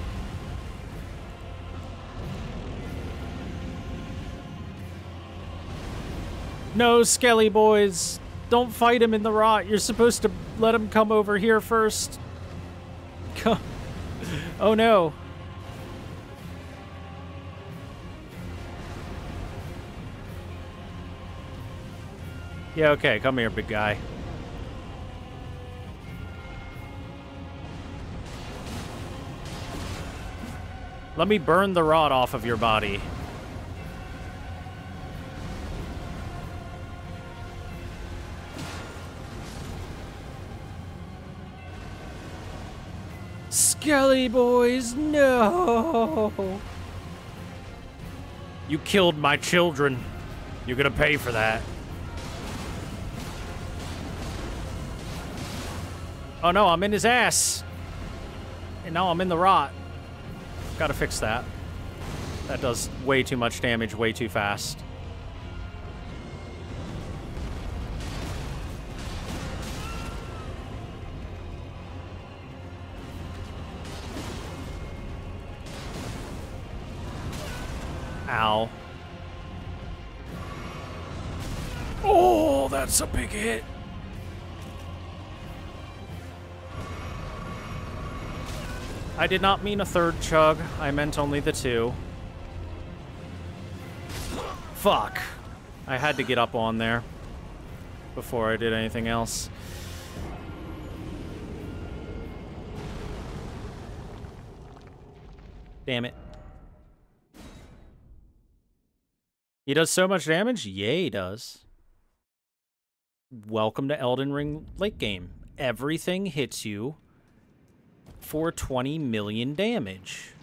No, Skelly boys. Don't fight him in the rot. You're supposed to let him come over here first. Oh no. Yeah, okay, come here, big guy. Let me burn the rot off of your body. Skelly boys, no! You killed my children. You're gonna pay for that. Oh no, I'm in his ass. And now I'm in the rot. Gotta fix that. That does way too much damage way too fast. Ow. Oh, that's a big hit. I did not mean a third chug. I meant only the two. Fuck. I had to get up on there before I did anything else. Damn it. He does so much damage? Yeah, he does. Welcome to Elden Ring late game. Everything hits you for 20 million damage.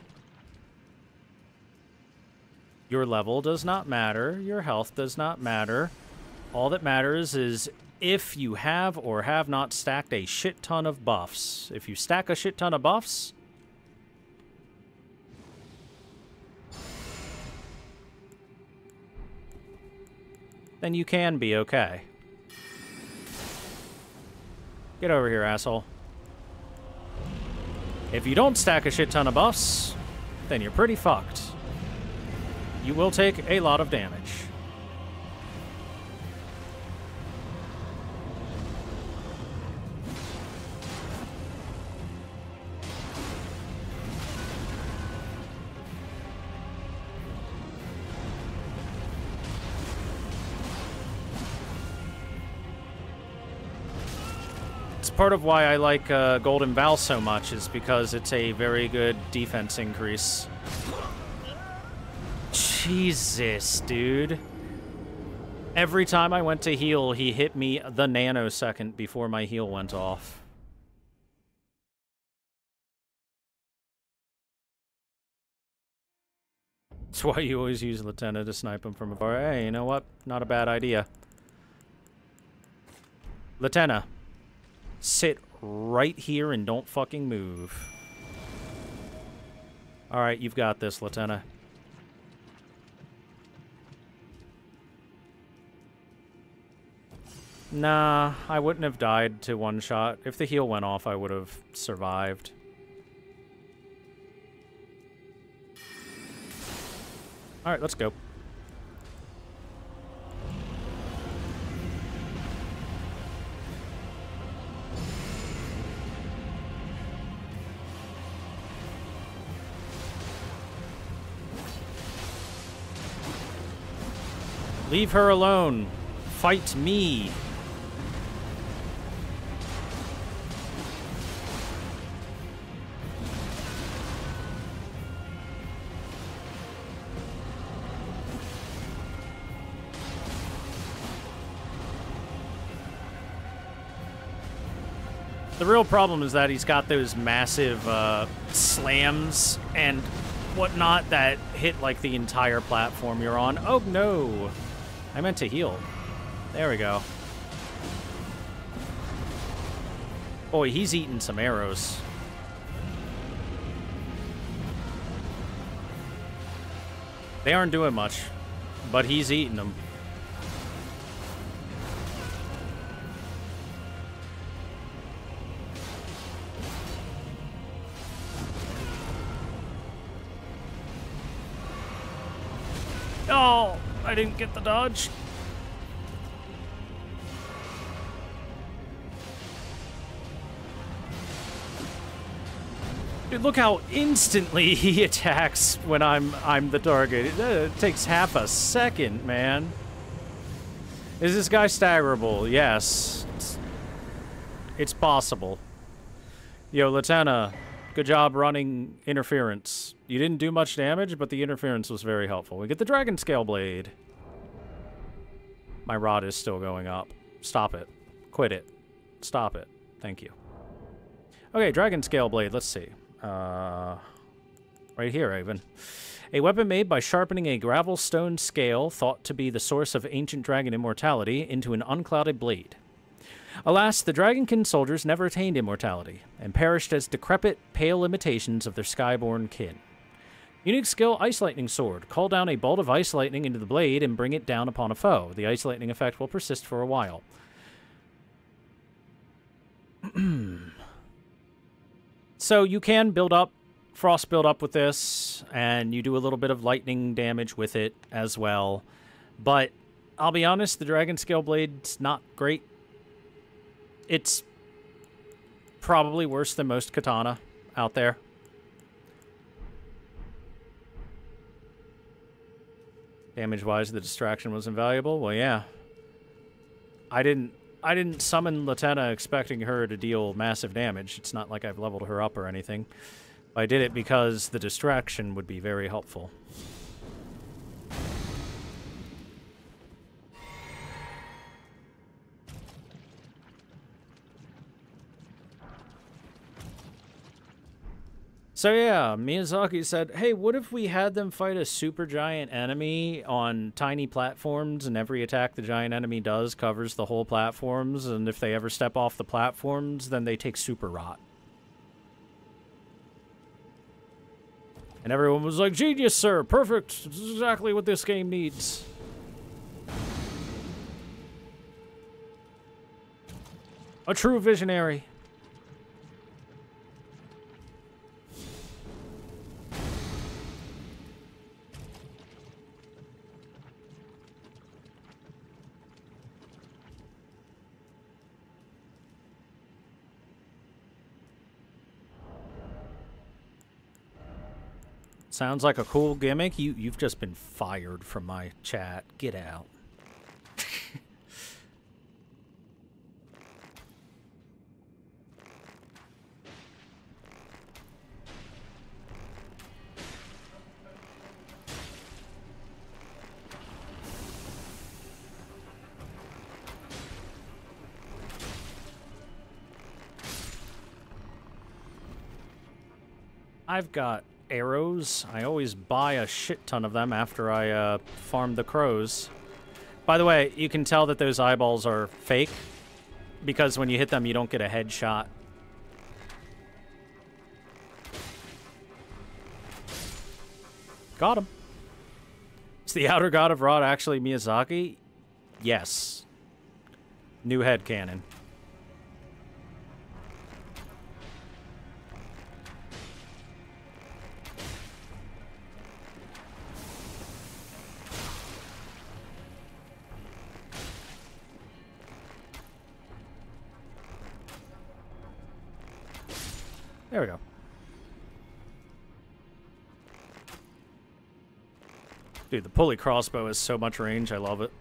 Your level does not matter. Your health does not matter. All that matters is if you have or have not stacked a shit ton of buffs. If you stack a shit ton of buffs, then you can be okay. Get over here, asshole. If you don't stack a shit ton of buffs, then you're pretty fucked. You will take a lot of damage. Part of why I like Golden Vow so much is because it's a very good defense increase. Jesus, dude. Every time I went to heal, he hit me the nanosecond before my heal went off. That's why you always use Lieutenant to snipe him from afar. Hey, you know what? Not a bad idea. Lieutenant. Sit right here and don't fucking move. Alright, you've got this, Lieutenant. Nah, I wouldn't have died to one shot. If the heal went off, I would have survived. Alright, let's go. Leave her alone. Fight me. The real problem is that he's got those massive slams and whatnot that hit like the entire platform you're on. Oh no. I meant to heal. There we go. Boy, he's eating some arrows. They aren't doing much, but he's eating them. Oh, I didn't get the dodge. Dude, look how instantly he attacks when I'm the target. It takes half a second, man. Is this guy staggerable? Yes. It's possible. Yo, Latana, good job running interference. You didn't do much damage, but the interference was very helpful. We get the Dragon Scale Blade. My rod is still going up. Stop it. Quit it. Stop it. Thank you. Okay, Dragon Scale Blade. Let's see. Right here, even. A weapon made by sharpening a gravel stone scale thought to be the source of ancient dragon immortality into an unclouded blade. Alas, the Dragonkin soldiers never attained immortality, and perished as decrepit, pale imitations of their skyborn kin. Unique skill, Ice Lightning Sword. Call down a bolt of ice lightning into the blade and bring it down upon a foe. The ice lightning effect will persist for a while. So you can build up, frost build up with this, and you do a little bit of lightning damage with it as well. But I'll be honest, the Dragon Scale Blade's not great. It's probably worse than most katana out there. Damage-wise, the distraction was invaluable. Well, yeah. I didn't summon Latenna expecting her to deal massive damage. It's not like I've leveled her up or anything. I did it because the distraction would be very helpful. So yeah, Miyazaki said, hey, what if we had them fight a super giant enemy on tiny platforms, and every attack the giant enemy does covers the whole platforms, and if they ever step off the platforms, then they take super rot. And everyone was like, genius, sir, perfect, this is exactly what this game needs. A true visionary. Sounds like a cool gimmick. You've just been fired from my chat. Get out. I've got arrows. I always buy a shit ton of them after I farm the crows. By the way, you can tell that those eyeballs are fake because when you hit them, you don't get a headshot. Got him. Is the outer god of Rod actually Miyazaki? Yes. New headcanon. There we go. Dude, the pulley crossbow has so much range. I love it.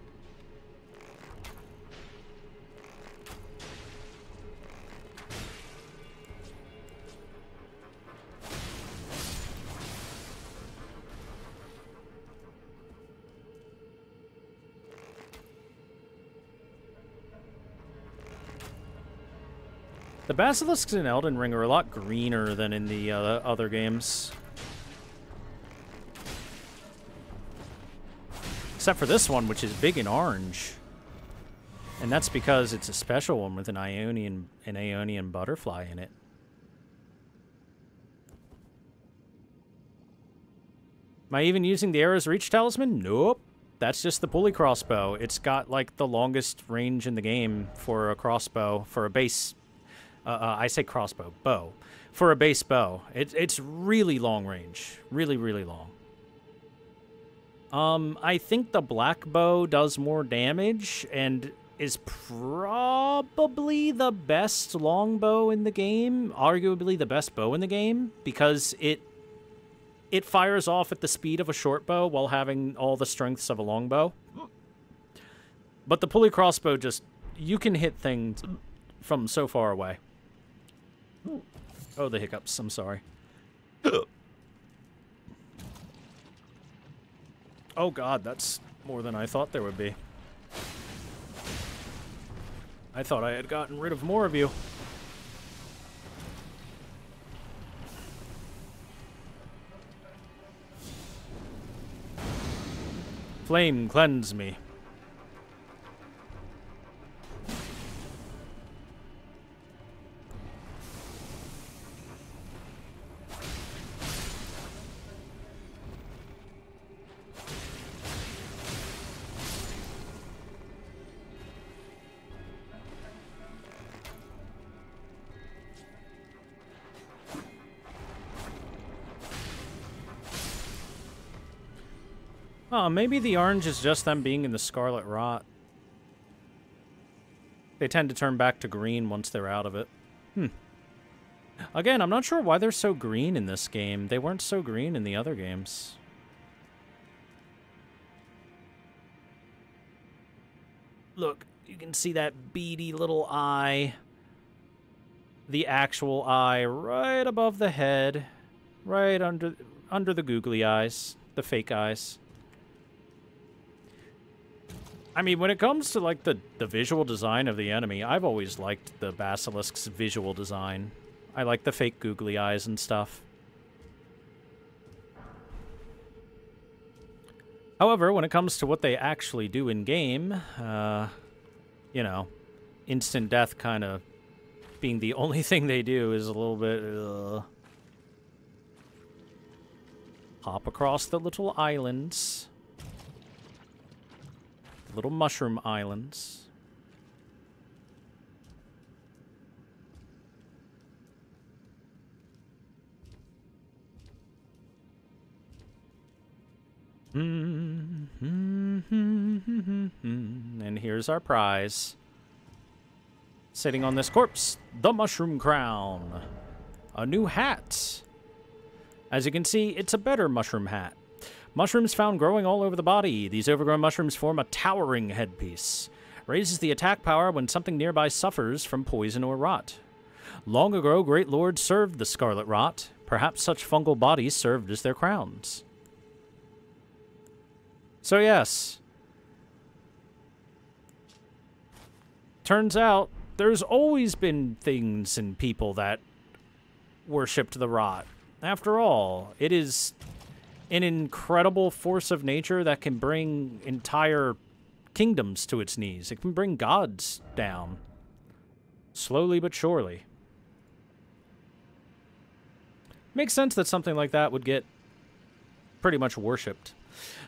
The basilisks in Elden Ring are a lot greener than in the other games. Except for this one, which is big and orange. And that's because it's a special one with an Aeonian butterfly in it. Am I even using the arrow's reach talisman? Nope. That's just the pulley crossbow. It's got, like, the longest range in the game for a crossbow, for a base... I say crossbow, bow. For a base bow. It's really long range. Really, really long. I think the black bow does more damage, and is probably the best longbow in the game, arguably the best bow in the game, because it fires off at the speed of a short bow while having all the strengths of a longbow. But the pulley crossbow just, you can hit things from so far away. Oh, the hiccups, I'm sorry. Oh god, that's more than I thought there would be. I thought I had gotten rid of more of you. Flame, cleanse me. Oh, maybe the orange is just them being in the scarlet rot. They tend to turn back to green once they're out of it. Again, I'm not sure why they're so green in this game. They weren't so green in the other games. Look, you can see that beady little eye. The actual eye right above the head. Right under the googly eyes. The fake eyes. I mean, when it comes to, like, the visual design of the enemy, I've always liked the Basilisk's visual design. I like the fake googly eyes and stuff. However, when it comes to what they actually do in-game, you know, instant death kind of being the only thing they do is a little bit, Hop across the little islands. Little mushroom islands. And here's our prize. Sitting on this corpse, the mushroom crown. A new hat. As you can see, it's a better mushroom hat. Mushrooms found growing all over the body. These overgrown mushrooms form a towering headpiece. Raises the attack power when something nearby suffers from poison or rot. Long ago, great lords served the scarlet rot. Perhaps such fungal bodies served as their crowns. So yes. Turns out, there's always been things and people that worshipped the rot. After all, it is an incredible force of nature that can bring entire kingdoms to its knees. It can bring gods down. Slowly but surely. Makes sense that something like that would get pretty much worshipped.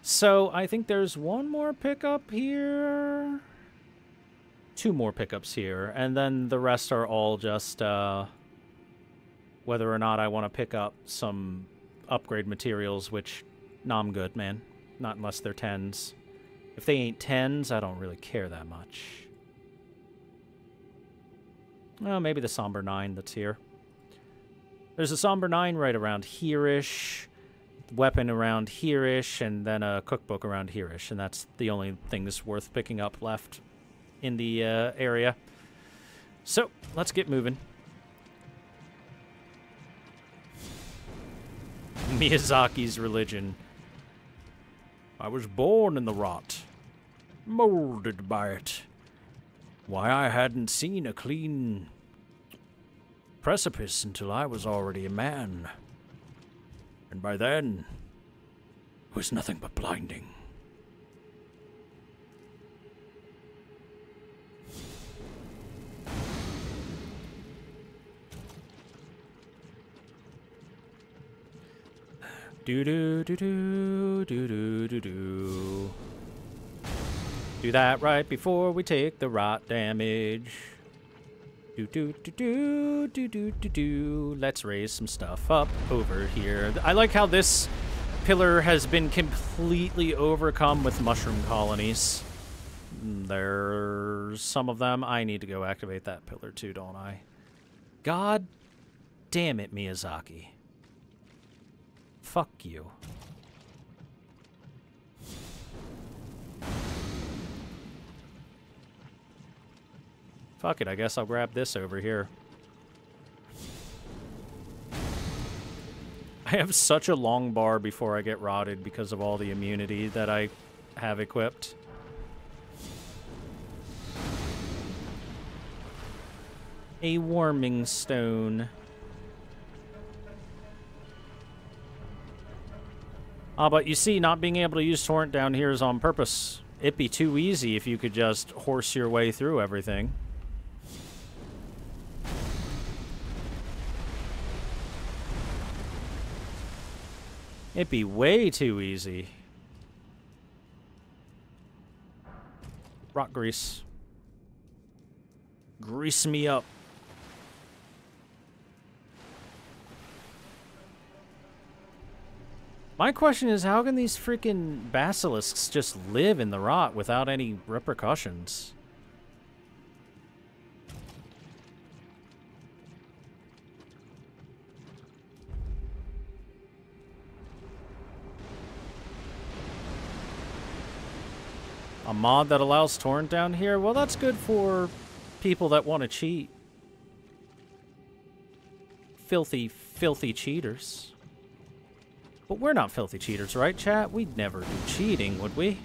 So, I think there's one more pickup here. Two more pickups here. And then the rest are all just, whether or not I want to pick up some upgrade materials, which, nah, I'm good, man. Not unless they're 10s. If they ain't 10s, I don't really care that much. Well, maybe the Somber 9 that's here. There's a Somber 9 right around here-ish, weapon around here-ish, and then a cookbook around here-ish, and that's the only things worth picking up left in the area. So, let's get moving. Miyazaki's religion. I was born in the rot, molded by it. Why, I hadn't seen a clean precipice until I was already a man. And by then, it was nothing but blinding. Do-do-do-do-do-do-do-do. Do that right before we take the rot damage. Do-do-do-do-do-do-do-do. Let's raise some stuff up over here. I like how this pillar has been completely overcome with mushroom colonies. There's some of them. I need to go activate that pillar too, don't I? God damn it, Miyazaki. Fuck you. Fuck it, I guess I'll grab this over here. I have such a long bar before I get rotted because of all the immunity that I have equipped. A warming stone. Ah, but you see, not being able to use torrent down here is on purpose. It'd be too easy if you could just horse your way through everything. It'd be way too easy. Rock grease. Grease me up. My question is, how can these freaking basilisks just live in the rot without any repercussions? A mod that allows torrent down here? Well, that's good for people that want to cheat. Filthy, filthy cheaters. But we're not filthy cheaters, right, chat? We'd never do cheating, would we?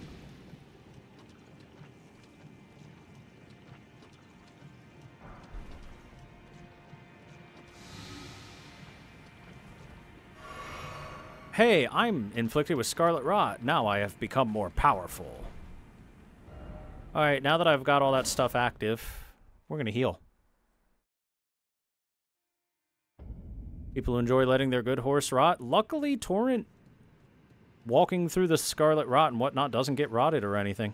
Hey, I'm inflicted with Scarlet Rot. Now I have become more powerful. Alright, now that I've got all that stuff active, we're gonna heal. People who enjoy letting their good horse rot. Luckily, Torrent walking through the Scarlet Rot and whatnot doesn't get rotted or anything.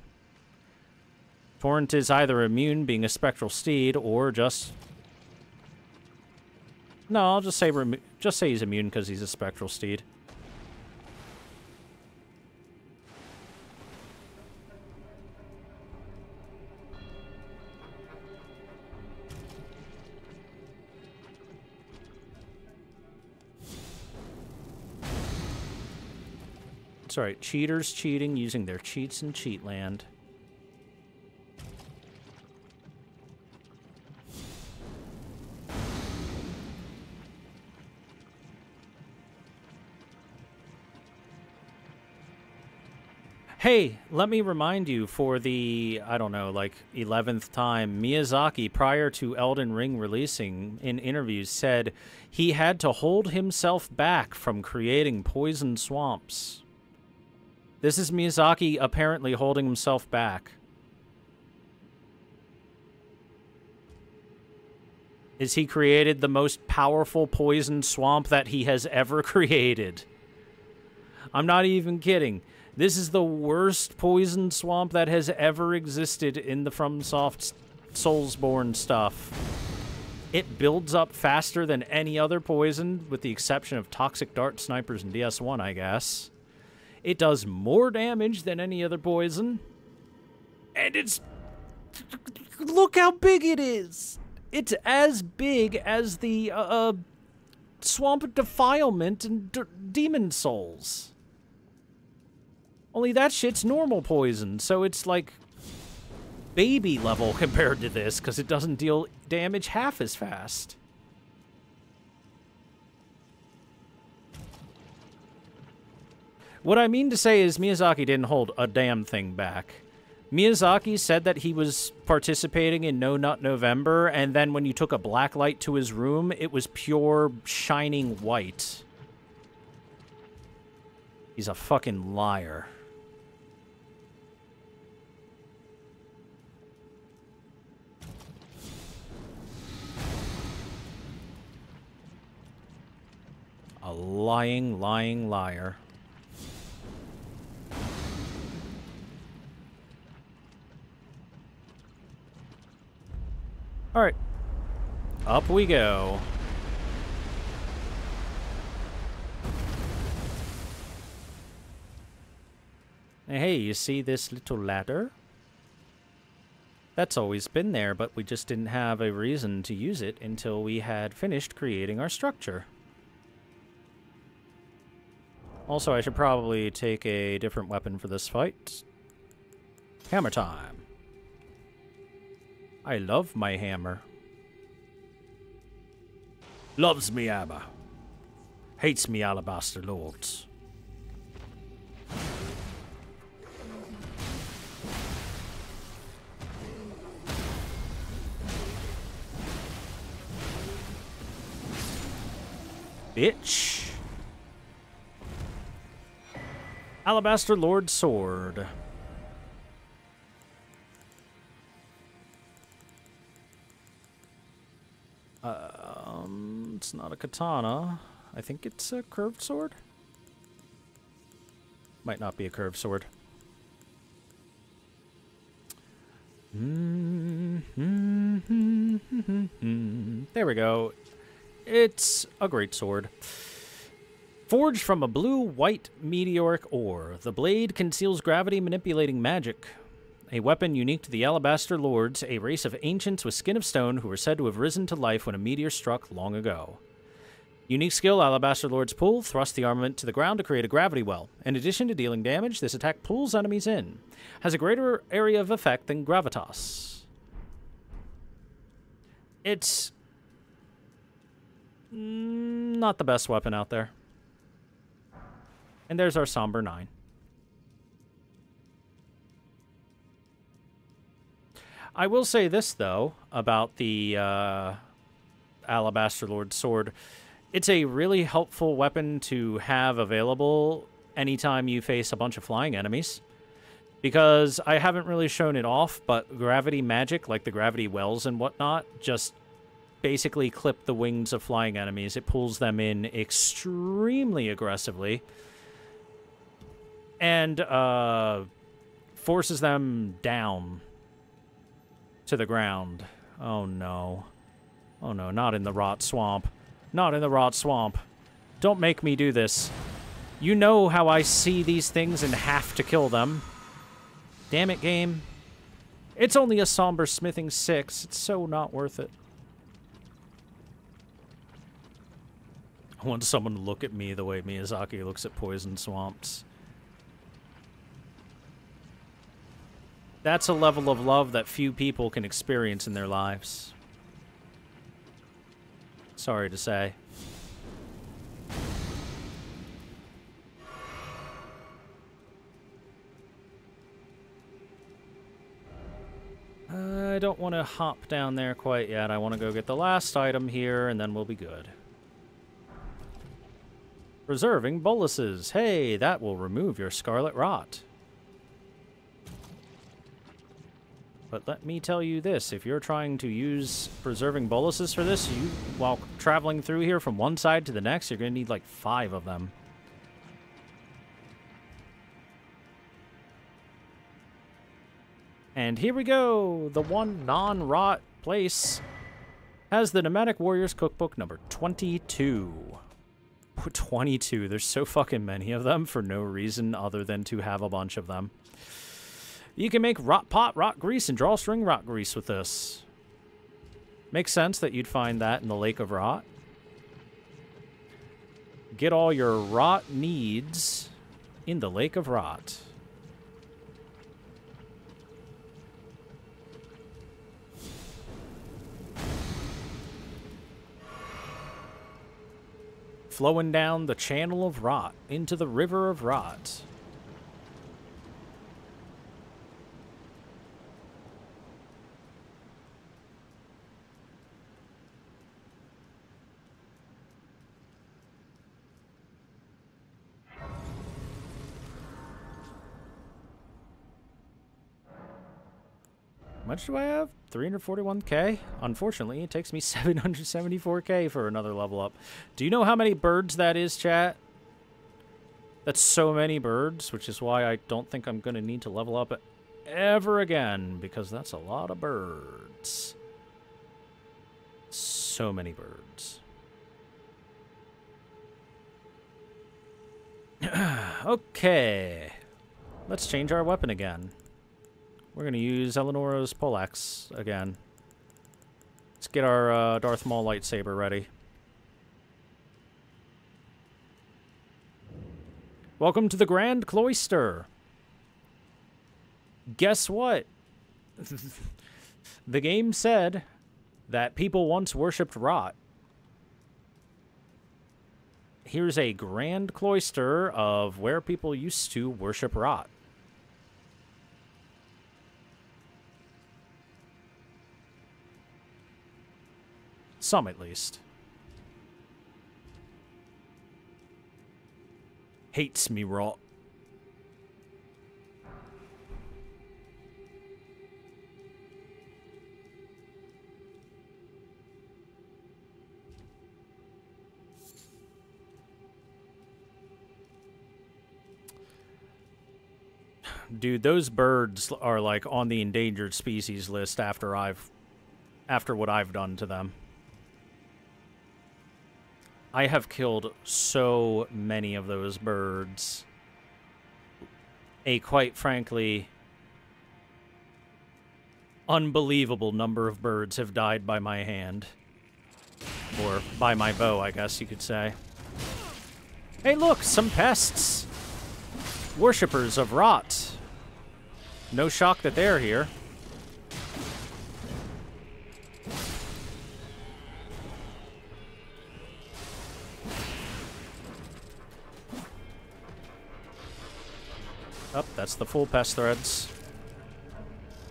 Torrent is either immune, being a spectral steed, or just... No, I'll just say he's immune because he's a spectral steed. That's right, cheaters cheating using their cheats in Cheatland. Hey, let me remind you for the, I don't know, like 11th time, Miyazaki, prior to Elden Ring releasing, in interviews said he had to hold himself back from creating poison swamps. This is Miyazaki apparently holding himself back. Is he created the most powerful poison swamp that he has ever created? I'm not even kidding. This is the worst poison swamp that has ever existed in the FromSoft Soulsborne stuff. It builds up faster than any other poison, with the exception of Toxic Dart Snipers and DS1, I guess. It does more damage than any other poison. And it's... Look how big it is! It's as big as the, Swamp Defilement and Demon Souls. Only that shit's normal poison, so it's like baby level compared to this, because it doesn't deal damage half as fast. What I mean to say is Miyazaki didn't hold a damn thing back. Miyazaki said that he was participating in No Nut November, and then when you took a black light to his room, it was pure shining white. He's a fucking liar. A lying, lying liar. Alright. Up we go. Hey, you see this little ladder? That's always been there, but we just didn't have a reason to use it until we had finished creating our structure. Also, I should probably take a different weapon for this fight. Hammer time. I love my hammer. Loves me hammer. Hates me alabaster lords. Bitch. Alabaster Lord Sword. It's not a katana. I think it's a curved sword. Might not be a curved sword. There we go. It's a great sword. Forged from a blue-white meteoric ore, the blade conceals gravity-manipulating magic. A weapon unique to the Alabaster Lords, a race of ancients with skin of stone who were said to have risen to life when a meteor struck long ago. Unique skill, Alabaster Lord's Pull, thrust the armament to the ground to create a gravity well. In addition to dealing damage, this attack pulls enemies in. Has a greater area of effect than Gravitas. It's not the best weapon out there. And there's our Somber 9. I will say this, though, about the Alabaster Lord Sword. It's a really helpful weapon to have available anytime you face a bunch of flying enemies. Because I haven't really shown it off, but gravity magic, like the gravity wells and whatnot, just basically clip the wings of flying enemies. It pulls them in extremely aggressively. And forces them down to the ground. Oh no. Oh no, not in the rot swamp. Not in the rot swamp. Don't make me do this. You know how I see these things and have to kill them. Damn it, game. It's only a Somber Smithing 6. It's so not worth it. I want someone to look at me the way Miyazaki looks at poison swamps. That's a level of love that few people can experience in their lives. Sorry to say. I don't want to hop down there quite yet. I want to go get the last item here, and then we'll be good. Preserving boluses. Hey, that will remove your scarlet rot. But let me tell you this, if you're trying to use preserving boluses for this, while traveling through here from one side to the next, you're going to need like 5 of them. And here we go! The one non-rot place has the Nomadic Warriors Cookbook number 22. 22. There's so fucking many of them for no reason other than to have a bunch of them. You can make rot pot, rot grease, and drawstring rot grease with this. Makes sense that you'd find that in the Lake of Rot. Get all your rot needs in the Lake of Rot. Flowing down the channel of rot into the river of rot. How much do I have? 341k? Unfortunately, it takes me 774k for another level up. Do you know how many birds that is, chat? That's so many birds, which is why I don't think I'm going to need to level up ever again, because that's a lot of birds. So many birds. Okay. Let's change our weapon again. We're going to use Eleonora's poleaxe again. Let's get our Darth Maul lightsaber ready. Welcome to the Grand Cloister. Guess what? The game said that people once worshipped rot. Here's a grand cloister of where people used to worship rot. Some, at least. Hates me rot. Dude, those birds are like on the endangered species list after what I've done to them. I have killed so many of those birds. A quite frankly unbelievable number of birds have died by my hand. Or by my bow, I guess you could say. Hey look, some pests! Worshippers of rot. No shock that they're here. Oh, that's the full Pest Threads.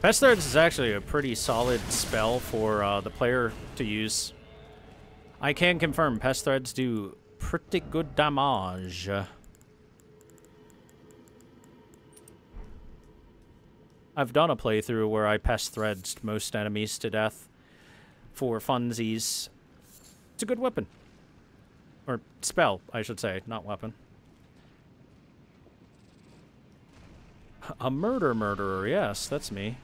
Pest Threads is actually a pretty solid spell for the player to use. I can confirm Pest Threads do pretty good damage. I've done a playthrough where I Pest Threads most enemies to death for funsies. It's a good weapon. Or spell, I should say, not weapon. A murderer, yes, that's me.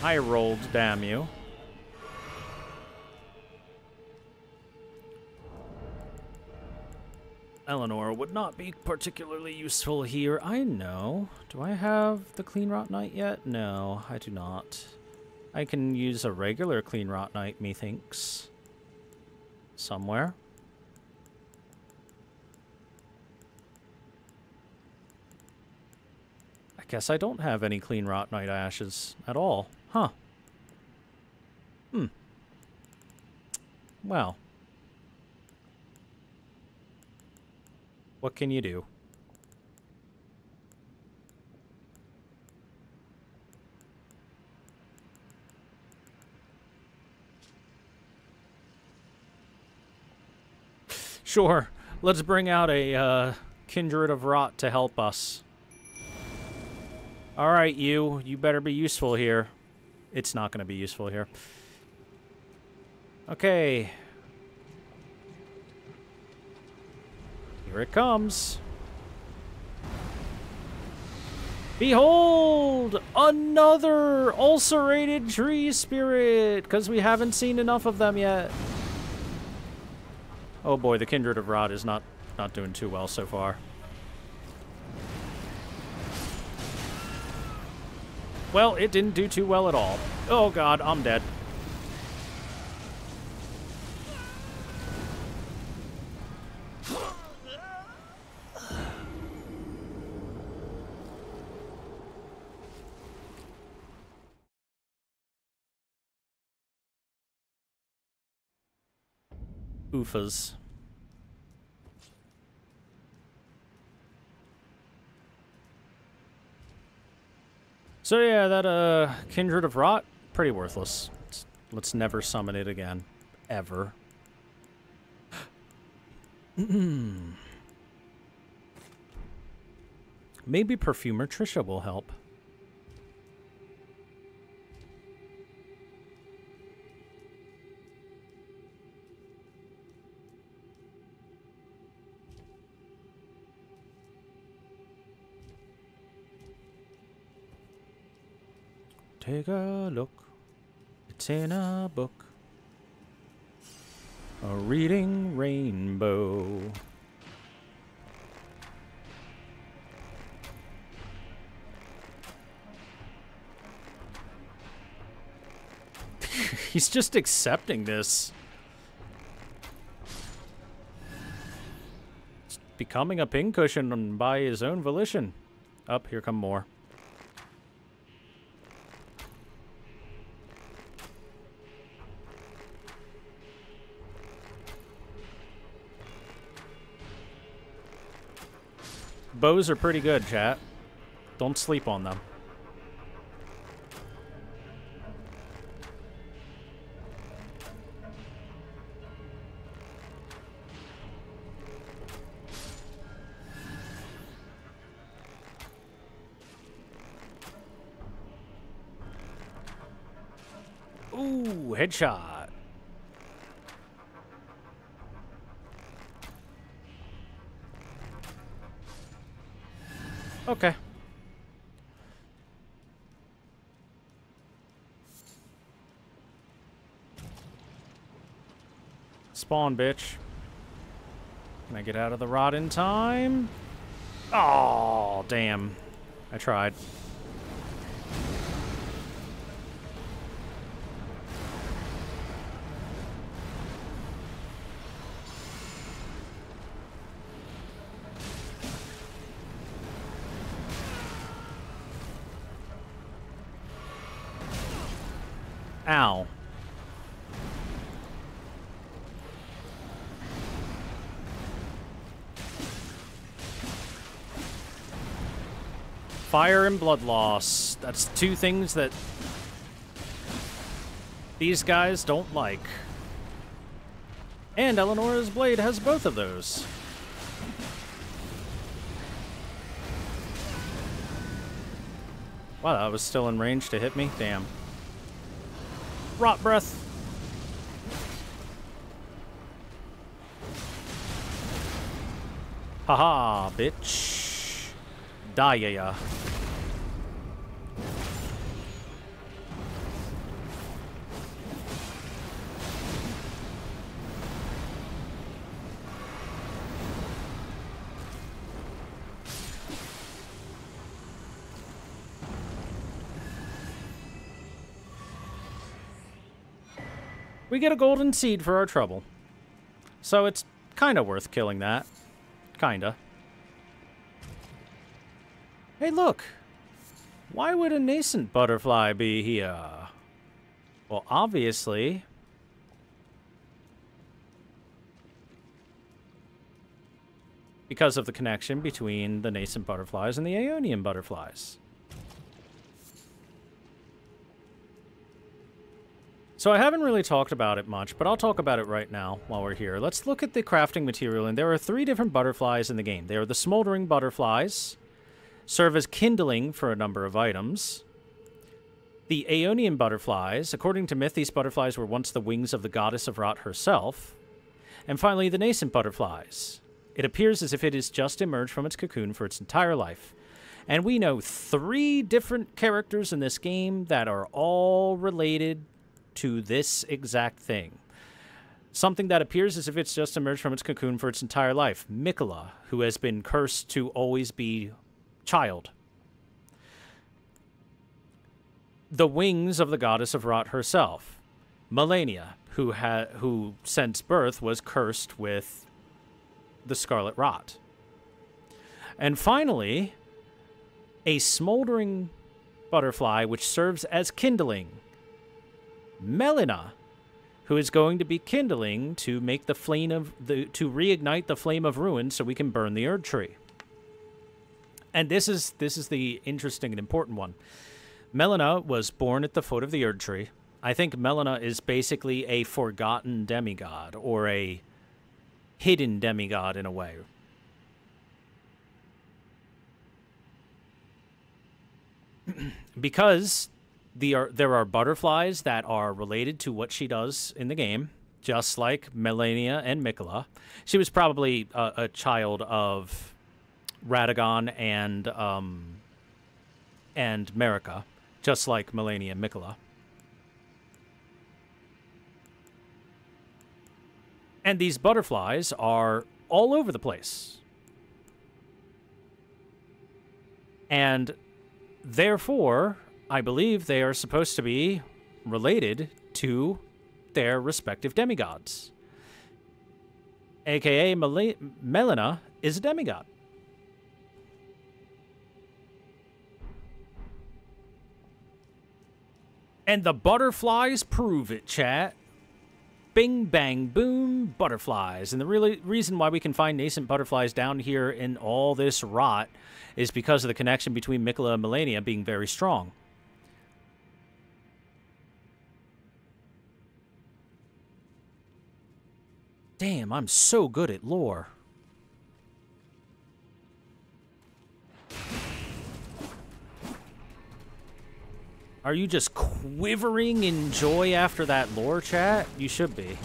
I rolled, damn you. Eleanor would not be particularly useful here. I know. Do I have the Clean Rot Knight yet? No, I do not. I can use a regular Clean Rot Knight, methinks. Somewhere. I guess I don't have any Clean Rot Knight ashes at all. Huh. Well. What can you do? Sure, let's bring out a Kindred of Rot to help us. Alright, you better be useful here. It's not going to be useful here. Okay. Here it comes. Behold! Another ulcerated tree spirit! Because we haven't seen enough of them yet. Oh boy, the Kindred of Rot is not doing too well so far. Well, it didn't do too well at all. Oh god, I'm dead. Oofas. So yeah, that Kindred of Rot, pretty worthless. Let's never summon it again. Ever. Maybe Perfumer Trisha will help. Take a look. It's in a book. A reading rainbow. He's just accepting this. It's becoming a pincushion by his own volition. Up, here come more. Bows are pretty good, chat. Don't sleep on them. Ooh, headshot. Okay. Spawn, bitch. Can I get out of the rod in time? Oh, damn. I tried. Ow. Fire and blood loss. That's two things that these guys don't like. And Eleanor's blade has both of those. Wow, that was still in range to hit me? Damn. Rot breath. Haha, bitch. Die ya. We get a golden seed for our trouble. So it's kind of worth killing that. Kinda. Hey, look. Why would a nascent butterfly be here? Well, obviously, because of the connection between the nascent butterflies and the Aeonian butterflies. So I haven't really talked about it much, but I'll talk about it right now while we're here. Let's look at the crafting material, and there are 3 different butterflies in the game. They are the smoldering butterflies, serve as kindling for a number of items. The Aeonian butterflies, according to myth, these butterflies were once the wings of the goddess of Rot herself. And finally, the nascent butterflies. It appears as if it has just emerged from its cocoon for its entire life. And we know 3 different characters in this game that are all related to this exact thing. Something that appears as if it's just emerged from its cocoon for its entire life. Mikola, who has been cursed to always be child. The wings of the goddess of Rot herself. Melania, who since birth was cursed with the scarlet rot. And finally, a smoldering butterfly which serves as kindling. Melina, who is going to be kindling to make the flame to reignite the flame of ruin so we can burn the Erd tree. And this is the interesting and important one. Melina was born at the foot of the Erd tree. I think Melina is basically a forgotten demigod, or a hidden demigod in a way. Because there are butterflies that are related to what she does in the game, just like Melania and Mikola. She was probably a child of Radagon and Marika, just like Melania and Mikola. And these butterflies are all over the place. And therefore, I believe they are supposed to be related to their respective demigods. AKA Melina is a demigod. And the butterflies prove it, chat. Bing, bang, boom, butterflies. And the reason why we can find nascent butterflies down here in all this rot is because of the connection between Miquella and Melania being very strong. Damn, I'm so good at lore. Are you just quivering in joy after that lore, chat? You should be.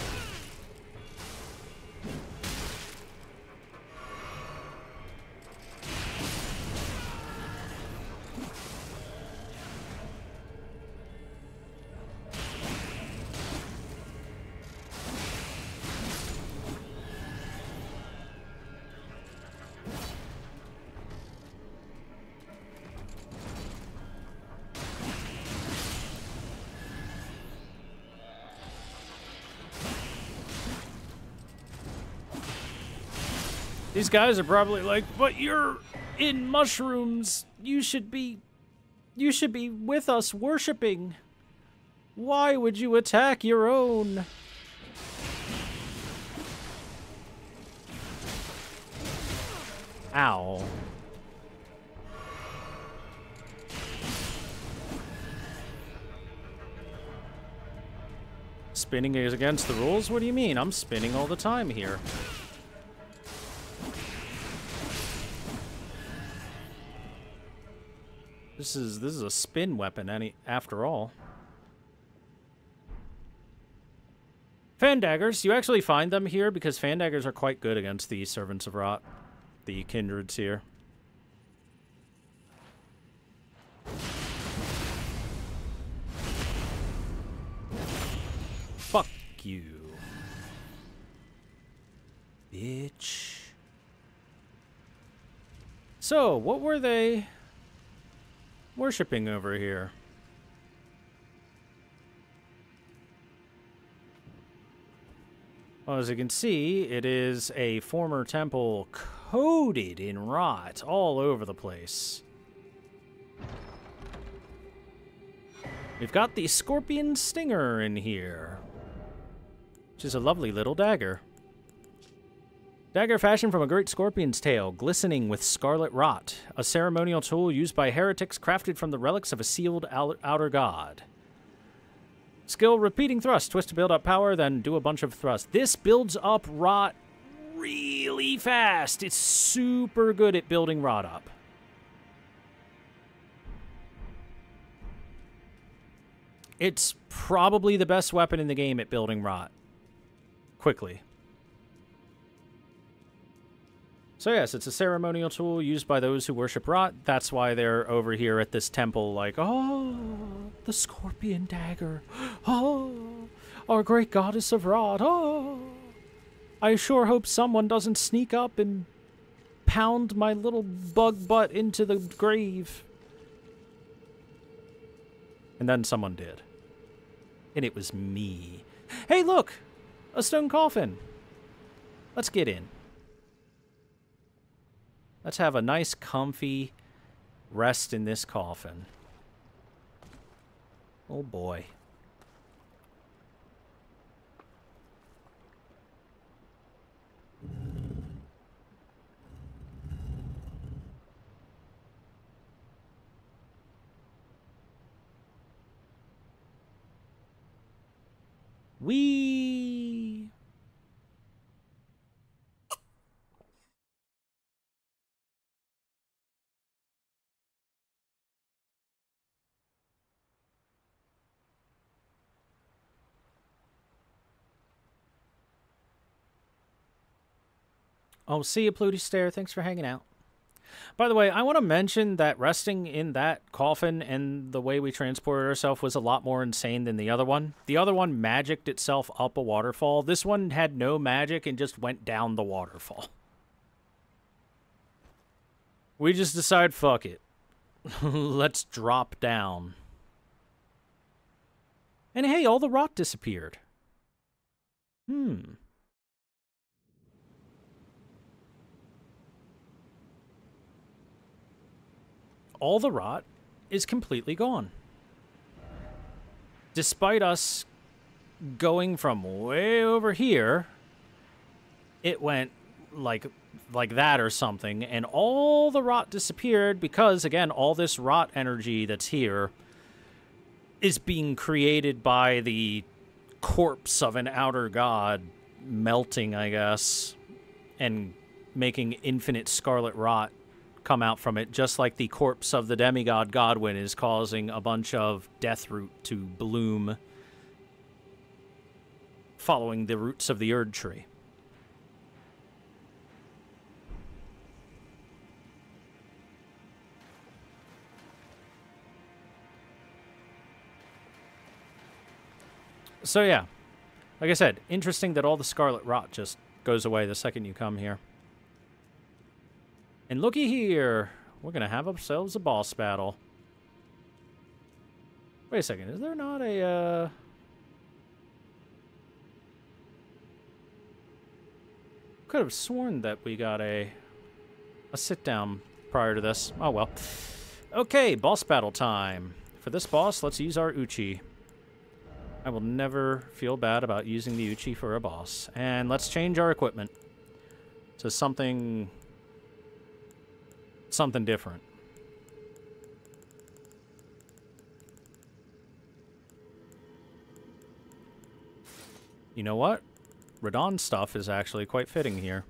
These guys are probably like, but you're in mushrooms. You should be with us worshiping. Why would you attack your own? Ow. Spinning is against the rules? What do you mean? I'm spinning all the time here. This is a spin weapon after all. Fan daggers, you actually find them here because fan daggers are quite good against the Servants of Rot, the kindreds here. Fuck you. Bitch. So, what were they worshipping over here? Well, as you can see, it is a former temple coated in rot all over the place. We've got the Scorpion Stinger in here, which is a lovely little dagger. Dagger fashioned from a great scorpion's tail, glistening with scarlet rot. A ceremonial tool used by heretics, crafted from the relics of a sealed outer god. Skill, repeating thrust. Twist to build up power, then do a bunch of thrusts. This builds up rot really fast. It's super good at building rot up. It's probably the best weapon in the game at building rot quickly. So yes, it's a ceremonial tool used by those who worship rot. That's why they're over here at this temple like, oh, the Scorpion Dagger. Oh, our great goddess of rot. Oh, I sure hope someone doesn't sneak up and pound my little bug butt into the grave. And then someone did. And it was me. Hey, look! A stone coffin. Let's get in. Let's have a nice, comfy rest in this coffin. Oh, boy. Wee! Oh, see you, Pluty Stare. Thanks for hanging out. By the way, I want to mention that resting in that coffin and the way we transported ourselves was a lot more insane than the other one. The other one magicked itself up a waterfall. This one had no magic and just went down the waterfall. We just decided, fuck it. Let's drop down. And hey, all the rot disappeared. All the rot is completely gone. Despite us going from way over here, it went like that or something, and all the rot disappeared because, again, all this rot energy that's here is being created by the corpse of an outer god melting, I guess, and making infinite scarlet rot come out from it, just like the corpse of the demigod Godwyn is causing a bunch of death root to bloom following the roots of the Erd tree. So yeah, like I said, interesting that all the scarlet rot just goes away the second you come here. And looky here, we're going to have ourselves a boss battle. Wait a second, is there not a, could have sworn that we got a sit-down prior to this. Oh, well. Okay, boss battle time. For this boss, let's use our Uchi. I will never feel bad about using the Uchi for a boss. And let's change our equipment to something different. You know what? Radon stuff is actually quite fitting here.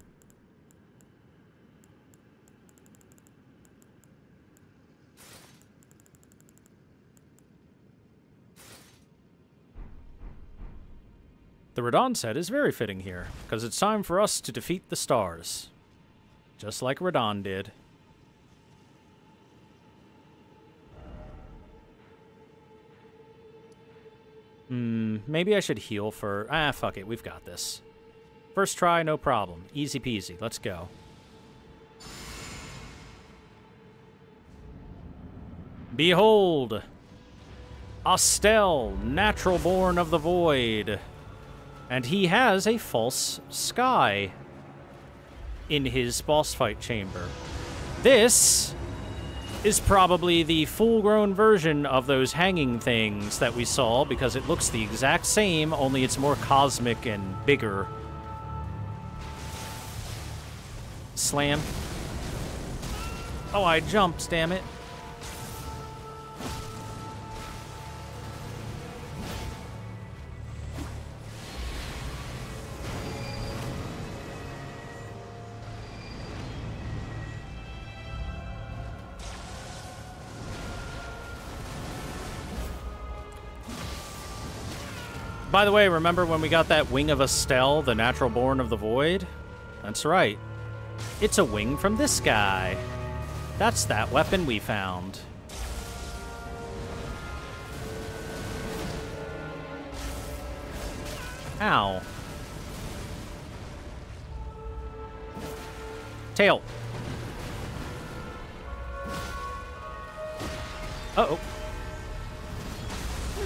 The Radon set is very fitting here, because it's time for us to defeat the stars. Just like Radon did. Maybe I should heal for... Ah, fuck it, we've got this. First try, no problem. Easy peasy, let's go. Behold! Astel, natural born of the void. And he has a false sky in his boss fight chamber. This is probably the full-grown version of those hanging things that we saw, because it looks the exact same, only it's more cosmic and bigger. Slam. Oh, I jumped, damn it. By the way, remember when we got that Wing of Astel, the natural born of the void? That's right. It's a wing from this guy. That's that weapon we found. Ow. Tail. Uh-oh.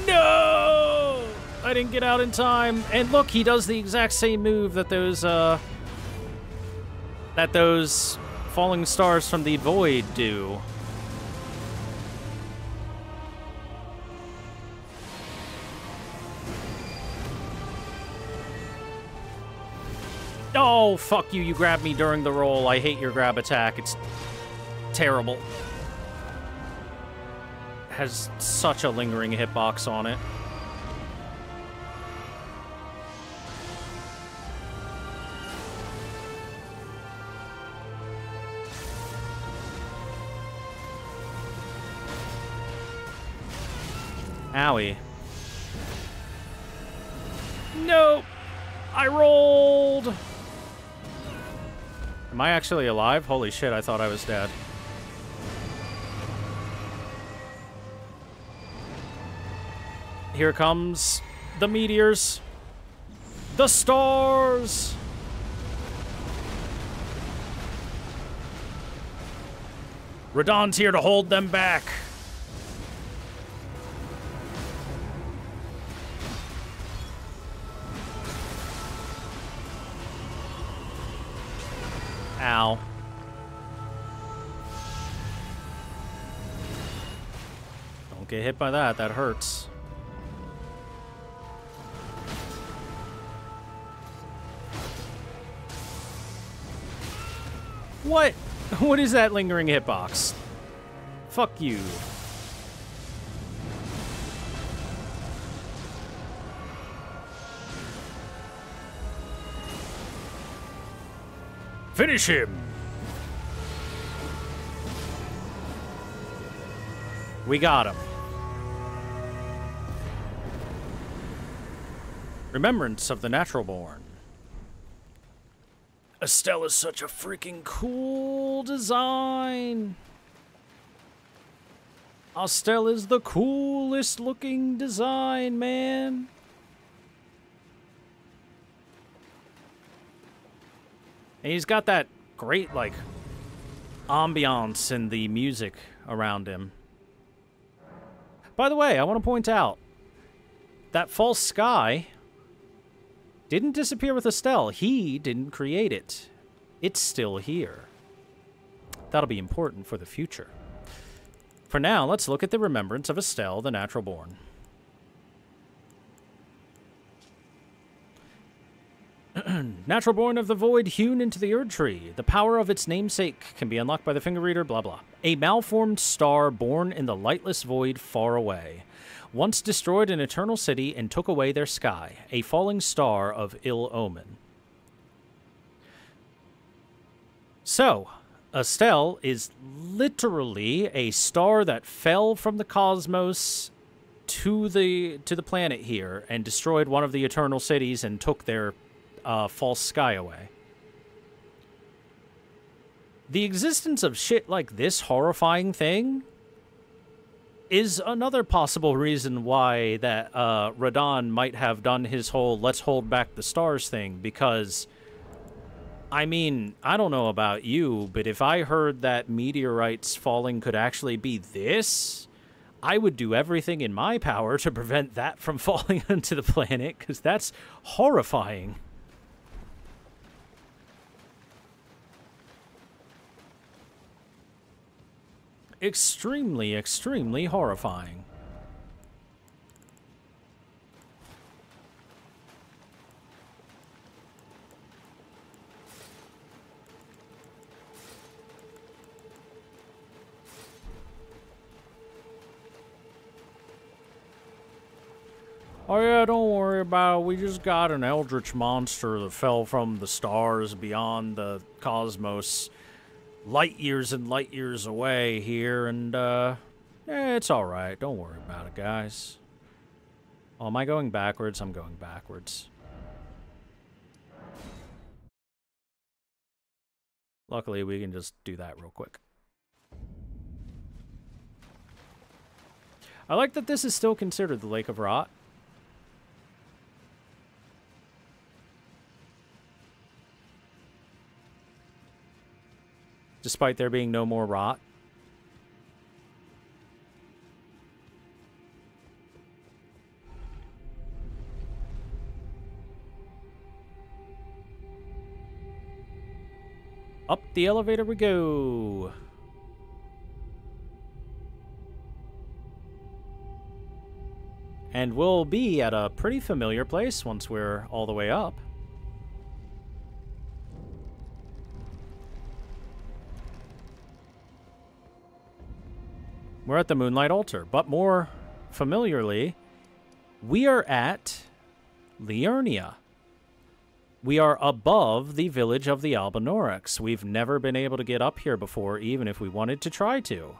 No! I didn't get out in time. And look, he does the exact same move that those falling stars from the void do. Oh, fuck you. You grabbed me during the roll. I hate your grab attack. It's terrible. Has such a lingering hitbox on it. Owie. Nope. I rolled. Am I actually alive? Holy shit, I thought I was dead. Here comes the meteors. The stars! Radahn's here to hold them back. Ow. Don't get hit by that. That hurts. What? What is that lingering hitbox? Fuck you. Finish him! We got him. Remembrance of the Natural Born. Estelle is such a freaking cool design. Estelle is the coolest looking design, man. And he's got that great, like, ambiance in the music around him. By the way, I want to point out that false sky didn't disappear with Estelle. He didn't create it. It's still here. That'll be important for the future. For now, let's look at the remembrance of Estelle, the Natural Born. Natural Born of the Void hewn into the Erd Tree. The power of its namesake can be unlocked by the finger reader, blah blah. A malformed star born in the lightless void far away. Once destroyed an eternal city and took away their sky. A falling star of ill omen. So, Estelle is literally a star that fell from the cosmos to the planet here and destroyed one of the eternal cities and took their false sky away. The existence of shit like this horrifying thing is another possible reason why that Radahn might have done his whole let's hold back the stars thing, because, I mean, I don't know about you, but if I heard that meteorites falling could actually be this, I would do everything in my power to prevent that from falling onto the planet, because that's horrifying. Extremely, extremely horrifying. Oh yeah, don't worry about it. We just got an eldritch monster that fell from the stars beyond the cosmos, light years and light years away here, and it's all right. Don't worry about it, guys. Oh, am I going backwards? I'm going backwards. Luckily, we can just do that real quick. I like that this is still considered the Lake of Rot. Despite there being no more rot. Up the elevator we go. And we'll be at a pretty familiar place once we're all the way up. We're at the Moonlight Altar, but more familiarly, we are at Liurnia. We are above the village of the Albanorex. We've never been able to get up here before, even if we wanted to try to.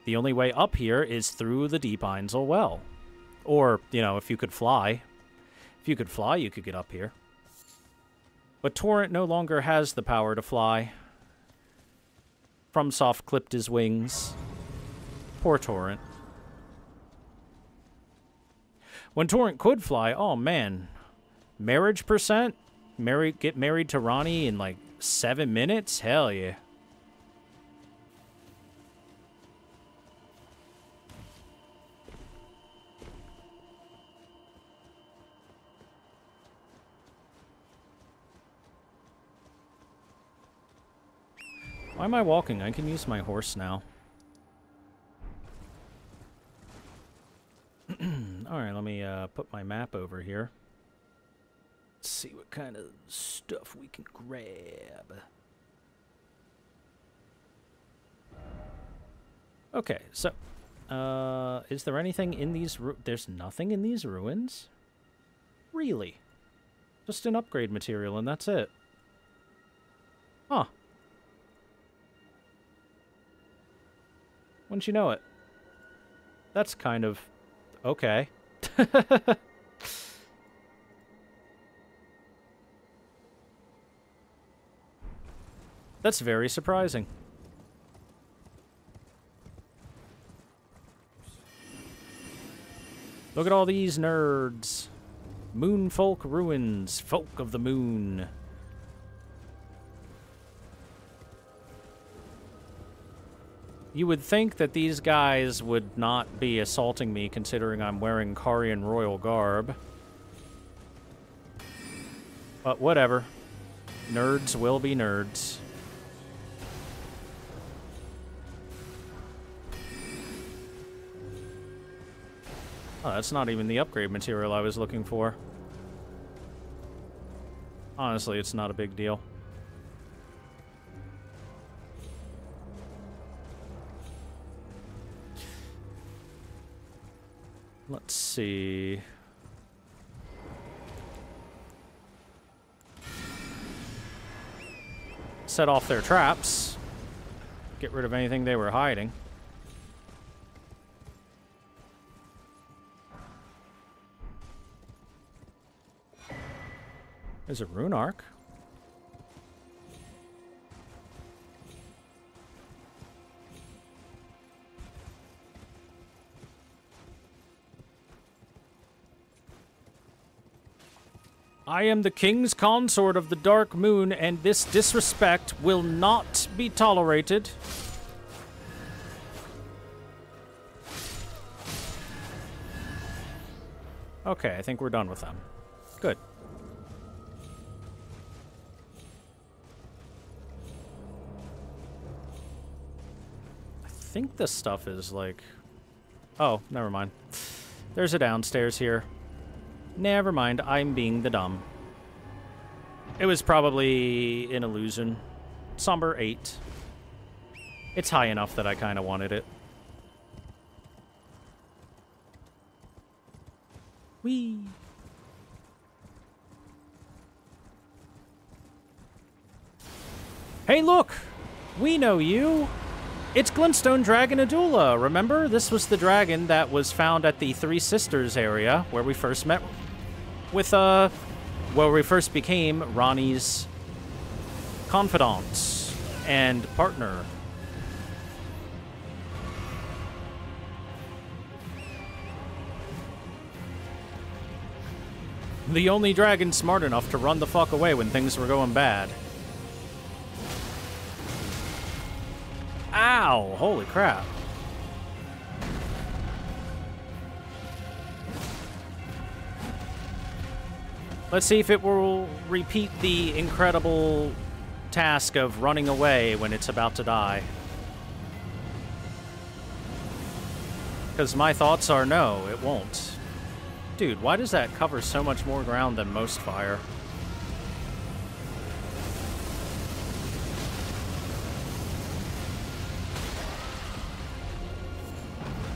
The only way up here is through the Deep Ainsel Well. Or, you know, if you could fly. If you could fly, you could get up here. But Torrent no longer has the power to fly. FromSoft clipped his wings. Poor Torrent. When Torrent could fly, oh man. Marriage percent? Get married to Ranni in like 7 minutes? Hell yeah. Why am I walking? I can use my horse now. Alright, let me put my map over here. Let's see what kind of stuff we can grab. Okay, so, is there anything in these there's nothing in these ruins? Really? Just an upgrade material and that's it. Huh. Wouldn't you know it? That's kind of okay. That's very surprising. Look at all these nerds. Moonfolk ruins, folk of the moon. You would think that these guys would not be assaulting me considering I'm wearing Karian royal garb. But whatever. Nerds will be nerds. Oh, that's not even the upgrade material I was looking for. Honestly, it's not a big deal. Let's see. Set off their traps. Get rid of anything they were hiding. There's a rune arc. I am the king's consort of the Dark Moon, and this disrespect will not be tolerated. Okay, I think we're done with them. Good. I think this stuff is like... Oh, never mind. There's a downstairs here. Never mind, I'm being the dumb. It was probably an illusion. Somber 8. It's high enough that I kind of wanted it. Whee! Hey, look! We know you! It's Glintstone Dragon Adula, remember? This was the dragon that was found at the Three Sisters area where we first met with, where we first became Ranni's confidant and partner. The only dragon smart enough to run the fuck away when things were going bad. Ow! Holy crap. Let's see if it will repeat the incredible task of running away when it's about to die. Because my thoughts are no, it won't. Dude, why does that cover so much more ground than most fire?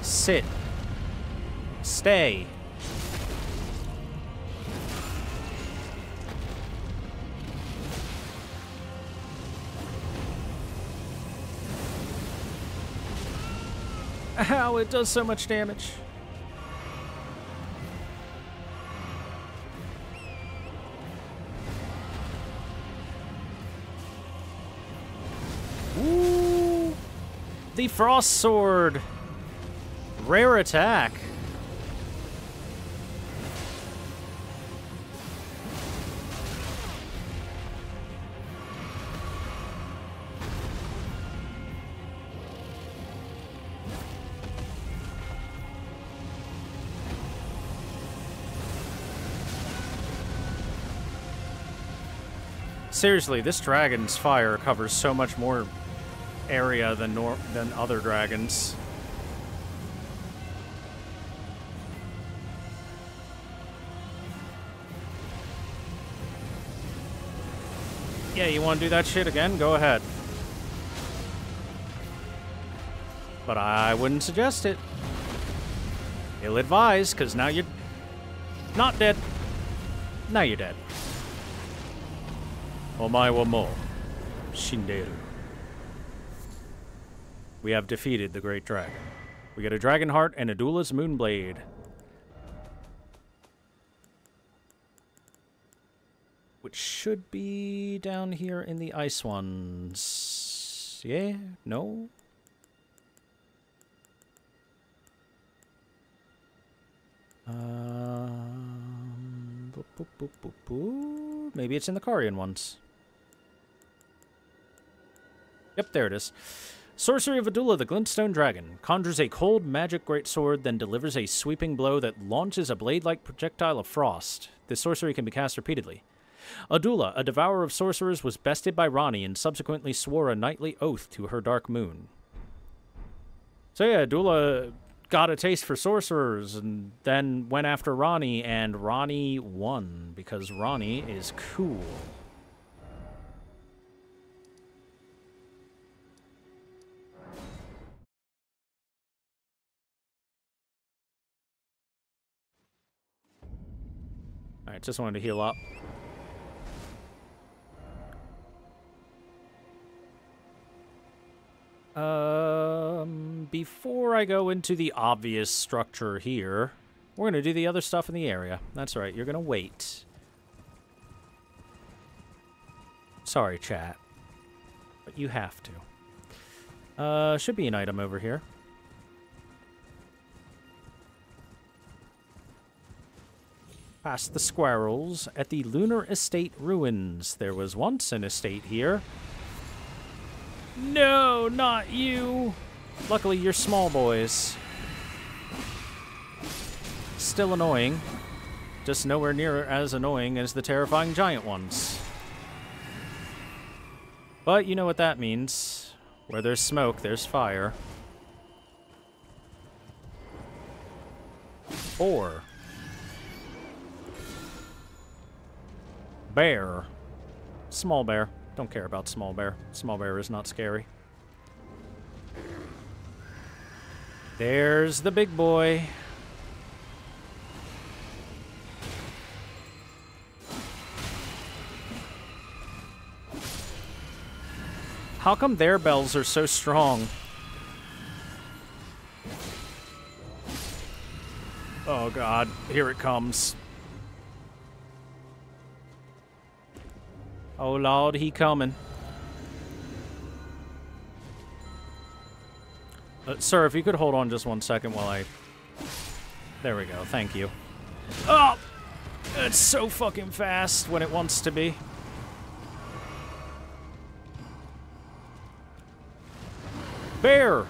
Sit. Stay. Ow, it does so much damage. The Frost Sword! Rare attack. Seriously, this dragon's fire covers so much more area than other dragons. Yeah, you want to do that shit again? Go ahead. But I wouldn't suggest it. Ill-advised, because now you're not dead. Now you're dead. Omae wa mo shinderu. We have defeated the Great Dragon. We get a Dragon Heart and a Dula's Moonblade. Which should be down here in the ice ones. Yeah? No? Maybe it's in the Carian ones. Yep, there it is. Sorcery of Adula, the Glintstone Dragon. Conjures a cold magic greatsword, then delivers a sweeping blow that launches a blade-like projectile of frost. This sorcery can be cast repeatedly. Adula, a devourer of sorcerers, was bested by Ranni and subsequently swore a knightly oath to her dark moon. So yeah, Adula got a taste for sorcerers and then went after Ranni, and Ranni won because Ranni is cool. Alright, just wanted to heal up. Before I go into the obvious structure here, we're going to do the other stuff in the area. That's right, you're going to wait. Sorry, chat. But you have to. Should be an item over here. Past the squirrels at the Lunar Estate Ruins. There was once an estate here. No, not you. Luckily, you're small boys. Still annoying. Just nowhere near as annoying as the terrifying giant ones. But you know what that means. Where there's smoke, there's fire. Or bear. Small bear. Don't care about small bear. Small bear is not scary. There's the big boy. How come their bells are so strong? Oh god, here it comes. Oh lord, he coming. Sir, if you could hold on just 1 second while I... There we go, thank you. Oh! It's so fucking fast when it wants to be. Bear!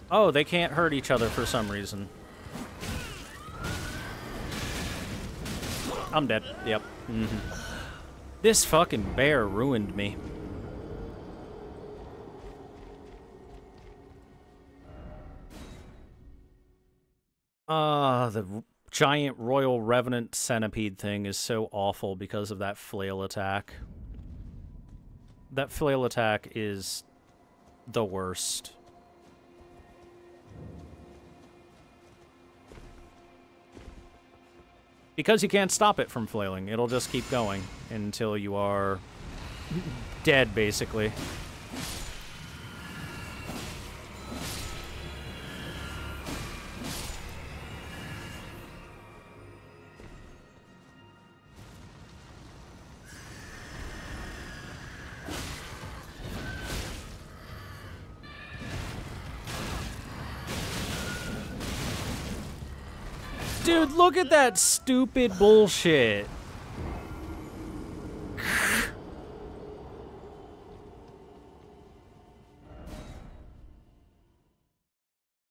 Oh, they can't hurt each other for some reason. I'm dead. Yep. This fucking bear ruined me. The giant royal revenant centipede thing is so awful because of that flail attack. That flail attack is the worst. Because you can't stop it from flailing. It'll just keep going until you are dead, basically. Dude, look at that stupid bullshit.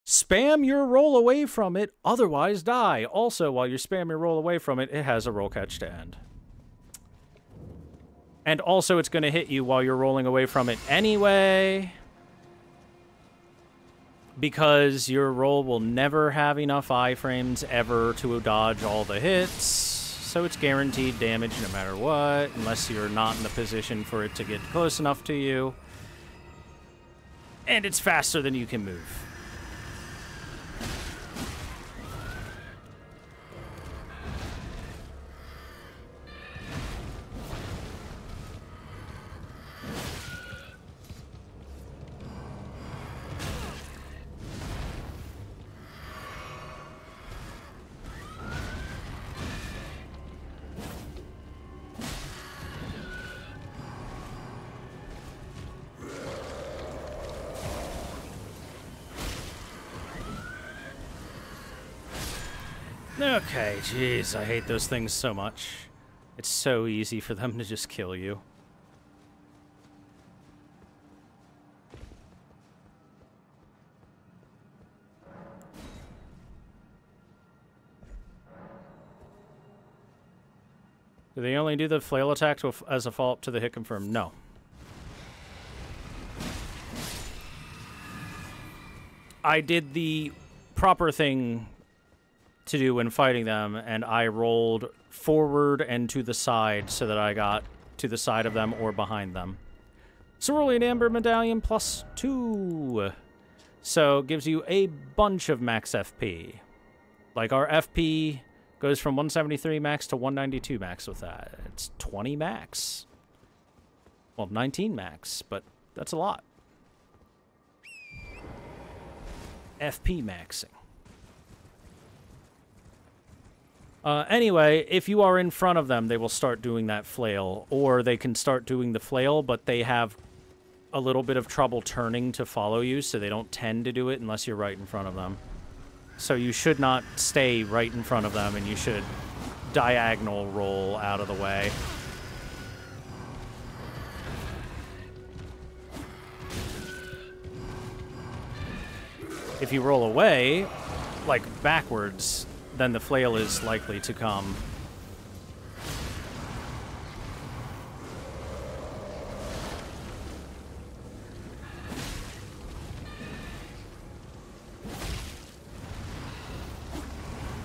Spam your roll away from it, otherwise die. Also, while you spam your roll away from it, it has a roll catch to end. And also, it's going to hit you while you're rolling away from it anyway. Because your roll will never have enough iframes ever to dodge all the hits. So it's guaranteed damage no matter what, unless you're not in the position for it to get close enough to you. And it's faster than you can move. Okay, jeez, I hate those things so much. It's so easy for them to just kill you. Do they only do the flail attack as a follow-up to the hit confirm? No. I did the proper thing to do when fighting them, and I rolled forward and to the side so that I got to the side of them or behind them. Cerulean Amber Medallion +2. So it gives you a bunch of max FP. Like our FP goes from 173 max to 192 max with that. It's 20 max. Well, 19 max, but that's a lot. FP maxing. Anyway, if you are in front of them, they will start doing that flail. Or they can start doing the flail, but they have a little bit of trouble turning to follow you, so they don't tend to do it unless you're right in front of them. So you should not stay right in front of them, and you should diagonal roll out of the way. If you roll away, like backwards, then the flail is likely to come.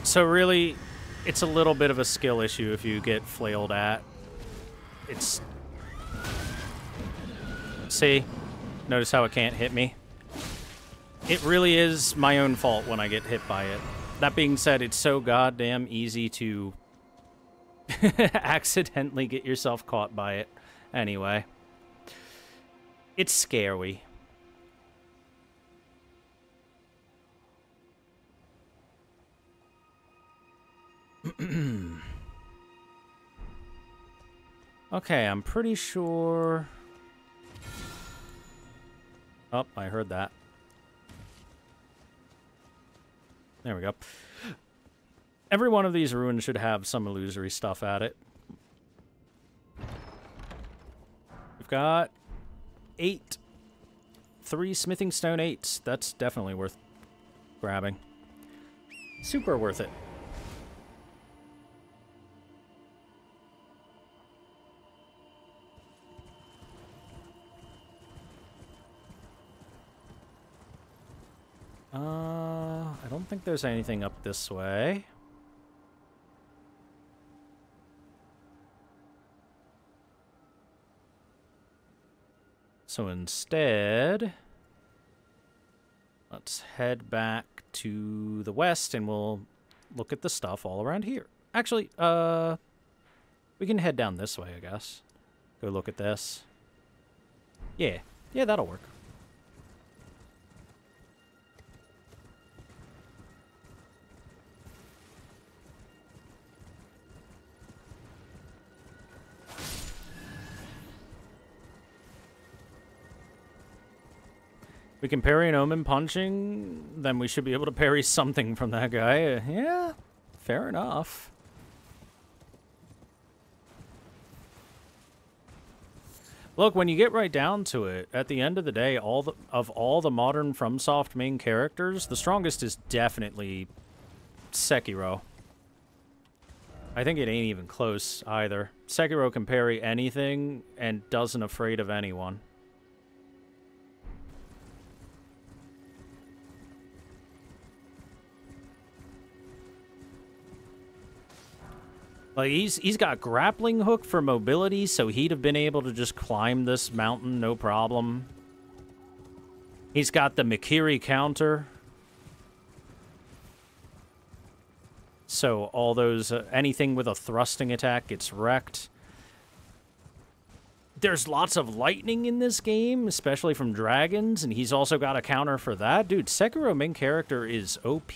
So really, it's a little bit of a skill issue if you get flailed at. It's... See? Notice how it can't hit me? It really is my own fault when I get hit by it. That being said, it's so goddamn easy to accidentally get yourself caught by it. Anyway. It's scary. Okay, I'm pretty sure... Oh, I heard that. There we go. Every one of these ruins should have some illusory stuff at it. We've got 8. 3 smithing stone 8s. That's definitely worth grabbing. Super worth it. I don't think there's anything up this way. So instead, let's head back to the west and we'll look at the stuff all around here. Actually, we can head down this way, I guess. Go look at this. Yeah, that'll work. We can parry an omen punching, then we should be able to parry something from that guy. Yeah, Fair enough. Look, when you get right down to it, at the end of the day, of all the modern FromSoft main characters, the strongest is definitely Sekiro. I think it ain't even close either. Sekiro can parry anything and doesn't afraid of anyone. Like, he's got grappling hook for mobility, so he'd have been able to just climb this mountain, no problem. He's got the Mikiri counter. So all those, anything with a thrusting attack gets wrecked. There's lots of lightning in this game, especially from dragons, and he's also got a counter for that. Dude, Sekiro main character is OP.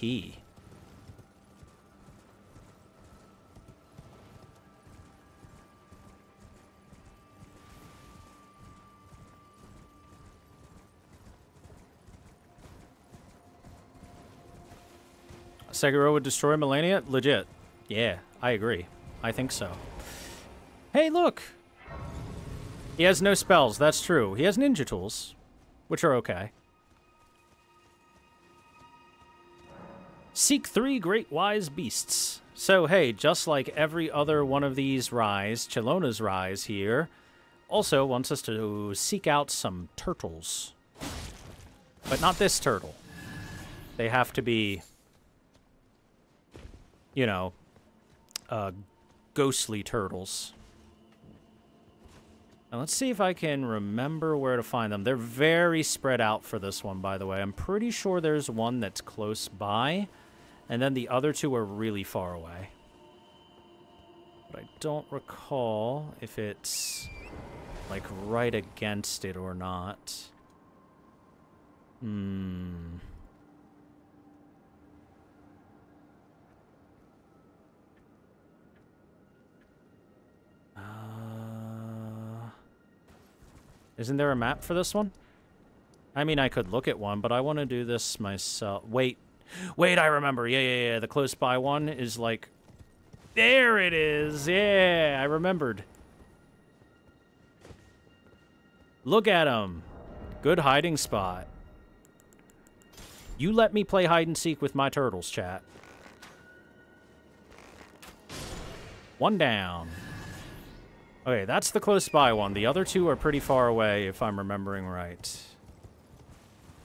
Sekiro would destroy Melania? Legit. Yeah, I agree. I think so. Hey, look! He has no spells, that's true. He has ninja tools, which are okay. Seek 3 great wise beasts. So, hey, just like every other one of these Rise, Chilona's Rise here also wants us to seek out some turtles. But not this turtle. They have to be, you know, ghostly turtles. Now let's see if I can remember where to find them. They're very spread out for this one, by the way. I'm pretty sure there's one that's close by, and then the other 2 are really far away. But I don't recall if it's, like, right against it or not. Isn't there a map for this one? I mean, I could look at one, but I want to do this myself. Wait, I remember. Yeah. The close by one is like... There it is! Yeah, I remembered. Look at him. Good hiding spot. You let me play hide and seek with my turtles, chat. One down. Okay, that's the close by one. The other 2 are pretty far away, if I'm remembering right.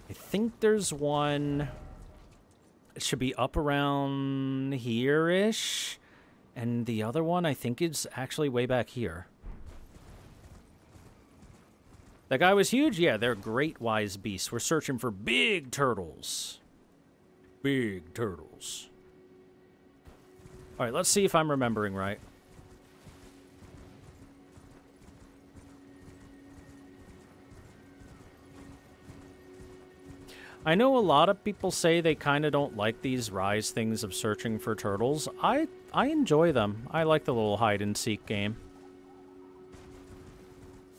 I think there's one... It should be up around here-ish. And the other one, I think, is actually way back here. That guy was huge? Yeah, they're great wise beasts. We're searching for big turtles. Big turtles. Alright, let's see if I'm remembering right. I know a lot of people say they kind of don't like these Rise things of searching for turtles. I enjoy them. I like the little hide-and-seek game.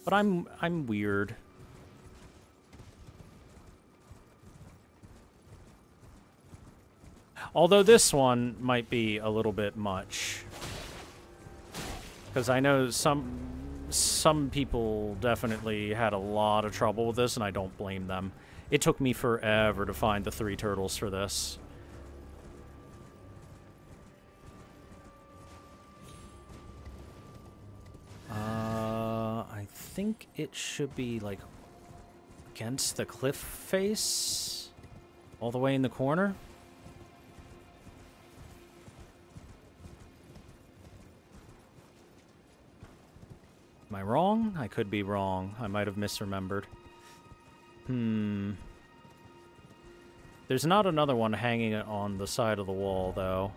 But I'm weird. Although this one might be a little bit much. Because I know some people definitely had a lot of trouble with this, and I don't blame them. It took me forever to find the 3 turtles for this. I think it should be, like, against the cliff face? All the way in the corner? Am I wrong? I could be wrong. I might have misremembered. There's not another one hanging on the side of the wall, though.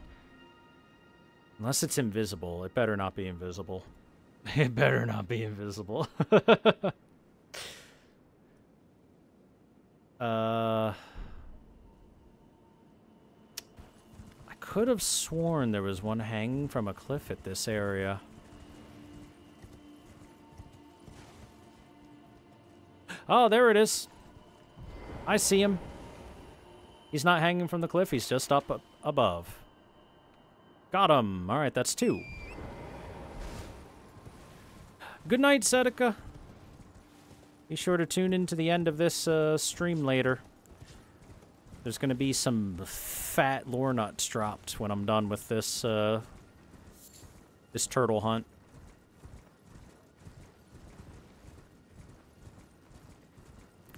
Unless it's invisible. It better not be invisible. It better not be invisible. I could have sworn there was one hanging from a cliff at this area. Oh, there it is. I see him. He's not hanging from the cliff, he's just up above. Got him. All right, that's 2. Good night, Sedeca. Be sure to tune into the end of this stream later. There's going to be some fat lore nuts dropped when I'm done with this this turtle hunt.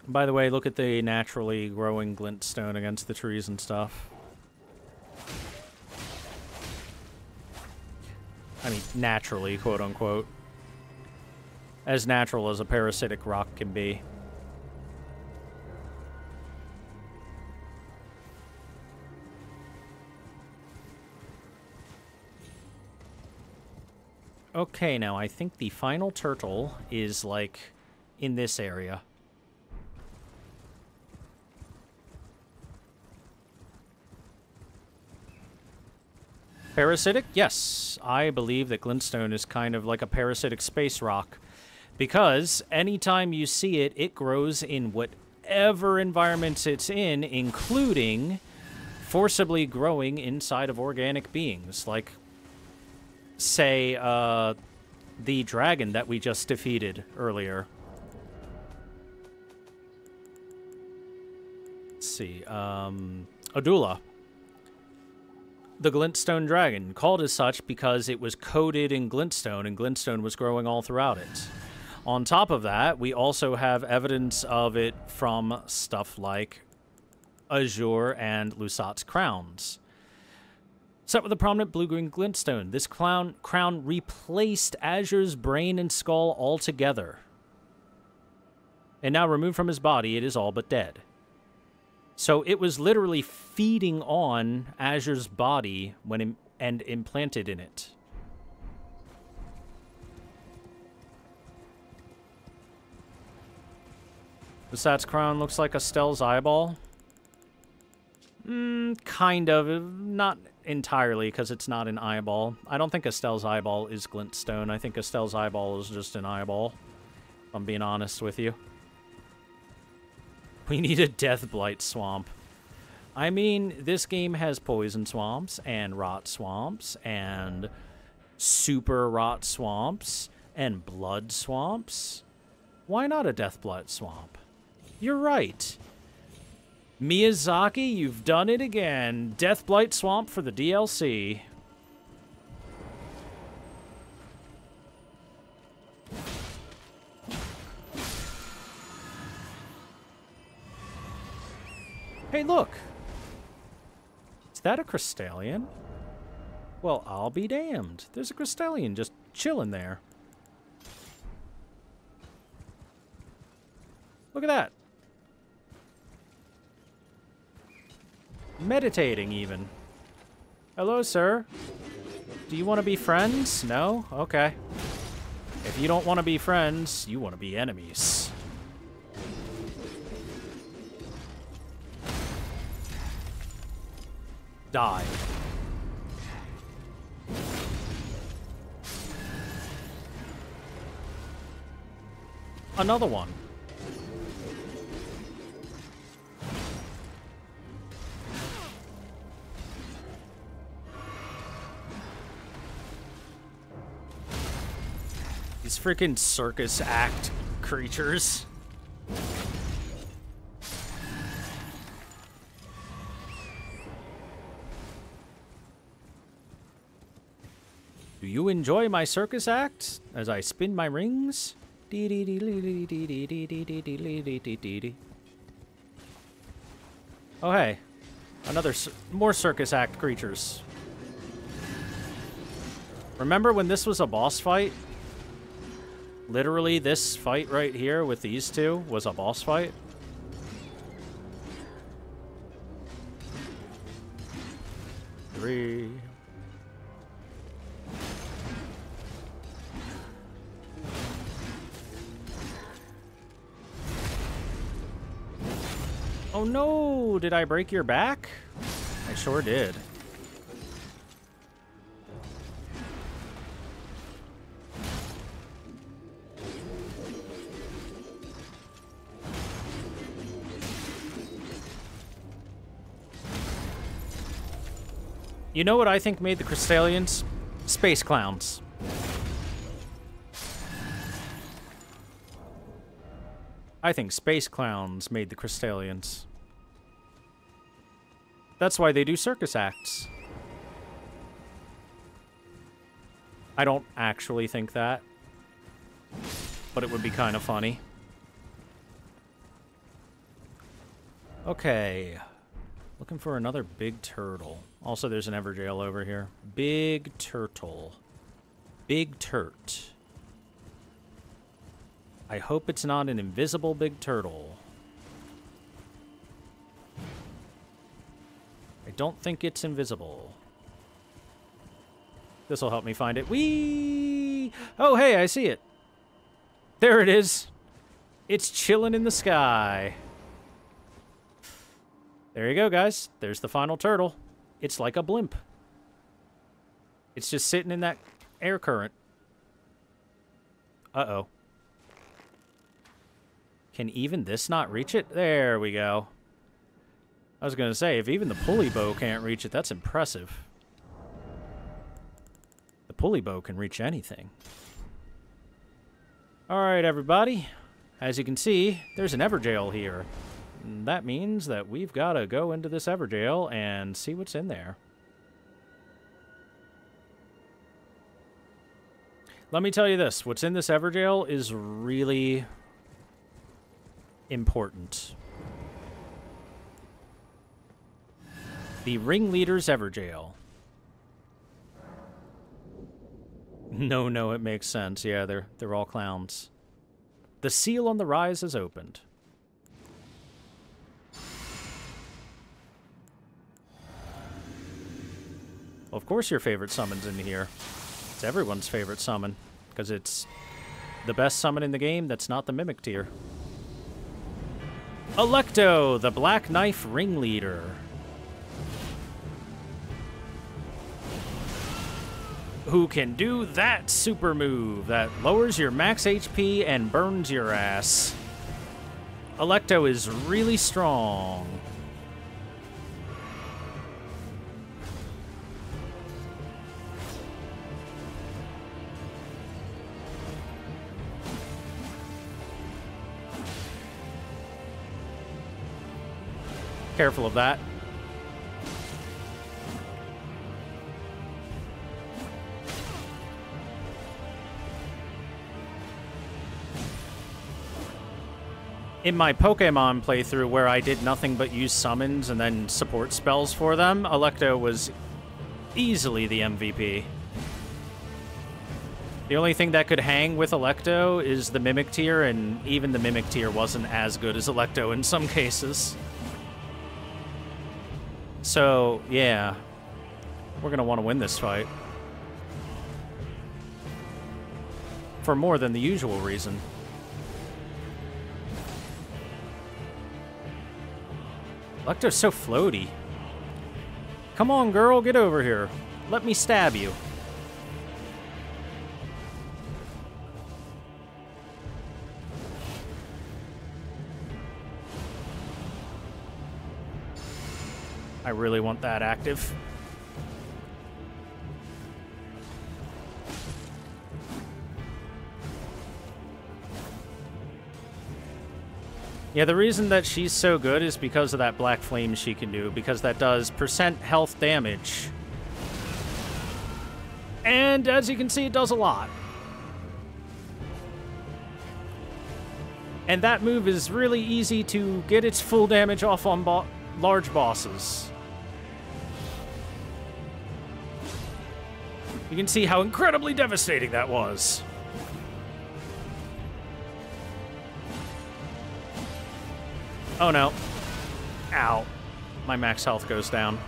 By the way, look at the naturally growing glintstone against the trees and stuff. I mean, naturally, quote-unquote. As natural as a parasitic rock can be. Okay, now I think the final turtle is, like, in this area. Parasitic? Yes. I believe that glintstone is kind of like a parasitic space rock. Because anytime you see it, it grows in whatever environment it's in, including forcibly growing inside of organic beings. Like, say, the dragon that we just defeated earlier. Let's see, Odula. The glintstone dragon, called as such because it was coated in glintstone, and glintstone was growing all throughout it. On top of that, we also have evidence of it from stuff like Azure and Lusat's crowns. Set with a prominent blue-green glintstone, this crown replaced Azure's brain and skull altogether. And now removed from his body, it is all but dead. So it was literally feeding on Azure's body when and implanted in it. Lusat's crown looks like Estelle's eyeball. Kind of. Not entirely, because it's not an eyeball. I don't think Estelle's eyeball is glintstone. I think Estelle's eyeball is just an eyeball, if I'm being honest with you. We need a death blight swamp. I mean, this game has poison swamps and rot swamps and super rot swamps and blood swamps. Why not a death blight swamp? You're right. Miyazaki, you've done it again. Death blight swamp for the DLC. Hey, look. Is that a Crystallion? Well, I'll be damned. There's a Crystallion just chilling there. Look at that. Meditating, even. Hello, sir. Do you want to be friends? No? Okay. If you don't want to be friends, you want to be enemies. Die. Another one. These freaking circus act creatures. Do you enjoy my circus act as I spin my rings? Oh, hey. More circus act creatures. Remember when this was a boss fight? Literally, this fight right here with these two was a boss fight. Three. Oh no! Did I break your back? I sure did. You know what I think made the Crystallians? Space clowns. I think space clowns made the Crystallians. That's why they do circus acts. I don't actually think that, but it would be kind of funny. Okay. Looking for another big turtle. Also, there's an Everjail over here. Big turtle. Big turt. I hope it's not an invisible big turtle. I don't think it's invisible. This'll help me find it. Whee! Oh, hey, I see it. There it is. It's chilling in the sky. There you go, guys. There's the final turtle. It's like a blimp. It's just sitting in that air current. Uh-oh. Can even this not reach it? There we go. I was going to say, if even the pulley bow can't reach it, that's impressive. The pulley bow can reach anything. Alright, everybody. As you can see, there's an Everjail here. And that means that we've got to go into this Everjail and see what's in there. Let me tell you this. What's in this Everjail is really important. The Ringleader's Everjail. No, it makes sense. Yeah, they're all clowns. The seal on the rise is opened. Well, of course your favorite summon's in here. It's everyone's favorite summon, because it's the best summon in the game that's not the Mimic tier. Electo, the Black Knife Ringleader. Who can do that super move that lowers your max HP and burns your ass. Electo is really strong. Careful of that. In my Pokemon playthrough where I did nothing but use summons and then support spells for them, Electo was easily the MVP. The only thing that could hang with Electo is the Mimic tier, and even the Mimic tier wasn't as good as Electo in some cases. So, yeah. We're going to want to win this fight. For more than the usual reason. Electo's so floaty. Come on, girl, get over here. Let me stab you. I really want that active. Yeah, the reason that she's so good is because of that black flame she can do, because that does % health damage. And as you can see, it does a lot. And that move is really easy to get its full damage off on large bosses. You can see how incredibly devastating that was. Oh no. Ow. My max health goes down.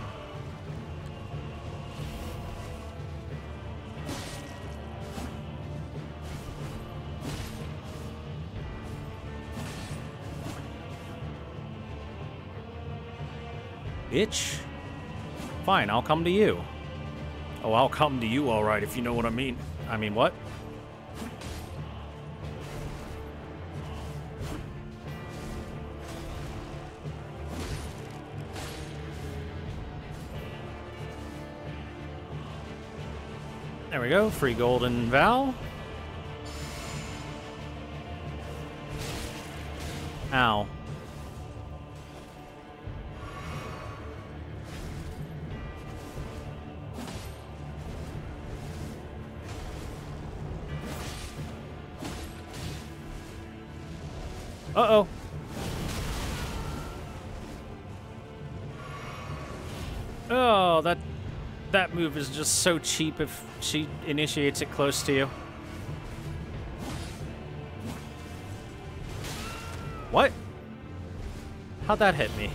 Bitch. Fine, I'll come to you. Oh, I'll come to you, alright, if you know what I mean. I mean, what? There we go. Free golden Val. Ow. Uh-oh. Oh, that move is just so cheap if she initiates it close to you. What? How'd that hit me?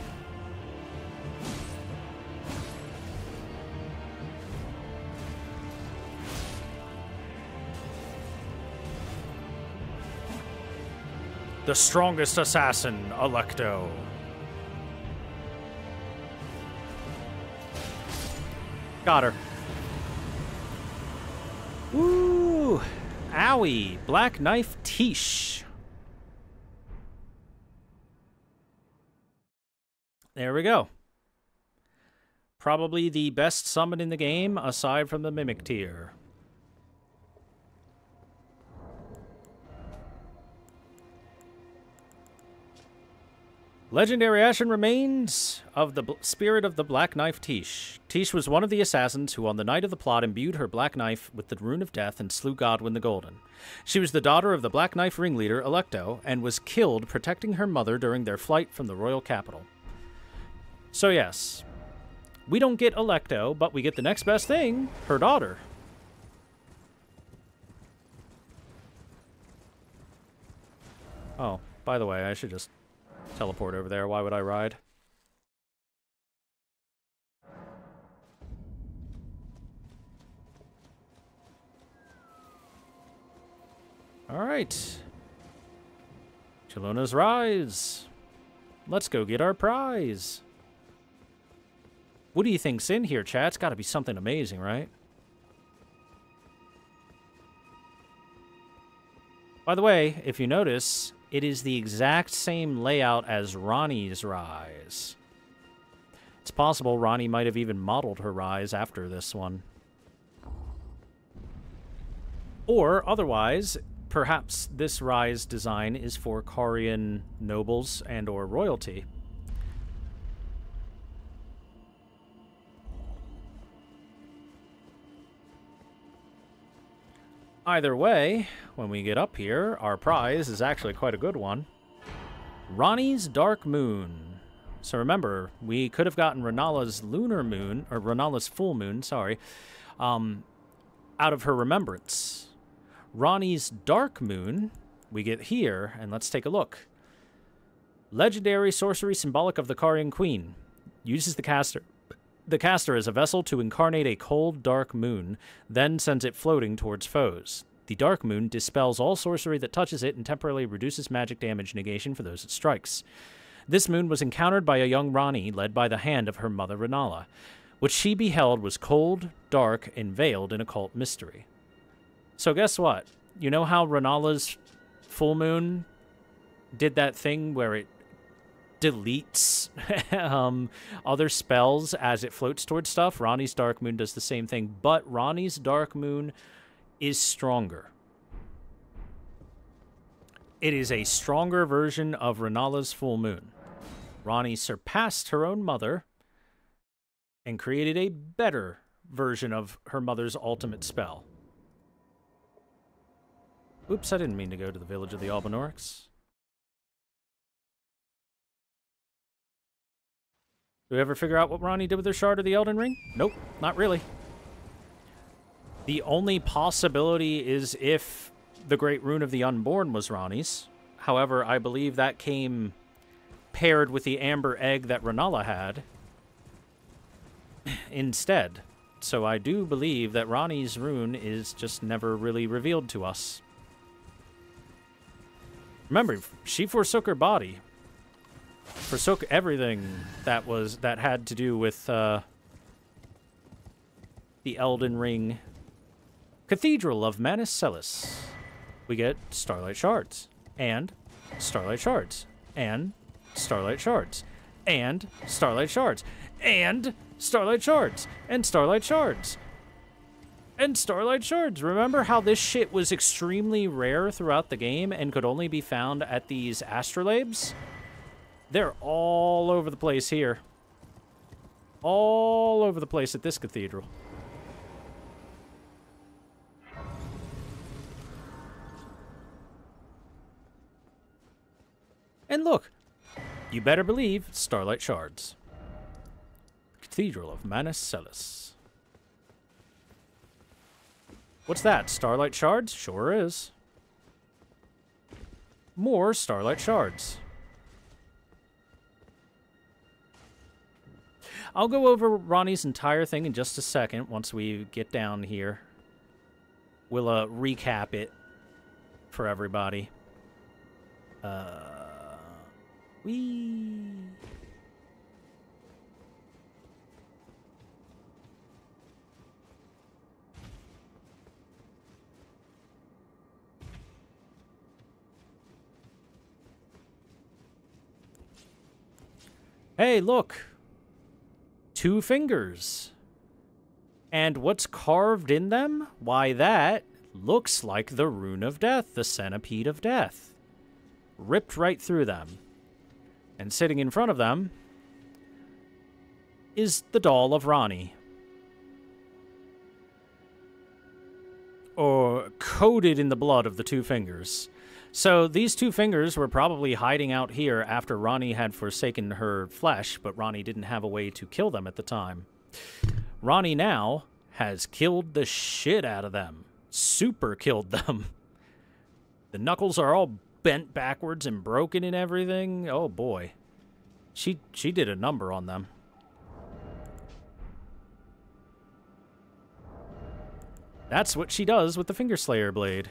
The strongest assassin, Electo. Got her. Woo! Owie! Black Knife Tish. There we go. Probably the best summon in the game, aside from the Mimic tier. Legendary Ashen remains of the spirit of the Black Knife Tish. Tish was one of the assassins who on the night of the plot imbued her black knife with the rune of death and slew Godwyn the Golden. She was the daughter of the Black Knife ringleader, Electo, and was killed protecting her mother during their flight from the royal capital. So yes, we don't get Electo, but we get the next best thing, her daughter. Oh, by the way, I should just teleport over there. Why would I ride? All right. Chilona's Rise. Let's go get our prize. What do you think's in here, chat? It's got to be something amazing, right? By the way, if you notice, it is the exact same layout as Ranni's Rise. It's possible Ranni might have even modeled her Rise after this one. Or, otherwise, perhaps this Rise design is for Carian nobles and or royalty. Either way, when we get up here, our prize is actually quite a good one. Ranni's Dark Moon. So remember, we could have gotten Renala's lunar moon, or Renala's full moon, sorry, out of her remembrance. Ranni's Dark Moon, we get here, and let's take a look. Legendary sorcery symbolic of the Carian Queen. Uses the caster as a vessel to incarnate a cold, dark moon, then sends it floating towards foes. The Dark Moon dispels all sorcery that touches it and temporarily reduces magic damage negation for those it strikes. This moon was encountered by a young Ranni, led by the hand of her mother Renala. What she beheld was cold, dark, and veiled in occult mystery. So guess what? You know how Renala's full moon did that thing where it deletes other spells as it floats towards stuff? Ranni's Dark Moon does the same thing, but Ranni's Dark Moon is stronger. It is a stronger version of Renala's full moon. Ranni surpassed her own mother and created a better version of her mother's ultimate spell. Oops, I didn't mean to go to the village of the Albinaurics. Did we ever figure out what Ranni did with her shard of the Elden Ring? Nope, not really. The only possibility is if the Great Rune of the Unborn was Ranni's. However, I believe that came paired with the amber egg that Renala had instead. So I do believe that Ranni's rune is just never really revealed to us. Remember, she forsook her body. Forsook everything that had to do with the Elden Ring. Cathedral of Manus Celis. We get Starlight Shards. And Starlight Shards. And Starlight Shards. And Starlight Shards. And Starlight Shards. And Starlight Shards. And Starlight Shards. Remember how this shit was extremely rare throughout the game and could only be found at these astrolabes? They're all over the place here. All over the place at this cathedral. And look, you better believe Starlight Shards. Cathedral of Manus Celis. What's that? Starlight Shards? Sure is. More Starlight Shards. I'll go over Ranni's entire thing in just a second once we get down here. We'll recap it for everybody. Hey, look. 2 fingers. And what's carved in them? Why, that looks like the Rune of Death, the Centipede of Death. Ripped right through them. And sitting in front of them is the doll of Ranni. Or coated in the blood of the 2 fingers. So these 2 fingers were probably hiding out here after Ranni had forsaken her flesh, but Ranni didn't have a way to kill them at the time. Ranni now has killed the shit out of them. Super killed them. The knuckles are all bent backwards and broken and everything. Oh boy. She did a number on them. That's what she does with the Finger Slayer blade.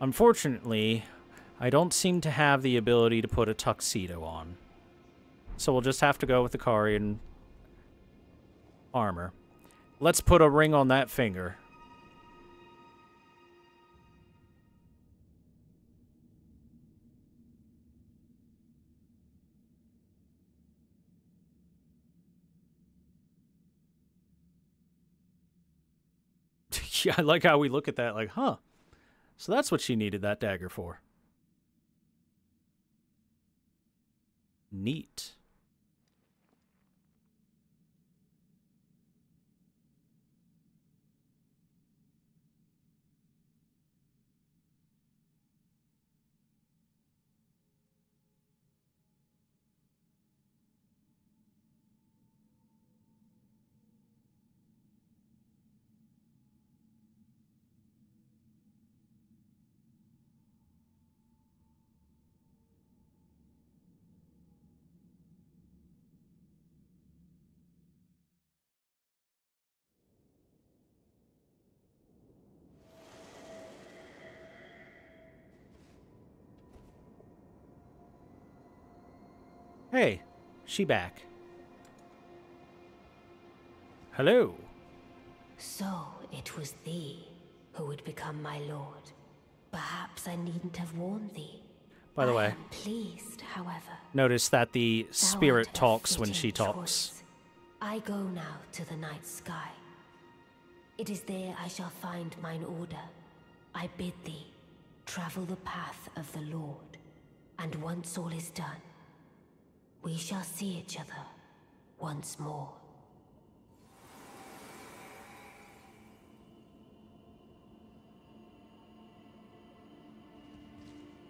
Unfortunately, I don't seem to have the ability to put a tuxedo on. So we'll just have to go with the Karian armor. Let's put a ring on that finger. Yeah, I like how we look at that like, huh. So that's what she needed that dagger for. Neat. Hey, she back. Hello. So it was thee who would become my lord. Perhaps I needn't have warned thee. By the way, I am pleased, however. Notice that the Thou spirit art a talks when she fitting talks. choice. I go now to the night sky. It is there I shall find mine order. I bid thee travel the path of the Lord, and once all is done, we shall see each other once more.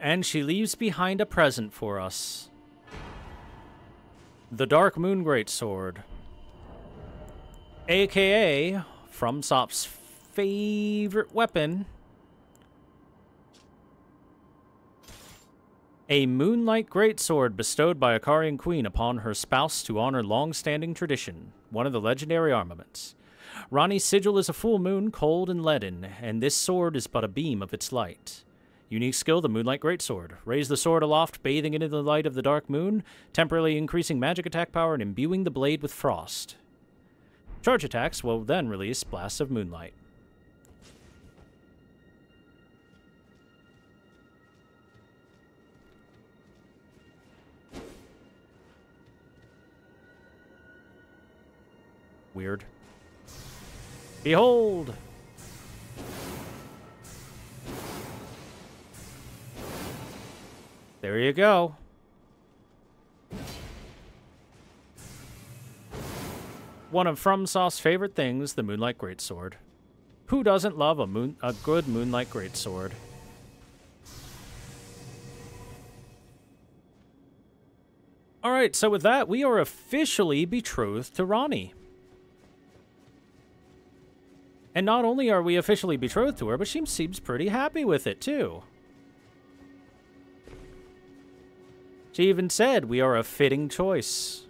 And she leaves behind a present for us. The Dark Moon Greatsword. AKA From Sop's favorite weapon. A moonlight greatsword bestowed by a Karian queen upon her spouse to honor long-standing tradition, one of the legendary armaments. Ranni's sigil is a full moon, cold and leaden, and this sword is but a beam of its light. Unique skill, the Moonlight Greatsword. Raise the sword aloft, bathing into the light of the dark moon, temporarily increasing magic attack power and imbuing the blade with frost. Charge attacks will then release blasts of moonlight. Weird. Behold! There you go. One of FromSoft's favorite things, the Moonlight Greatsword. Who doesn't love a good Moonlight Greatsword? Alright, so with that, we are officially betrothed to Ranni. And not only are we officially betrothed to her, but she seems pretty happy with it, too. She even said we are a fitting choice.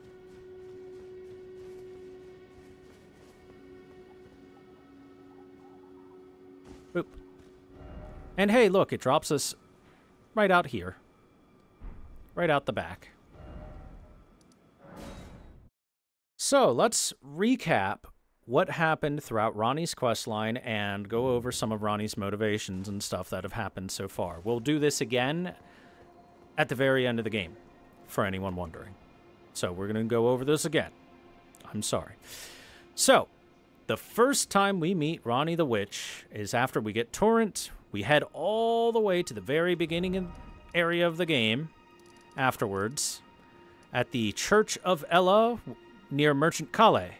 Oop. And hey, look, it drops us right out here. Right out the back. So, let's recap what happened throughout Ranni's questline and go over some of Ranni's motivations and stuff that have happened so far. We'll do this again at the very end of the game, for anyone wondering. So, we're going to go over this again. I'm sorry. So, the first time we meet Ranni the Witch is after we get Torrent. We head all the way to the very beginning area of the game afterwards at the Church of Ella near Merchant Calle.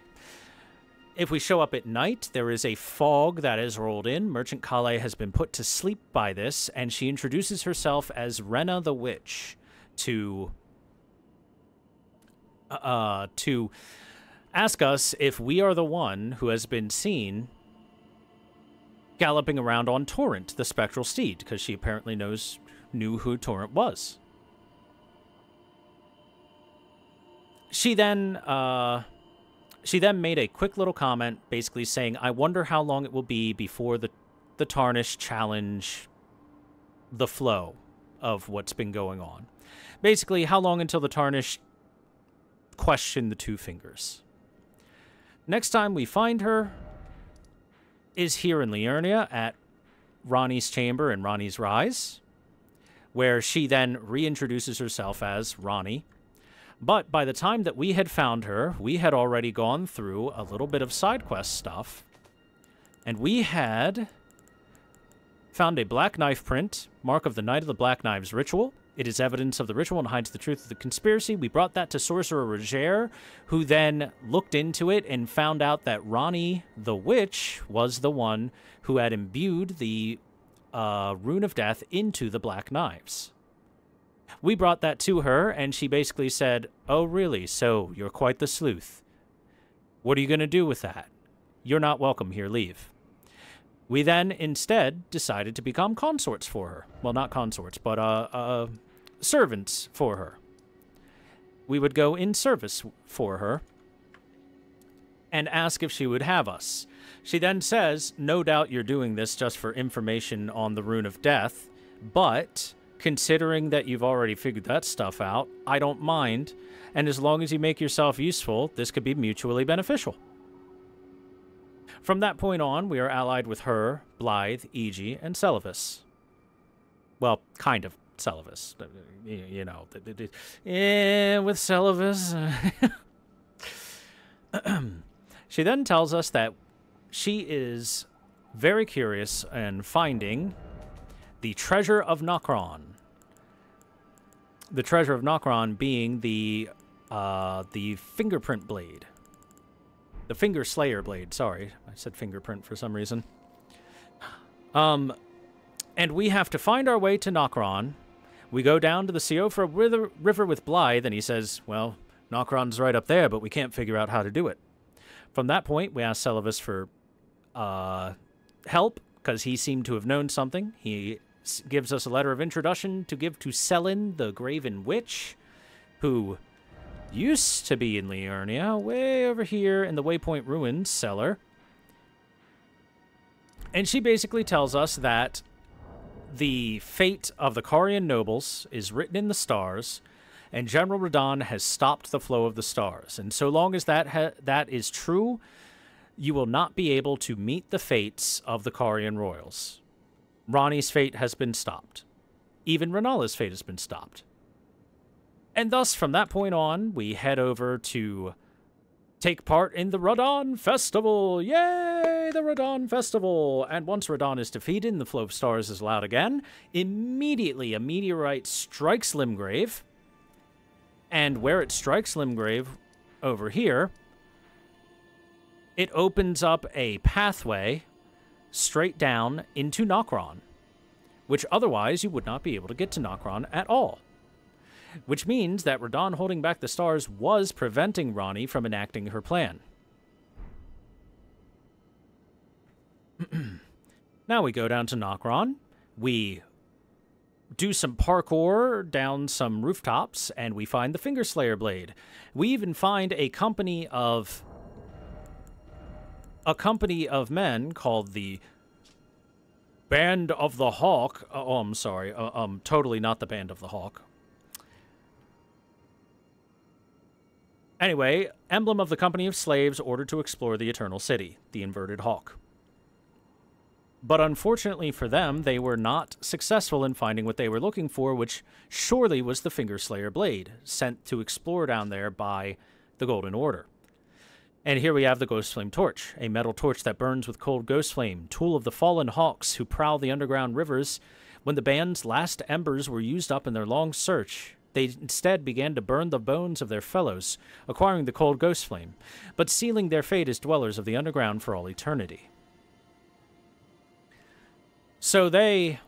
If we show up at night, there is a fog that has rolled in. Merchant Calle has been put to sleep by this, and she introduces herself as Ranni the Witch to ask us if we are the one who has been seen galloping around on Torrent, the spectral steed, because she apparently knew who Torrent was. She then made a quick little comment, basically saying, I wonder how long it will be before the Tarnished challenge the flow of what's been going on. Basically, how long until the Tarnished question the Two Fingers. Next time we find her is here in Liurnia at Ranni's Chamber and Ranni's Rise, where she then reintroduces herself as Ranni. But by the time that we had found her, we had already gone through a little bit of side quest stuff, and we had found a black knife print, mark of the Night of the Black Knives ritual. It is evidence of the ritual and hides the truth of the conspiracy. We brought that to Sorcerer Roger, who then looked into it and found out that Ranni the Witch was the one who had imbued the Rune of Death into the Black Knives. We brought that to her, and she basically said, oh, really? So you're quite the sleuth. What are you going to do with that? You're not welcome here. Leave. We then instead decided to become consorts for her. Well, not consorts, but servants for her. We would go in service for her and ask if she would have us. She then says, no doubt you're doing this just for information on the Rune of Death, but considering that you've already figured that stuff out, I don't mind, and as long as you make yourself useful, this could be mutually beneficial. From that point on, we are allied with her, Blythe, Iji, and Celavis. Well, kind of Celavis. You know, with Celavis. She then tells us that she is very curious in finding the Treasure of Nokron. The Treasure of Nokron being the fingerprint blade. The Finger Slayer blade, sorry. I said fingerprint for some reason. And we have to find our way to Nokron. We go down to the Siofra River with Blythe, and he says, well, Nokron's right up there, but we can't figure out how to do it. From that point, we ask Celavis for help, because he seemed to have known something. He gives us a letter of introduction to give to Selin, the Graven Witch, who used to be in Liurnia, way over here in the Waypoint Ruins cellar. And she basically tells us that the fate of the Carian nobles is written in the stars, and General Radahn has stopped the flow of the stars. And so long as that is true, you will not be able to meet the fates of the Carian royals. Ranni's fate has been stopped. Even Renala's fate has been stopped. And thus, from that point on, we head over to take part in the Radon Festival. Yay, the Radon Festival. And once Radon is defeated and the flow of stars is allowed again, immediately a meteorite strikes Limgrave. And where it strikes Limgrave, over here, it opens up a pathway straight down into Nokron, which otherwise you would not be able to get to Nokron at all. Which means that Radon holding back the stars was preventing Ranni from enacting her plan. Now we go down to Nokron. We do some parkour down some rooftops, and we find the Fingerslayer Blade. We even find a company of men called the Band of the Hawk. Oh, I'm sorry. Totally not the Band of the Hawk. Anyway, emblem of the company of slaves ordered to explore the Eternal City, the Inverted Hawk. But unfortunately for them, they were not successful in finding what they were looking for, which surely was the Fingerslayer Blade, sent to explore down there by the Golden Order. And here we have the Ghost Flame Torch, a metal torch that burns with cold ghost flame, tool of the fallen hawks who prowl the underground rivers. When the band's last embers were used up in their long search, they instead began to burn the bones of their fellows, acquiring the cold ghost flame, but sealing their fate as dwellers of the underground for all eternity. So they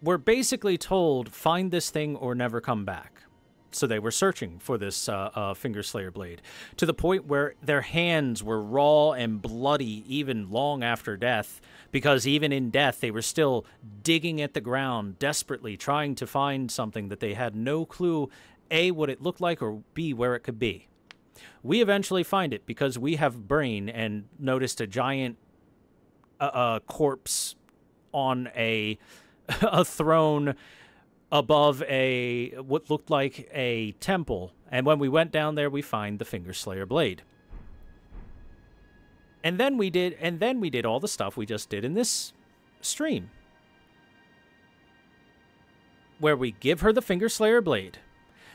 were basically told, find this thing or never come back. So they were searching for this Fingerslayer Blade, to the point where their hands were raw and bloody even long after death, because even in death they were still digging at the ground, desperately trying to find something that they had no clue, A, what it looked like, or B, where it could be. We eventually find it because we have brain and noticed a giant corpse on a throne above what looked like a temple, and when we went down there, we find the Fingerslayer Blade. And then we did all the stuff we just did in this stream, where we give her the Fingerslayer Blade.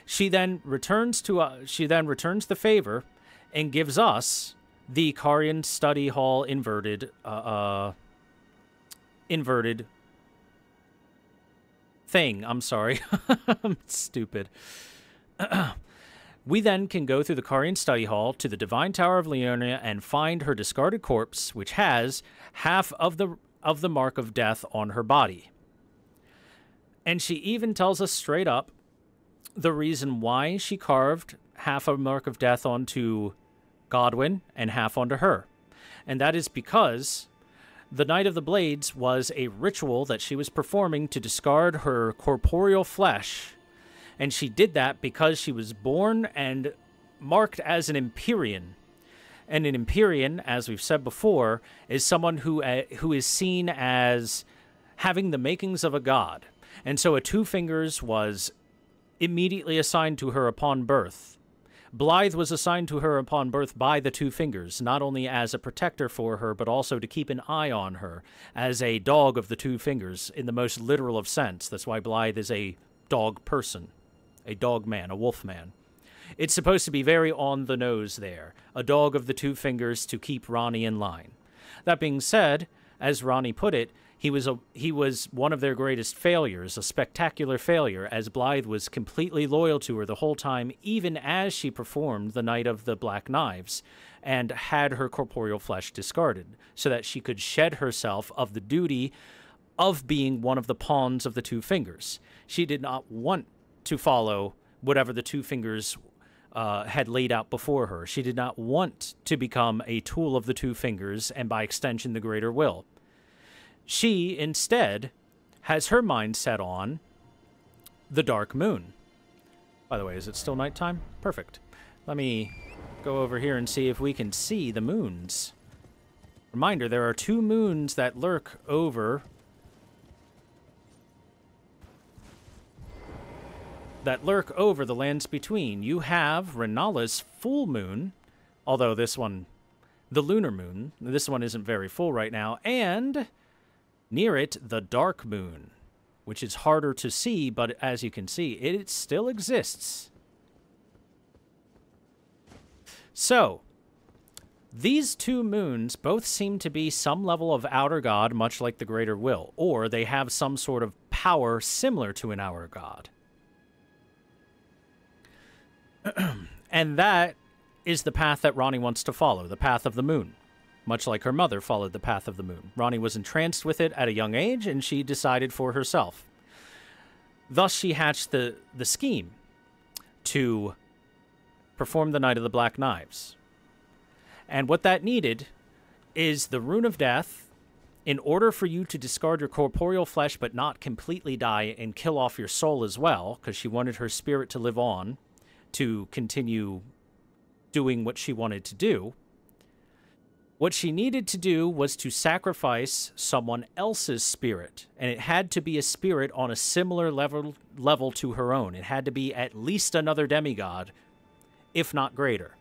She then returns the favor and gives us the Carian Study Hall inverted thing. I'm sorry. I'm stupid. We then can go through the Carian Study Hall to the Divine Tower of Leonia and find her discarded corpse, which has half of the mark of death on her body. And she even tells us straight up the reason why she carved half a mark of death onto Godwyn and half onto her. And that is because the Night of the Blades was a ritual that she was performing to discard her corporeal flesh. And she did that because she was born and marked as an Empyrean. And an Empyrean, as we've said before, is someone who is seen as having the makings of a god. And so a Two Fingers was immediately assigned to her upon birth. Blythe was assigned to her upon birth by the Two Fingers, not only as a protector for her, but also to keep an eye on her, as a dog of the Two Fingers, in the most literal of sense. That's why Blythe is a dog person, a dog man, a wolf man. It's supposed to be very on the nose there, a dog of the Two Fingers to keep Ranni in line. That being said, as Ranni put it, he was one of their greatest failures, a spectacular failure, as Blythe was completely loyal to her the whole time, even as she performed the Night of the Black Knives, and had her corporeal flesh discarded, so that she could shed herself of the duty of being one of the pawns of the Two Fingers. She did not want to follow whatever the Two Fingers had laid out before her. She did not want to become a tool of the Two Fingers, and by extension, the Greater Will. She, instead, has her mind set on the Dark Moon. By the way, is it still nighttime? Perfect. Let me go over here and see if we can see the moons. Reminder, there are two moons that lurk over the lands between. You have Renala's full moon, although this one, the lunar moon, this one isn't very full right now, and near it, the dark moon, which is harder to see, but as you can see, it still exists. So, these two moons both seem to be some level of outer god, much like the Greater Will, or they have some sort of power similar to an outer god. And that is the path that Ranni wants to follow, the path of the moon. Much like her mother followed the path of the moon. Ranni was entranced with it at a young age, and she decided for herself. Thus, she hatched the scheme to perform the Night of the Black Knives. And what that needed is the Rune of Death in order for you to discard your corporeal flesh but not completely die and kill off your soul as well, because she wanted her spirit to live on to continue doing what she wanted to do. What she needed to do was to sacrifice someone else's spirit, and it had to be a spirit on a similar level to her own. It had to be at least another demigod, if not greater.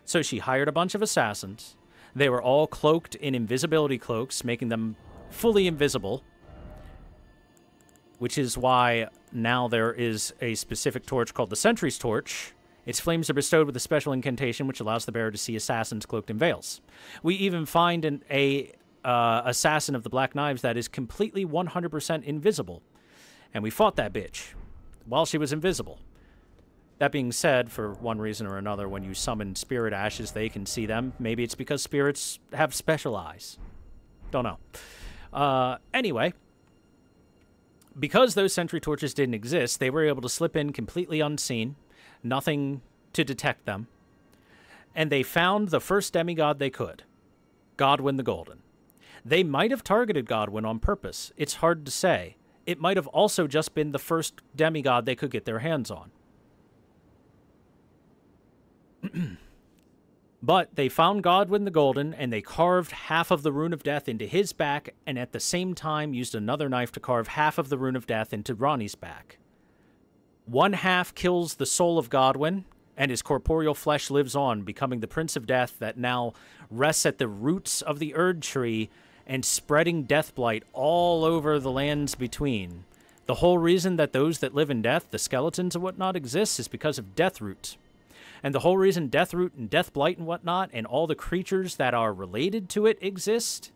So she hired a bunch of assassins. They were all cloaked in invisibility cloaks, making them fully invisible, which is why now there is a specific torch called the Sentry's Torch. Its flames are bestowed with a special incantation which allows the bearer to see assassins cloaked in veils. We even find an assassin of the Black Knives that is completely 100% invisible. And we fought that bitch while she was invisible. That being said, for one reason or another, when you summon spirit ashes, they can see them. Maybe it's because spirits have special eyes. Don't know. Anyway, because those sentry torches didn't exist, they were able to slip in completely unseen, nothing to detect them, and they found the first demigod they could, Godwyn the Golden. They might have targeted Godwyn on purpose. It's hard to say. It might have also just been the first demigod they could get their hands on. But they found Godwyn the Golden, and they carved half of the Rune of Death into his back, and at the same time used another knife to carve half of the Rune of Death into Ranni's back. One half kills the soul of Godwyn, and his corporeal flesh lives on, becoming the Prince of Death that now rests at the roots of the Erd Tree and spreading death blight all over the lands between. The whole reason that those that live in death, the skeletons and whatnot, exist is because of Deathroot. And the whole reason Deathroot and Deathblight and whatnot, and all the creatures that are related to it exist,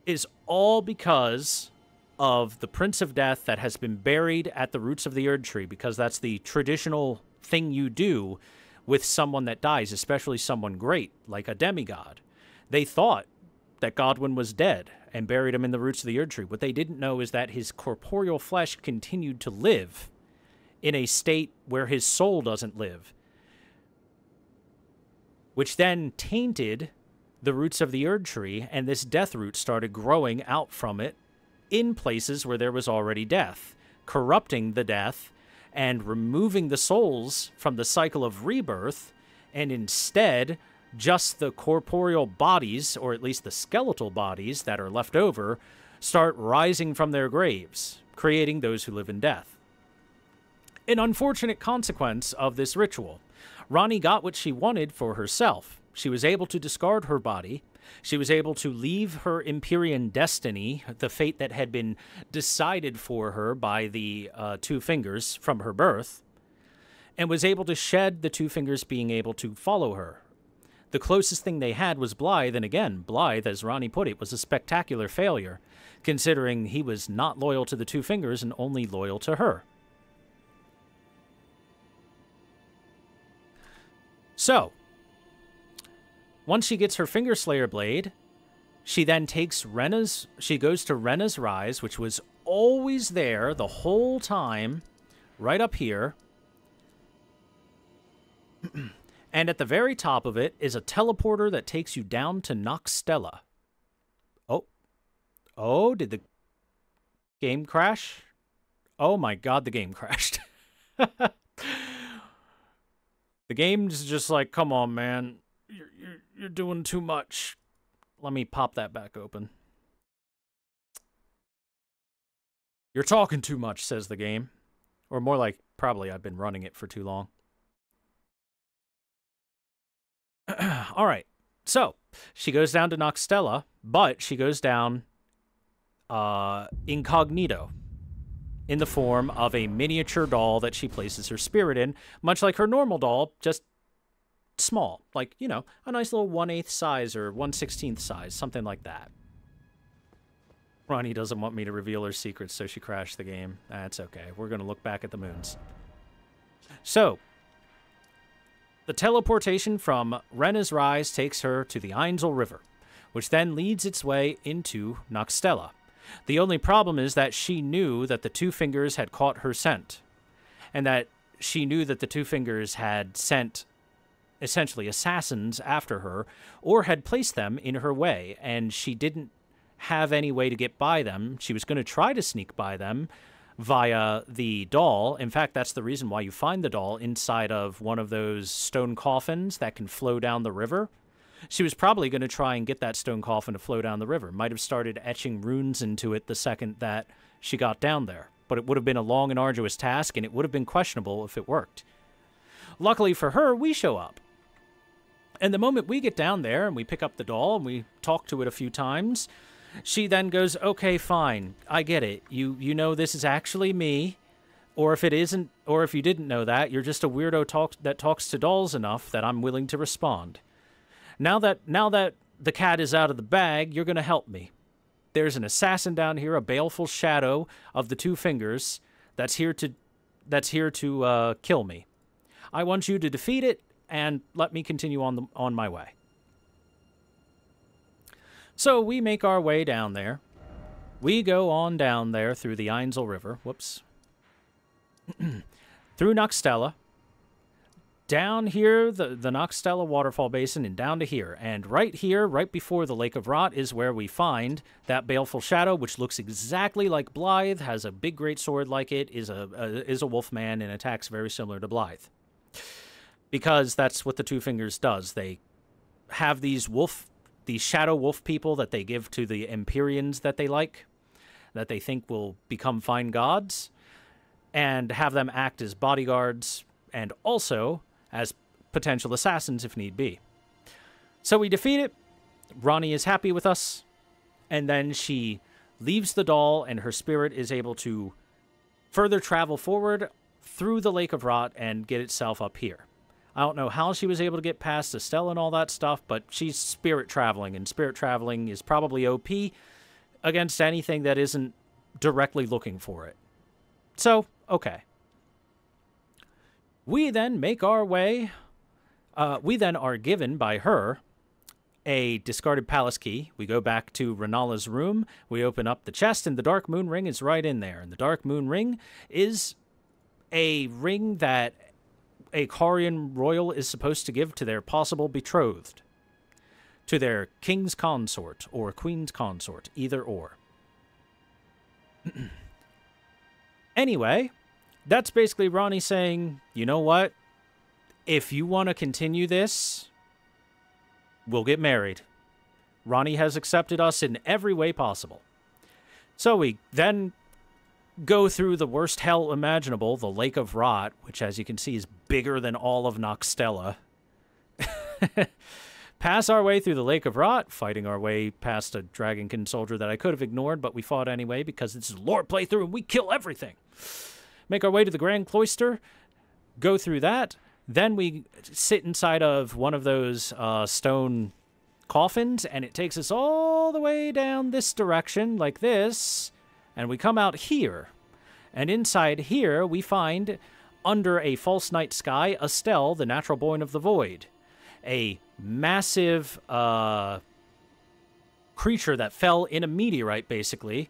is all because of the Prince of Death that has been buried at the roots of the Erd Tree, because that's the traditional thing you do with someone that dies, especially someone great, like a demigod. They thought that Godwyn was dead and buried him in the roots of the Erd Tree. What they didn't know is that his corporeal flesh continued to live in a state where his soul doesn't live, which then tainted the roots of the Erd Tree, and this death root started growing out from it in places where there was already death, corrupting the death and removing the souls from the cycle of rebirth, and instead just the corporeal bodies, or at least the skeletal bodies that are left over, start rising from their graves, creating those who live in death. An unfortunate consequence of this ritual. Ranni got what she wanted for herself. She was able to discard her body. She was able to leave her Empyrean destiny, the fate that had been decided for her by the Two Fingers from her birth, and was able to shed the Two Fingers being able to follow her. The closest thing they had was Blythe, and again, Blythe, as Ranni put it, was a spectacular failure, considering he was not loyal to the Two Fingers and only loyal to her. So, once she gets her Fingerslayer blade, she then takes she goes to Renna's Rise, which was always there the whole time, right up here. And at the very top of it is a teleporter that takes you down to Noxtella. Oh, did the game crash? Oh my god, the game crashed. The game's just like, come on, man. You're doing too much. Let me pop that back open. You're talking too much, says the game. Or more like, probably I've been running it for too long. All right. So, she goes down to Noxtella, but she goes down incognito, in the form of a miniature doll that she places her spirit in, much like her normal doll, just small, like, you know, a nice little 1/8 size or 1/16 size, something like that. Ranni doesn't want me to reveal her secrets, so she crashed the game. That's okay. We're going to look back at the moons. So, the teleportation from Renna's Rise takes her to the Ainsel River, which then leads its way into Noxtella. The only problem is that she knew that the Two Fingers had caught her scent, and that she knew that the Two Fingers had sent essentially assassins after her, or had placed them in her way, and she didn't have any way to get by them. She was going to try to sneak by them via the doll. In fact, that's the reason why you find the doll inside of one of those stone coffins that can flow down the river. She was probably going to try and get that stone coffin to flow down the river. Might have started etching runes into it the second that she got down there. But it would have been a long and arduous task, and it would have been questionable if it worked. Luckily for her, we show up. And the moment we get down there and we pick up the doll and we talk to it a few times, she then goes, okay, fine, I get it. You know this is actually me. Or if it isn't, or if you didn't know that, you're just a weirdo that talks to dolls enough that I'm willing to respond. Now that the cat is out of the bag, you're going to help me. There's an assassin down here, a baleful shadow of the Two Fingers that's here to kill me. I want you to defeat it and let me continue on my way. So we make our way down there. We go on down there through the Ainsel River. Whoops. Through Noxtella. Down here, the Noxtella waterfall basin, and down to here. And right here, right before the Lake of Rot, is where we find that baleful shadow, which looks exactly like Blythe, has a big great sword like it, is a wolf man, and attacks very similar to Blythe. Because that's what the Two Fingers does. They have these shadow wolf people that they give to the Empyreans that they like, that they think will become fine gods, and have them act as bodyguards and also as potential assassins if need be. So we defeat it. Ranni is happy with us, and then she leaves the doll, and her spirit is able to further travel forward through the Lake of Rot and get itself up here. I don't know how she was able to get past Estelle and all that stuff, but she's spirit traveling, and spirit traveling is probably OP against anything that isn't directly looking for it. So, okay. We then make our way. We then are given by her a discarded palace key. We go back to Renala's room. We open up the chest, and the Dark Moon Ring is right in there. And the Dark Moon Ring is a ring that a Carian royal is supposed to give to their possible betrothed, to their king's consort or queen's consort, either or. Anyway, that's basically Ranni saying, you know what? If you want to continue this, we'll get married. Ranni has accepted us in every way possible. So we then go through the worst hell imaginable, the Lake of Rot, which, as you can see, is bigger than all of Noxtella. Pass our way through the Lake of Rot, fighting our way past a Dragonkin soldier that I could have ignored, but we fought anyway because this is a lore playthrough and we kill everything. Make our way to the Grand Cloister, go through that, then we sit inside of one of those stone coffins, and it takes us all the way down this direction, like this, and we come out here. And inside here, we find, under a false night sky, Estelle, the natural born of the void. A massive creature that fell in a meteorite, basically.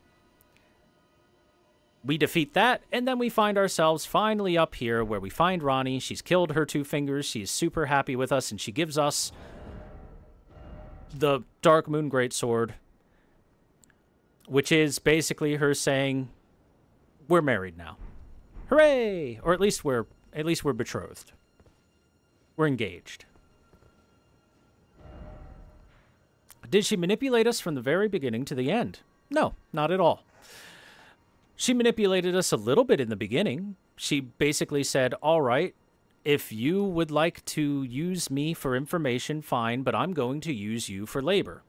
We defeat that, and then we find ourselves finally up here where we find Ranni. She's killed her Two Fingers. She's super happy with us, and she gives us the Dark Moon Greatsword, which is basically her saying, we're married now. Hooray! Or at least we're betrothed. We're engaged. Did she manipulate us from the very beginning to the end? No, not at all. She manipulated us a little bit in the beginning. She basically said, all right, if you would like to use me for information, fine, but I'm going to use you for labor.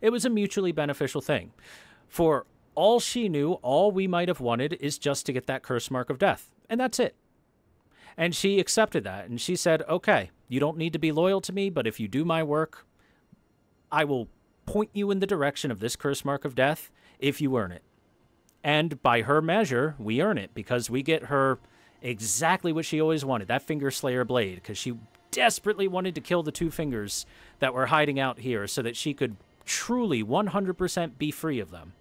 It was a mutually beneficial thing. For all she knew, all we might have wanted is just to get that curse mark of death. And that's it. And she accepted that. And she said, okay, You don't need to be loyal to me, but if you do my work, I will point you in the direction of this curse mark of death if you earn it. And by her measure, we earn it because we get her exactly what she always wanted, that Finger Slayer blade, because she desperately wanted to kill the two fingers that were hiding out here so that she could truly 100% be free of them.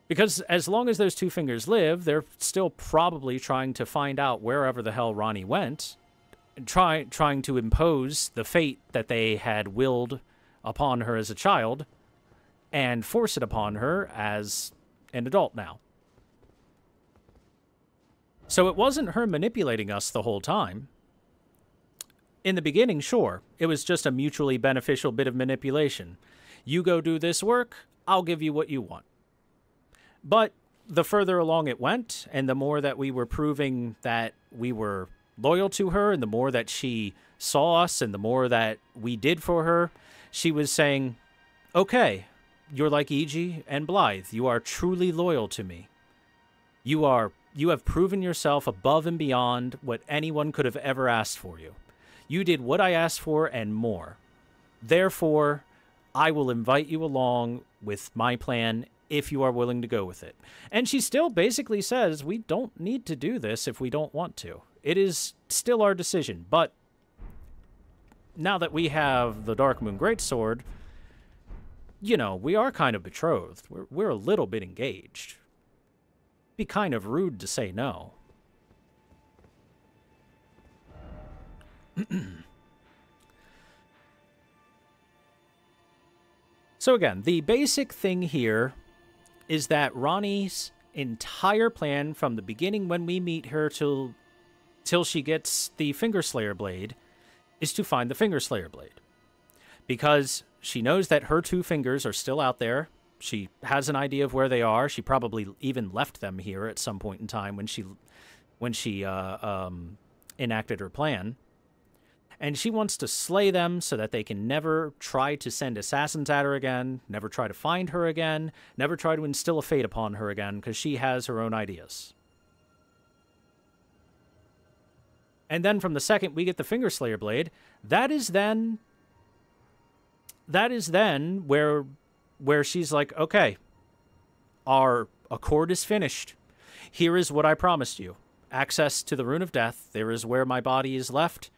Because as long as those two fingers live, they're still probably trying to find out wherever the hell Ranni went, and trying to impose the fate that they had willed upon her as a child and force it upon her as an adult now. So it wasn't her manipulating us the whole time. In the beginning, sure, it was just a mutually beneficial bit of manipulation. You go do this work, I'll give you what you want. But the further along it went, and the more that we were proving that we were loyal to her, and the more that she saw us, and the more that we did for her, she was saying, okay, you're like Iji and Blythe. You are truly loyal to me. You have proven yourself above and beyond what anyone could have ever asked for you. You did what I asked for and more. Therefore, I will invite you along with my plan if you are willing to go with it. And she still basically says, we don't need to do this if we don't want to. It is still our decision. But now that we have the Darkmoon Greatsword, you know, we are kind of betrothed. We're a little bit engaged. It'd be kind of rude to say no. So again, the basic thing here is that Ranni's entire plan from the beginning when we meet her till she gets the Finger Slayer blade is to find the Finger Slayer blade. Because she knows that her two fingers are still out there. She has an idea of where they are. She probably even left them here at some point in time when she enacted her plan. And she wants to slay them so that they can never try to send assassins at her again, never try to find her again, never try to instill a fate upon her again, because she has her own ideas. And then from the second we get the Finger Slayer blade, that is then where she's like, okay, our accord is finished. Here is what I promised you. Access to the Rune of Death. There is where my body is left.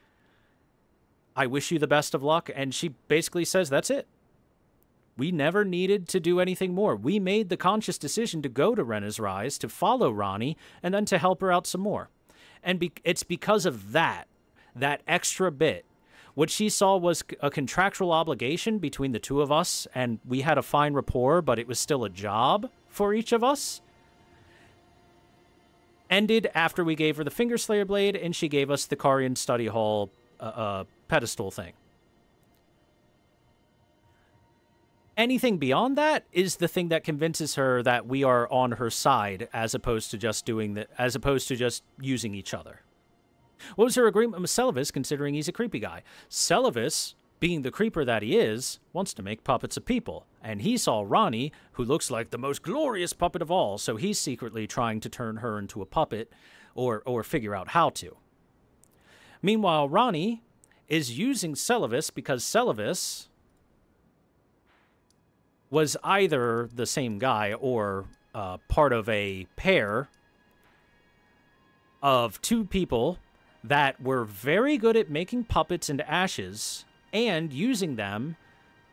I wish you the best of luck. And she basically says, that's it. We never needed to do anything more. We made the conscious decision to go to Renna's Rise, to follow Ranni, and then to help her out some more. And it's because of that extra bit. What she saw was a contractual obligation between the two of us, and we had a fine rapport, but it was still a job for each of us. Ended after we gave her the Finger Slayer blade, and she gave us the Carian Study Hall pedestal thing. Anything beyond that is the thing that convinces her that we are on her side, as opposed to just using each other. What was her agreement with Celavis, considering he's a creepy guy? Celavis, being the creeper that he is, wants to make puppets of people. And he saw Ranni, who looks like the most glorious puppet of all, so he's secretly trying to turn her into a puppet, or figure out how to. Meanwhile, Ranni is using Celavis because Celavis was either the same guy or part of a pair of two people that were very good at making puppets into ashes and using them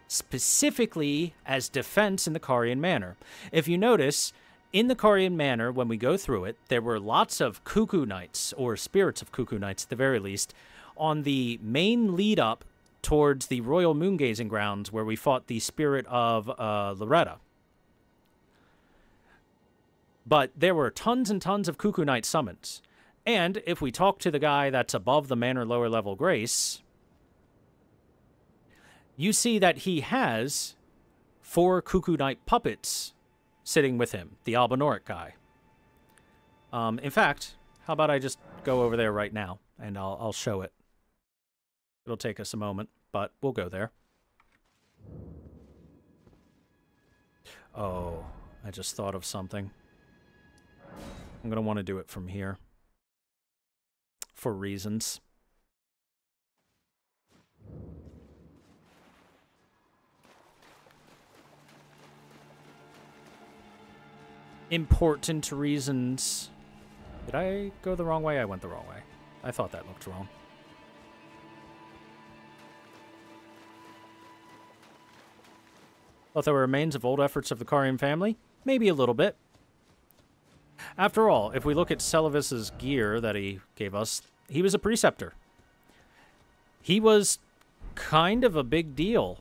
specifically as defense in the Carian Manor. If you notice, in the Carian Manor, when we go through it, there were lots of Cuckoo Knights, or spirits of Cuckoo Knights at the very least, on the main lead-up towards the Royal Moongazing Grounds, where we fought the spirit of Loretta. But there were tons and tons of Cuckoo Knight summons. And if we talk to the guy that's above the Manor lower level Grace, you see that he has 4 Cuckoo Knight puppets sitting with him, the Albinoric guy. In fact, how about I just go over there right now, and I'll show it. It'll take us a moment, but we'll go there. Oh, I just thought of something. I'm going to want to do it from here. For reasons. Important reasons. Did I go the wrong way? I went the wrong way. I thought that looked wrong. Thought there were remains of old efforts of the Carian family? Maybe a little bit. After all, if we look at Celavis's gear that he gave us, he was a preceptor. He was kind of a big deal.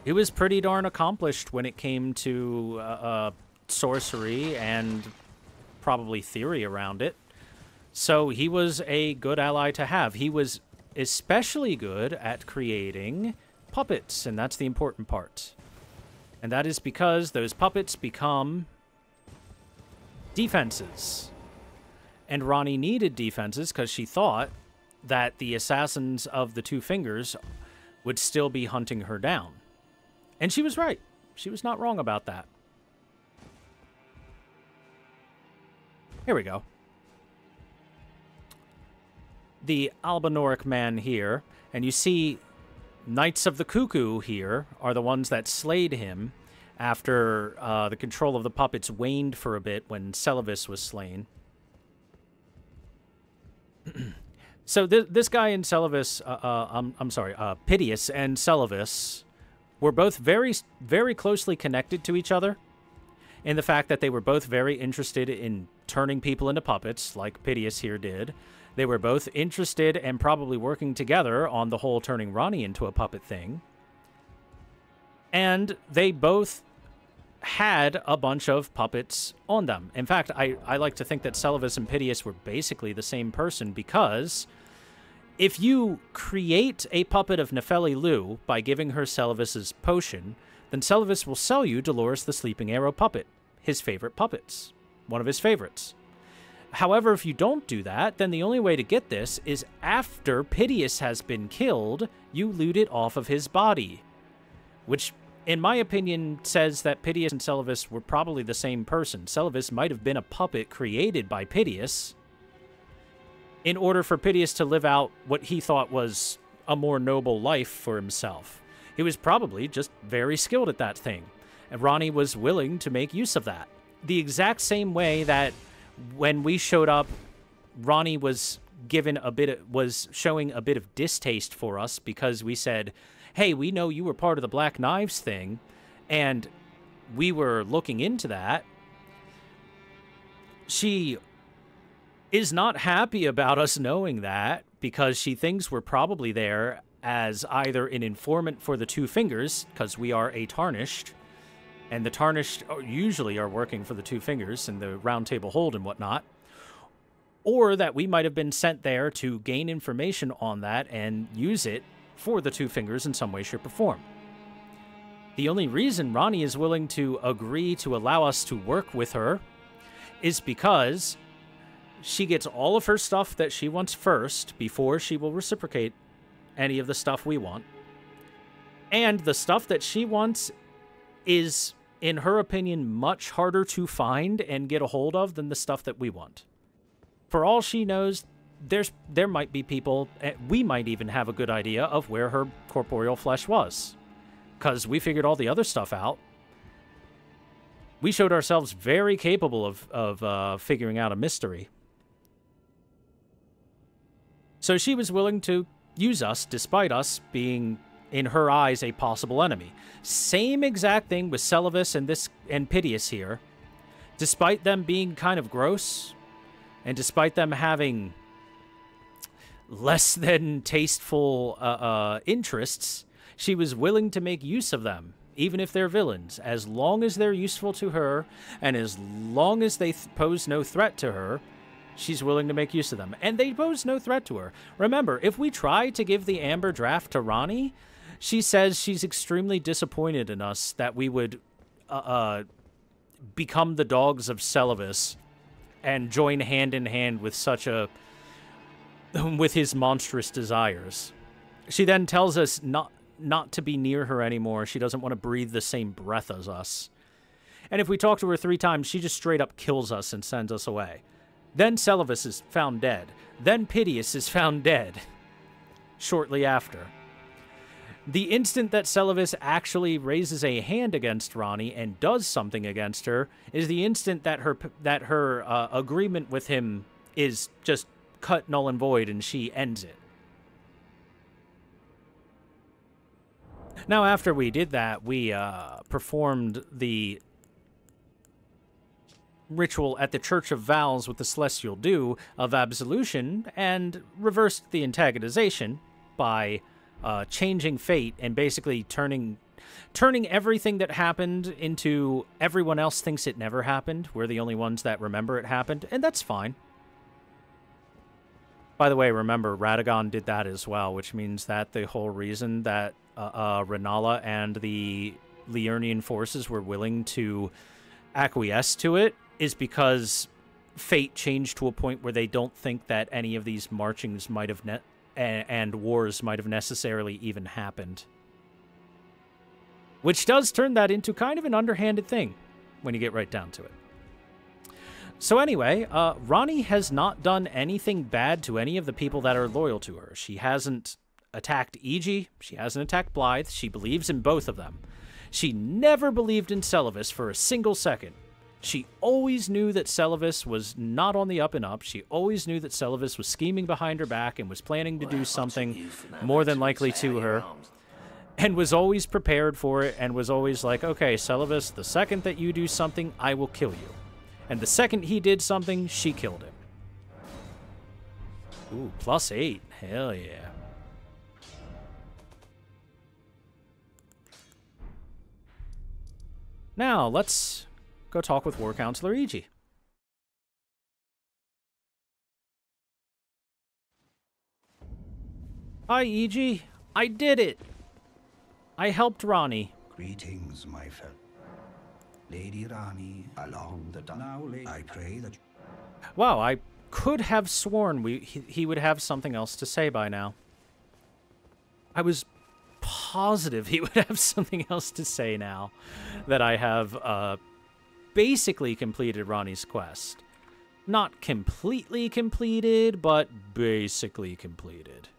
He was pretty darn accomplished when it came to sorcery and probably theory around it. So he was a good ally to have. He was especially good at creating puppets, and that's the important part. And that is because those puppets become defenses. And Ranni needed defenses because she thought that the assassins of the Two Fingers would still be hunting her down. And she was right. She was not wrong about that. Here we go. The Albinoric man here, and you see Knights of the Cuckoo here are the ones that slayed him after the control of the puppets waned for a bit when Celavis was slain. So this guy and Celavis, I'm sorry, Piteous and Celavis were both very, very closely connected to each other in the fact that they were both very interested in turning people into puppets, like Piteous here did. They were both interested and probably working together on the whole turning Ranni into a puppet thing. And they both had a bunch of puppets on them. In fact, I like to think that Celavis and Piteous were basically the same person, because if you create a puppet of Nefeli Lu by giving her Celavis's potion, then Celavis will sell you Dolores the Sleeping Arrow puppet, his favorite puppets, one of his favorites. However, if you don't do that, then the only way to get this is after Piteous has been killed, you loot it off of his body. Which, in my opinion, says that Piteous and Celavis were probably the same person. Celavis might have been a puppet created by Piteous in order for Piteous to live out what he thought was a more noble life for himself. He was probably just very skilled at that thing, and Ranni was willing to make use of that. The exact same way that when we showed up, Ranni was showing a bit of distaste for us because we said, hey, we know you were part of the Black Knives thing, and we were looking into that. She is not happy about us knowing that because she thinks we're probably there as either an informant for the Two Fingers, because we are a Tarnished, and the Tarnished usually are working for the Two Fingers and the Round Table Hold and whatnot, or that we might have been sent there to gain information on that and use it for the Two Fingers in some way, shape, or form. The only reason Ranni is willing to agree to allow us to work with her is because she gets all of her stuff that she wants first before she will reciprocate any of the stuff we want. And the stuff that she wants is, in her opinion, much harder to find and get a hold of than the stuff that we want. For all she knows, there might be people, we might even have a good idea of where her corporeal flesh was, because we figured all the other stuff out. We showed ourselves very capable of figuring out a mystery. So she was willing to use us, despite us being, in her eyes, a possible enemy. Same exact thing with Celavis and Piteous here. Despite them being kind of gross, and despite them having less than tasteful interests, she was willing to make use of them, even if they're villains, as long as they're useful to her, and as long as they pose no threat to her. She's willing to make use of them, and they pose no threat to her. Remember, if we try to give the Amber Draft to Ranni, she says she's extremely disappointed in us that we would become the dogs of Celavis and join hand in hand with with his monstrous desires. She then tells us not to be near her anymore. She doesn't want to breathe the same breath as us. And if we talk to her 3 times, she just straight up kills us and sends us away. Then Celavis is found dead. Then Piteous is found dead. shortly after. The instant that Celavis actually raises a hand against Ranni and does something against her is the instant that her agreement with him is just cut null and void, and she ends it. Now, after we did that, we performed the ritual at the Church of Vows with the Celestial Dew of absolution and reversed the antagonization by changing fate and basically turning everything that happened into everyone else thinks it never happened. We're the only ones that remember it happened, and that's fine. By the way, remember, Radagon did that as well, which means that the whole reason that Rennala and the Liurnian forces were willing to acquiesce to it is because fate changed to a point where they don't think that any of these marchings might have and wars might have necessarily even happened. Which does turn that into kind of an underhanded thing when you get right down to it. So anyway, Ranni has not done anything bad to any of the people that are loyal to her. She hasn't attacked Iji. She hasn't attacked Blythe. She believes in both of them. She never believed in Celavis for a single second. She always knew that Celavis was not on the up and up. She always knew that Celavis was scheming behind her back and was planning to do something more than likely to her. And was always prepared for it and was always like, okay, Celavis, the second that you do something, I will kill you. And the second he did something, she killed him. Ooh, +8. Hell yeah. Now, let's go talk with War Counselor Iji. Hi, Iji. I did it. I helped Ranni. Greetings, my fellow. Lady Ranni, along the now, I pray that... Wow, I could have sworn he would have something else to say by now. I was positive he would have something else to say now that I have basically completed Ranni's quest. Not completely completed, but basically completed.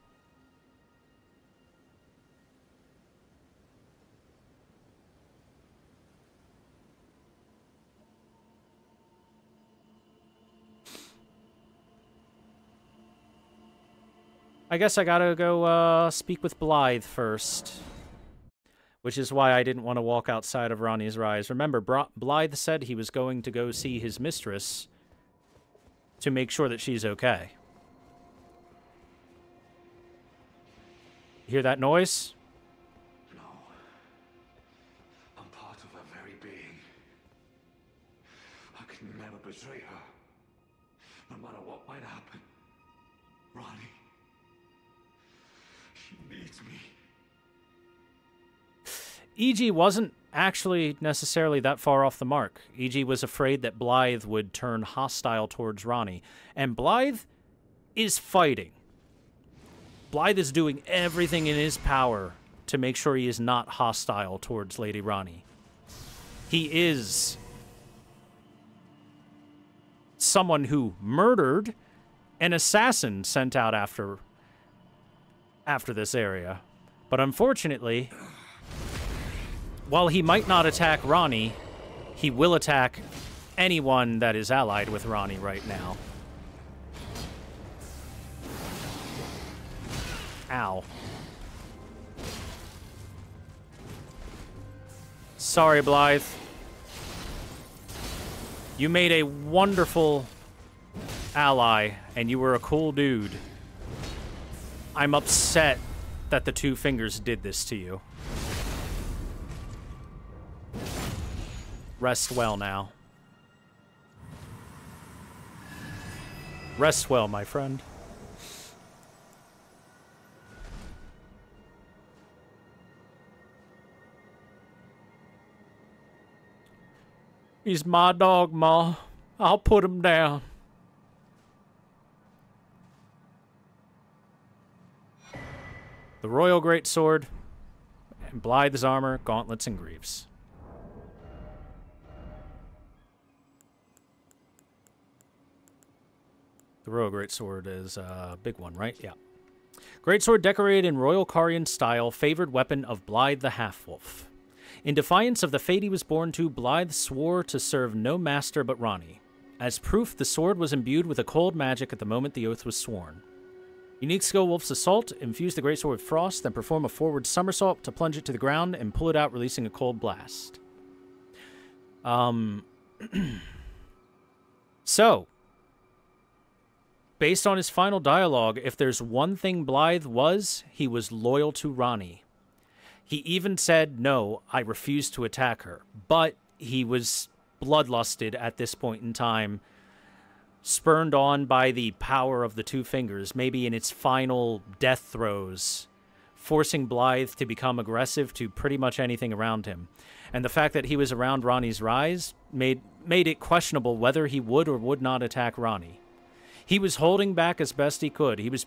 I guess I gotta go speak with Blythe first. Which is why I didn't want to walk outside of Ranni's Rise. Remember, Blythe said he was going to go see his mistress to make sure that she's okay. You hear that noise? No. I'm part of her very being. I can never betray her. No matter what might happen. Ranni. She needs me. Iji wasn't actually necessarily that far off the mark. Iji was afraid that Blythe would turn hostile towards Ranni. And Blythe is fighting. Blythe is doing everything in his power to make sure he is not hostile towards Lady Ranni. He is someone who murdered an assassin sent out after this area. But unfortunately, while he might not attack Ranni, he will attack anyone that is allied with Ranni right now. Ow. Sorry, Blythe. You made a wonderful ally, and you were a cool dude. I'm upset that the Two Fingers did this to you. Rest well now. Rest well, my friend. He's my dog, Ma. I'll put him down. The Royal Greatsword, and Blythe's armor, gauntlets, and greaves. The Royal Greatsword is a big one, right? Yeah. Greatsword decorated in Royal Carian style, favored weapon of Blythe the Half-Wolf. In defiance of the fate he was born to, Blythe swore to serve no master but Ranni. As proof, the sword was imbued with a cold magic at the moment the oath was sworn. Unique skill Wolf's Assault, infuse the greatsword with frost, then perform a forward somersault to plunge it to the ground and pull it out, releasing a cold blast. So, based on his final dialogue, if there's one thing Blythe was, he was loyal to Ranni. He even said, no, I refuse to attack her. But he was bloodlusted at this point in time, spurned on by the power of the Two Fingers, maybe in its final death throes, forcing Blythe to become aggressive to pretty much anything around him. And the fact that he was around Ranni's rise made it questionable whether he would or would not attack Ranni. He was holding back as best he could. He was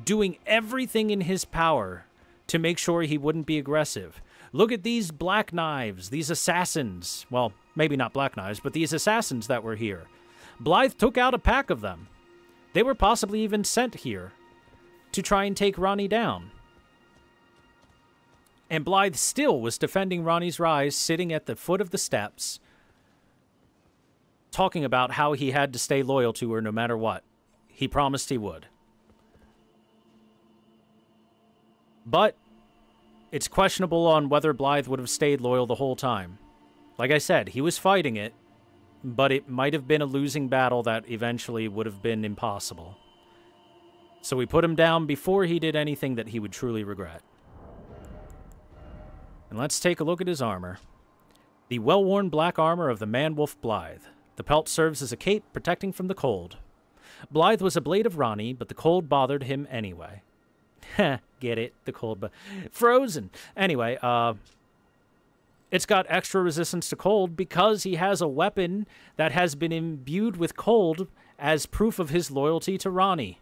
doing everything in his power to make sure he wouldn't be aggressive. Look at these black knives, these assassins. Well, maybe not black knives, but these assassins that were here. Blythe took out a pack of them. They were possibly even sent here to try and take Ranni down. And Blythe still was defending Ranni's rise, sitting at the foot of the steps, talking about how he had to stay loyal to her no matter what. He promised he would. But it's questionable on whether Blythe would have stayed loyal the whole time. Like I said, he was fighting it, but it might have been a losing battle that eventually would have been impossible. So we put him down before he did anything that he would truly regret. And let's take a look at his armor. The well-worn black armor of the man-wolf Blythe. The pelt serves as a cape, protecting from the cold. Blythe was a blade of Ranni, but the cold bothered him anyway. Heh, get it? The cold, but frozen. Anyway, it's got extra resistance to cold because he has a weapon that has been imbued with cold as proof of his loyalty to Ranni.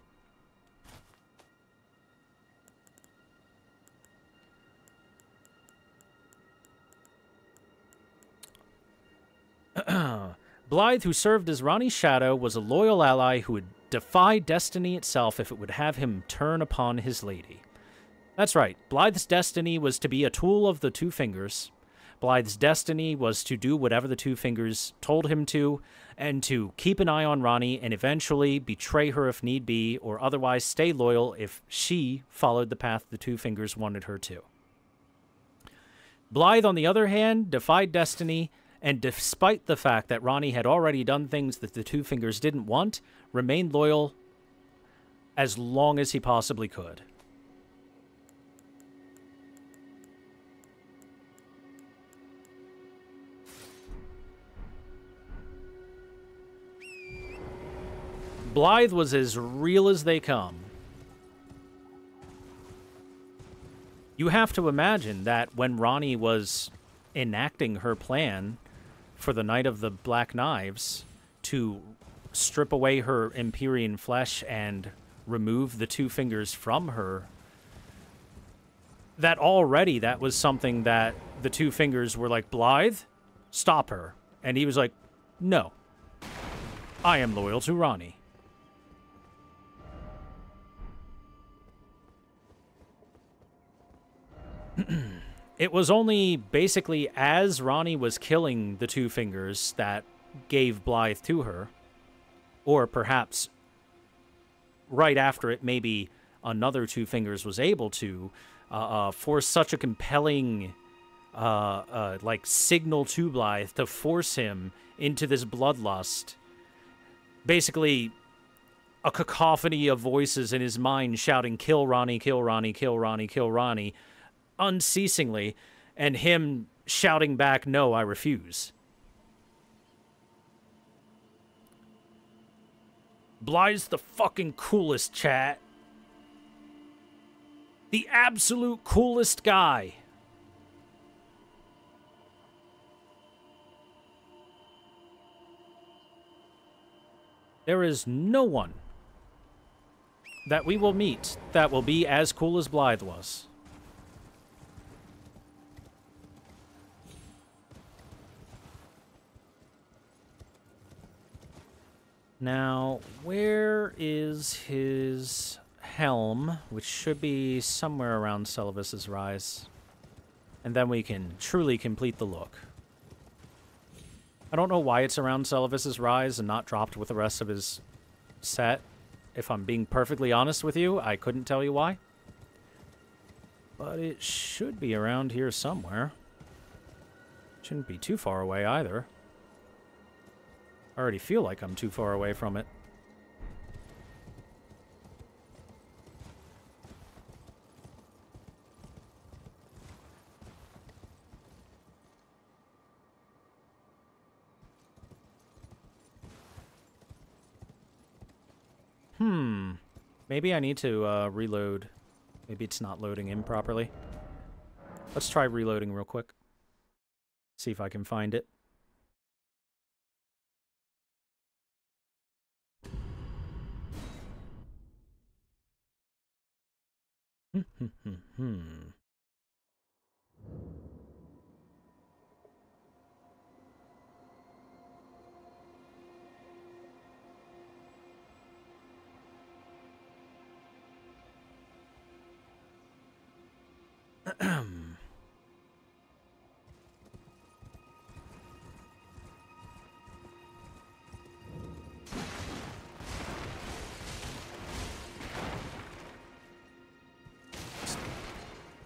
Blythe, who served as Ranni's shadow, was a loyal ally who would defy destiny itself if it would have him turn upon his lady. That's right, Blythe's destiny was to be a tool of the Two Fingers. Blythe's destiny was to do whatever the Two Fingers told him to, and to keep an eye on Ranni and eventually betray her if need be, or otherwise stay loyal if she followed the path the Two Fingers wanted her to. Blythe, on the other hand, defied destiny, and despite the fact that Ranni had already done things that the Two Fingers didn't want, remained loyal as long as he possibly could. Blythe was as real as they come. You have to imagine that when Ranni was enacting her plan for the Night of the Black Knives to strip away her Empyrean flesh and remove the Two Fingers from her, that was something that the Two Fingers were like, Blythe, stop her. And he was like, no, I am loyal to Ranni. It was only basically as Ranni was killing the Two Fingers that gave Blythe to her. Or perhaps right after it, maybe another Two Fingers was able to force such a compelling like signal to Blythe to force him into this bloodlust. Basically, a cacophony of voices in his mind shouting, kill Ranni, kill Ranni, kill Ranni, kill Ranni, unceasingly, and him shouting back, no, I refuse. Blythe's the fucking coolest, chat. The absolute coolest guy. There is no one that we will meet that will be as cool as Blythe was. Now, where is his helm, which should be somewhere around Celavis's Rise. And then we can truly complete the look. I don't know why it's around Celavis's Rise and not dropped with the rest of his set. If I'm being perfectly honest with you, I couldn't tell you why. But it should be around here somewhere. Shouldn't be too far away either. I already feel like I'm too far away from it. Maybe I need to reload. Maybe it's not loading in properly. Let's try reloading real quick. See if I can find it.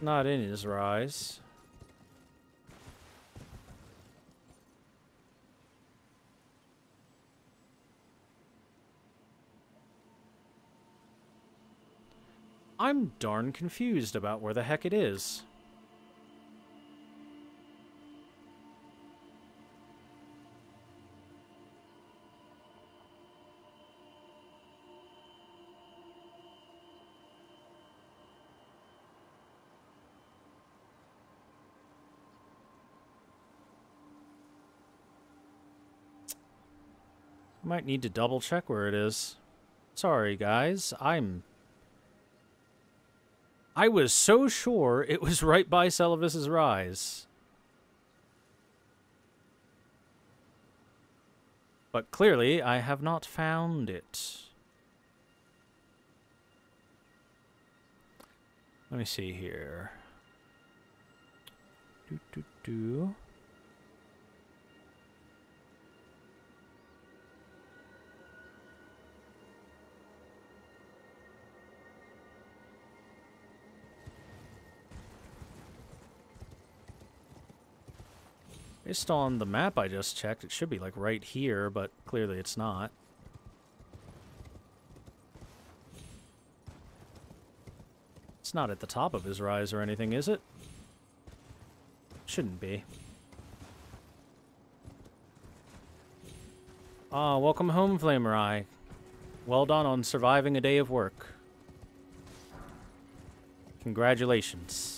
Not in his Rise. I'm darn confused about where the heck it is. Might need to double check where it is. Sorry, guys. I was so sure it was right by Celavis's Rise. But clearly, I have not found it. Let me see here. Do. Based on the map I just checked, it should be like right here, but clearly it's not. It's not at the top of his Rise or anything, is it? Shouldn't be. Ah, welcome home, Flamer Eye. Well done on surviving a day of work. Congratulations.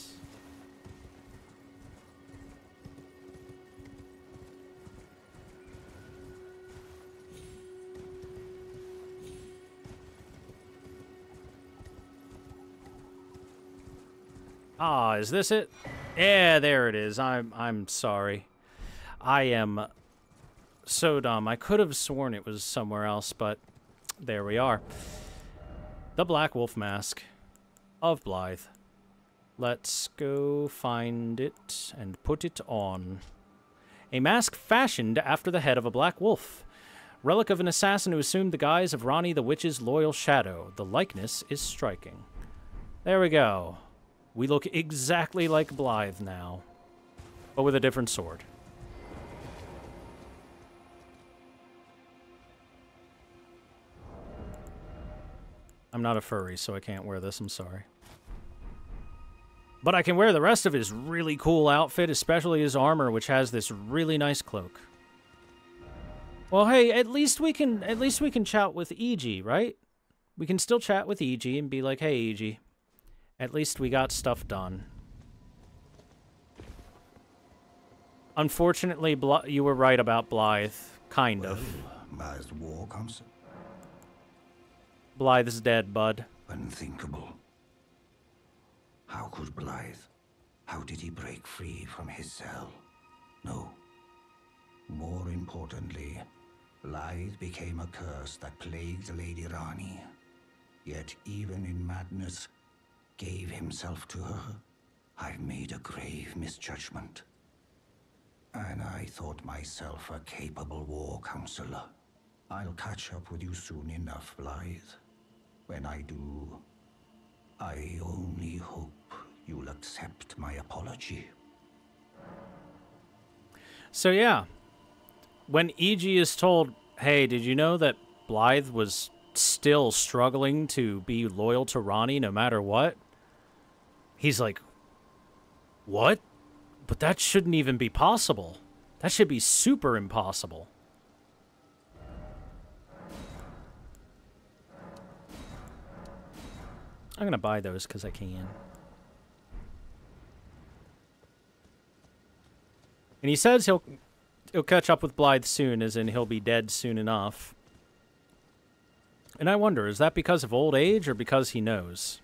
Ah, is this it? Yeah, there it is. I'm sorry. I am so dumb. I could have sworn it was somewhere else, but there we are. The Black Wolf Mask of Blythe. Let's go find it and put it on. A mask fashioned after the head of a black wolf. Relic of an assassin who assumed the guise of Ranni the Witch's loyal shadow. The likeness is striking. There we go. We look exactly like Blythe now, but with a different sword. I'm not a furry, so I can't wear this, I'm sorry. But I can wear the rest of his really cool outfit, especially his armor, which has this really nice cloak. Well, hey, at least we can chat with EG, right? We can still chat with EG and be like, hey, EG. At least we got stuff done. Unfortunately, you were right about Blythe. Kind of. As war comes. Blythe is dead, bud. Unthinkable. How could Blythe? How did he break free from his cell? No. More importantly, Blythe became a curse that plagued Lady Ranni. yet even in madness, gave himself to her. I've made a grave misjudgment. And I thought myself a capable war counselor. I'll catch up with you soon enough, Blythe. When I do, I only hope you'll accept my apology. So yeah, when E.G. is told, hey, did you know that Blythe was still struggling to be loyal to Ranni no matter what? He's like, what? But that shouldn't even be possible. That should be super impossible. I'm going to buy those because I can. And he says he'll catch up with Blythe soon, as in he'll be dead soon enough. And I wonder, is that because of old age or because he knows?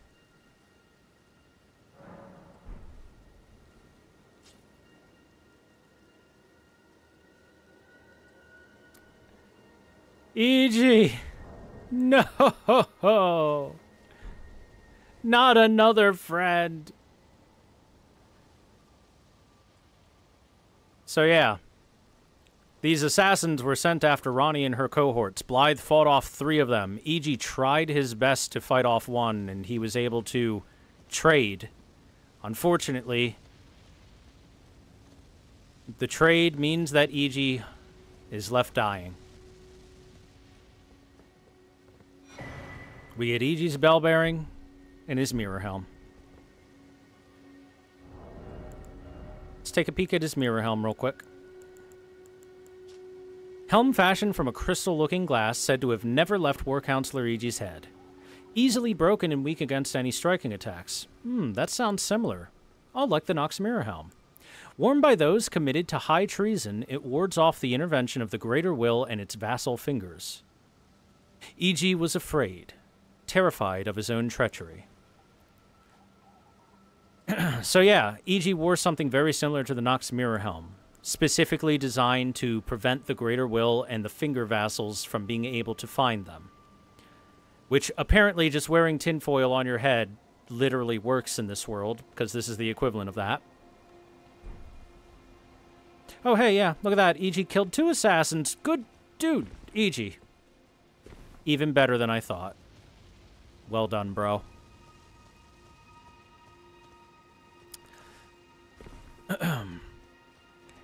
E.G. No! Not another friend. So yeah, these assassins were sent after Ranni and her cohorts. Blythe fought off 3 of them. E.G. tried his best to fight off 1, and he was able to trade. Unfortunately, the trade means that E.G. is left dying. We get E.G.'s bell bearing and his mirror helm. Let's take a peek at his mirror helm real quick. Helm fashioned from a crystal-looking glass said to have never left War Counselor E.G.'s head. Easily broken and weak against any striking attacks. That sounds similar. All like the Nox mirror helm. Worn by those committed to high treason, it wards off the intervention of the Greater Will and its vassal fingers. E.G. was afraid, terrified of his own treachery. So yeah, E.G. wore something very similar to the Nox mirror helm, specifically designed to prevent the Greater Will and the finger vassals from being able to find them. Which apparently just wearing tinfoil on your head literally works in this world, because this is the equivalent of that. Oh hey, yeah, look at that. E.G. killed 2 assassins. Good dude, E.G. Even better than I thought. Well done, bro.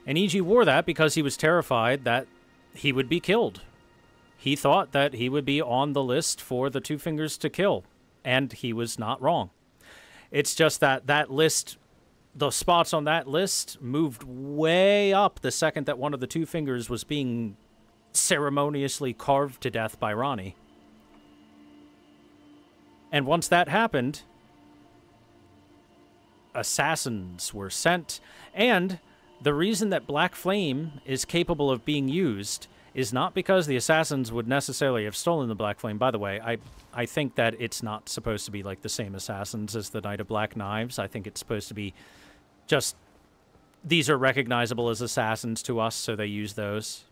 And E.G. wore that because he was terrified that he would be killed. He thought that he would be on the list for the 2 fingers to kill, and he was not wrong. It's just that that list, the spots on that list moved way up the second that one of the 2 fingers was being ceremoniously carved to death by Ranni. And once that happened, assassins were sent, and the reason that Black Flame is capable of being used is not because the assassins would necessarily have stolen the Black Flame. By the way, I think that it's not supposed to be like the same assassins as the Knight of Black Knives. I think it's supposed to be just, these are recognizable as assassins to us, so they use those.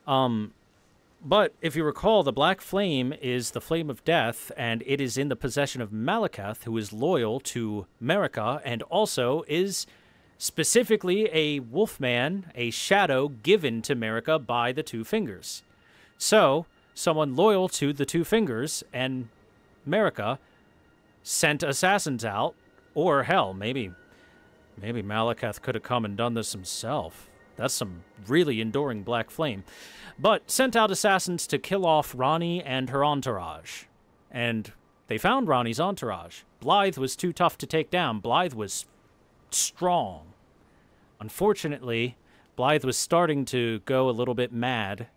But if you recall, the Black Flame is the Flame of Death, and it is in the possession of Malekith, who is loyal to Marika, and also is specifically a wolfman, a shadow given to Marika by the 2 fingers. So, someone loyal to the 2 fingers and Marika sent assassins out, or hell, maybe Malekith could have come and done this himself. That's some really enduring Black Flame. But sent out assassins to kill off Ranni and her entourage. And they found Ranni's entourage. Blythe was too tough to take down. Blythe was strong. Unfortunately, Blythe was starting to go a little bit mad.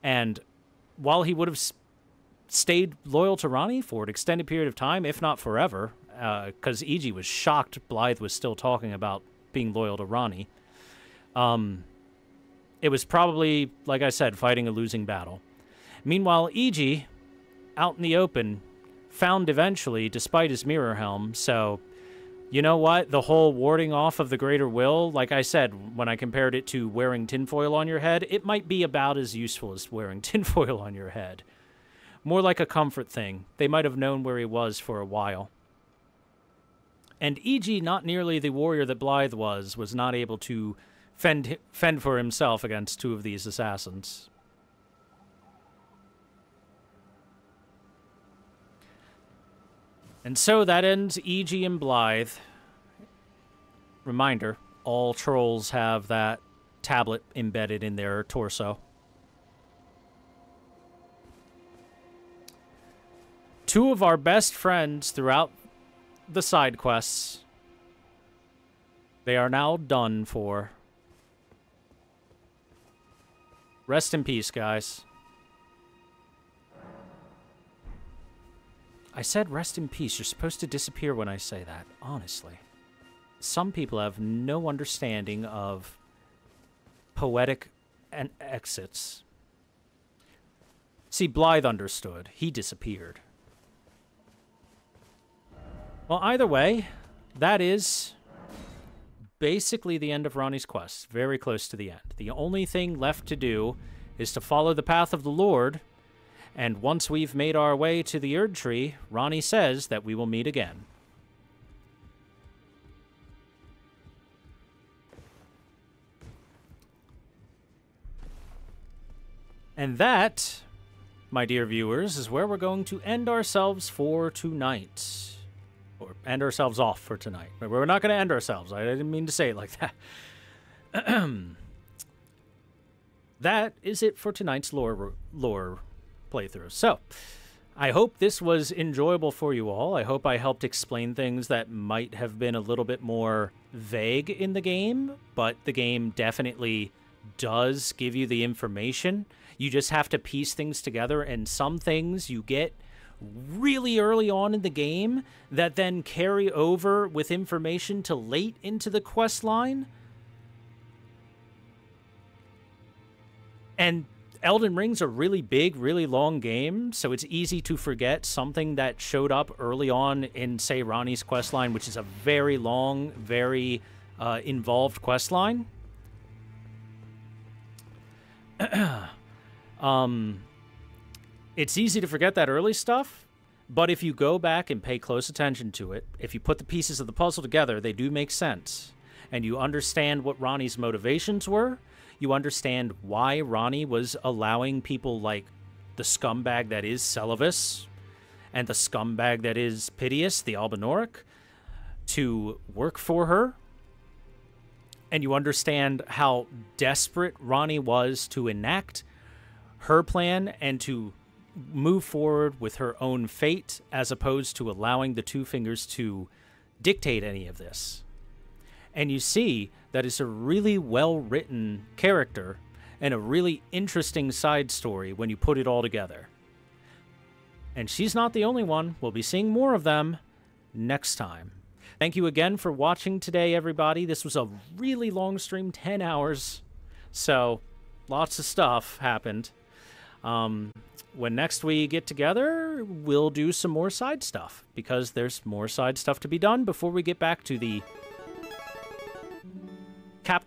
And while he would have stayed loyal to Ranni for an extended period of time, if not forever, because E.G. was shocked Blythe was still talking about being loyal to Ranni, it was probably, like I said, fighting a losing battle. Meanwhile, E.G., out in the open, found eventually, despite his mirror helm, so, you know what? The whole warding off of the Greater Will, like I said, when I compared it to wearing tinfoil on your head, it might be about as useful as wearing tinfoil on your head. More like a comfort thing. They might have known where he was for a while. And E.G., not nearly the warrior that Blythe was not able to fend for himself against two of these assassins. And so that ends E.G. and Blythe. Reminder, all trolls have that tablet embedded in their torso. Two of our best friends throughout the side quests, they are now done for. Rest in peace, guys. I said rest in peace. You're supposed to disappear when I say that, honestly. Some people have no understanding of poetic and exits. See, Blythe understood. He disappeared. Well, either way, that is basically the end of Ranni's quest. Very close to the end. The only thing left to do is to follow the path of the Lord, and once we've made our way to the Erd Tree, Ranni says that we will meet again. And that, my dear viewers, is where we're going to end ourselves for tonight. Or end ourselves off for tonight. We're not going to end ourselves. I didn't mean to say it like that. That is it for tonight's lore playthrough. So, I hope this was enjoyable for you all. I hope I helped explain things that might have been a little bit more vague in the game, but the game definitely does give you the information. You just have to piece things together, and some things you get really early on in the game that then carry over with information to late into the quest line. And Elden Ring's a really big, really long game, so it's easy to forget something that showed up early on in, say, Ranni's quest line, which is a very long, very involved quest line. It's easy to forget that early stuff, but if you go back and pay close attention to it, if you put the pieces of the puzzle together, they do make sense. And you understand what Ranni's motivations were. You understand why Ranni was allowing people like the scumbag that is Celavis and the scumbag that is Piteous, the Albinauric, to work for her. And you understand how desperate Ranni was to enact her plan and to move forward with her own fate, as opposed to allowing the Two Fingers to dictate any of this. And you see that it's a really well-written character and a really interesting side story when you put it all together. And she's not the only one. We'll be seeing more of them next time. Thank you again for watching today, everybody. This was a really long stream, 10 hours. So, lots of stuff happened. When next we get together, we'll do some more side stuff, because there's more side stuff to be done before we get back to the Capcom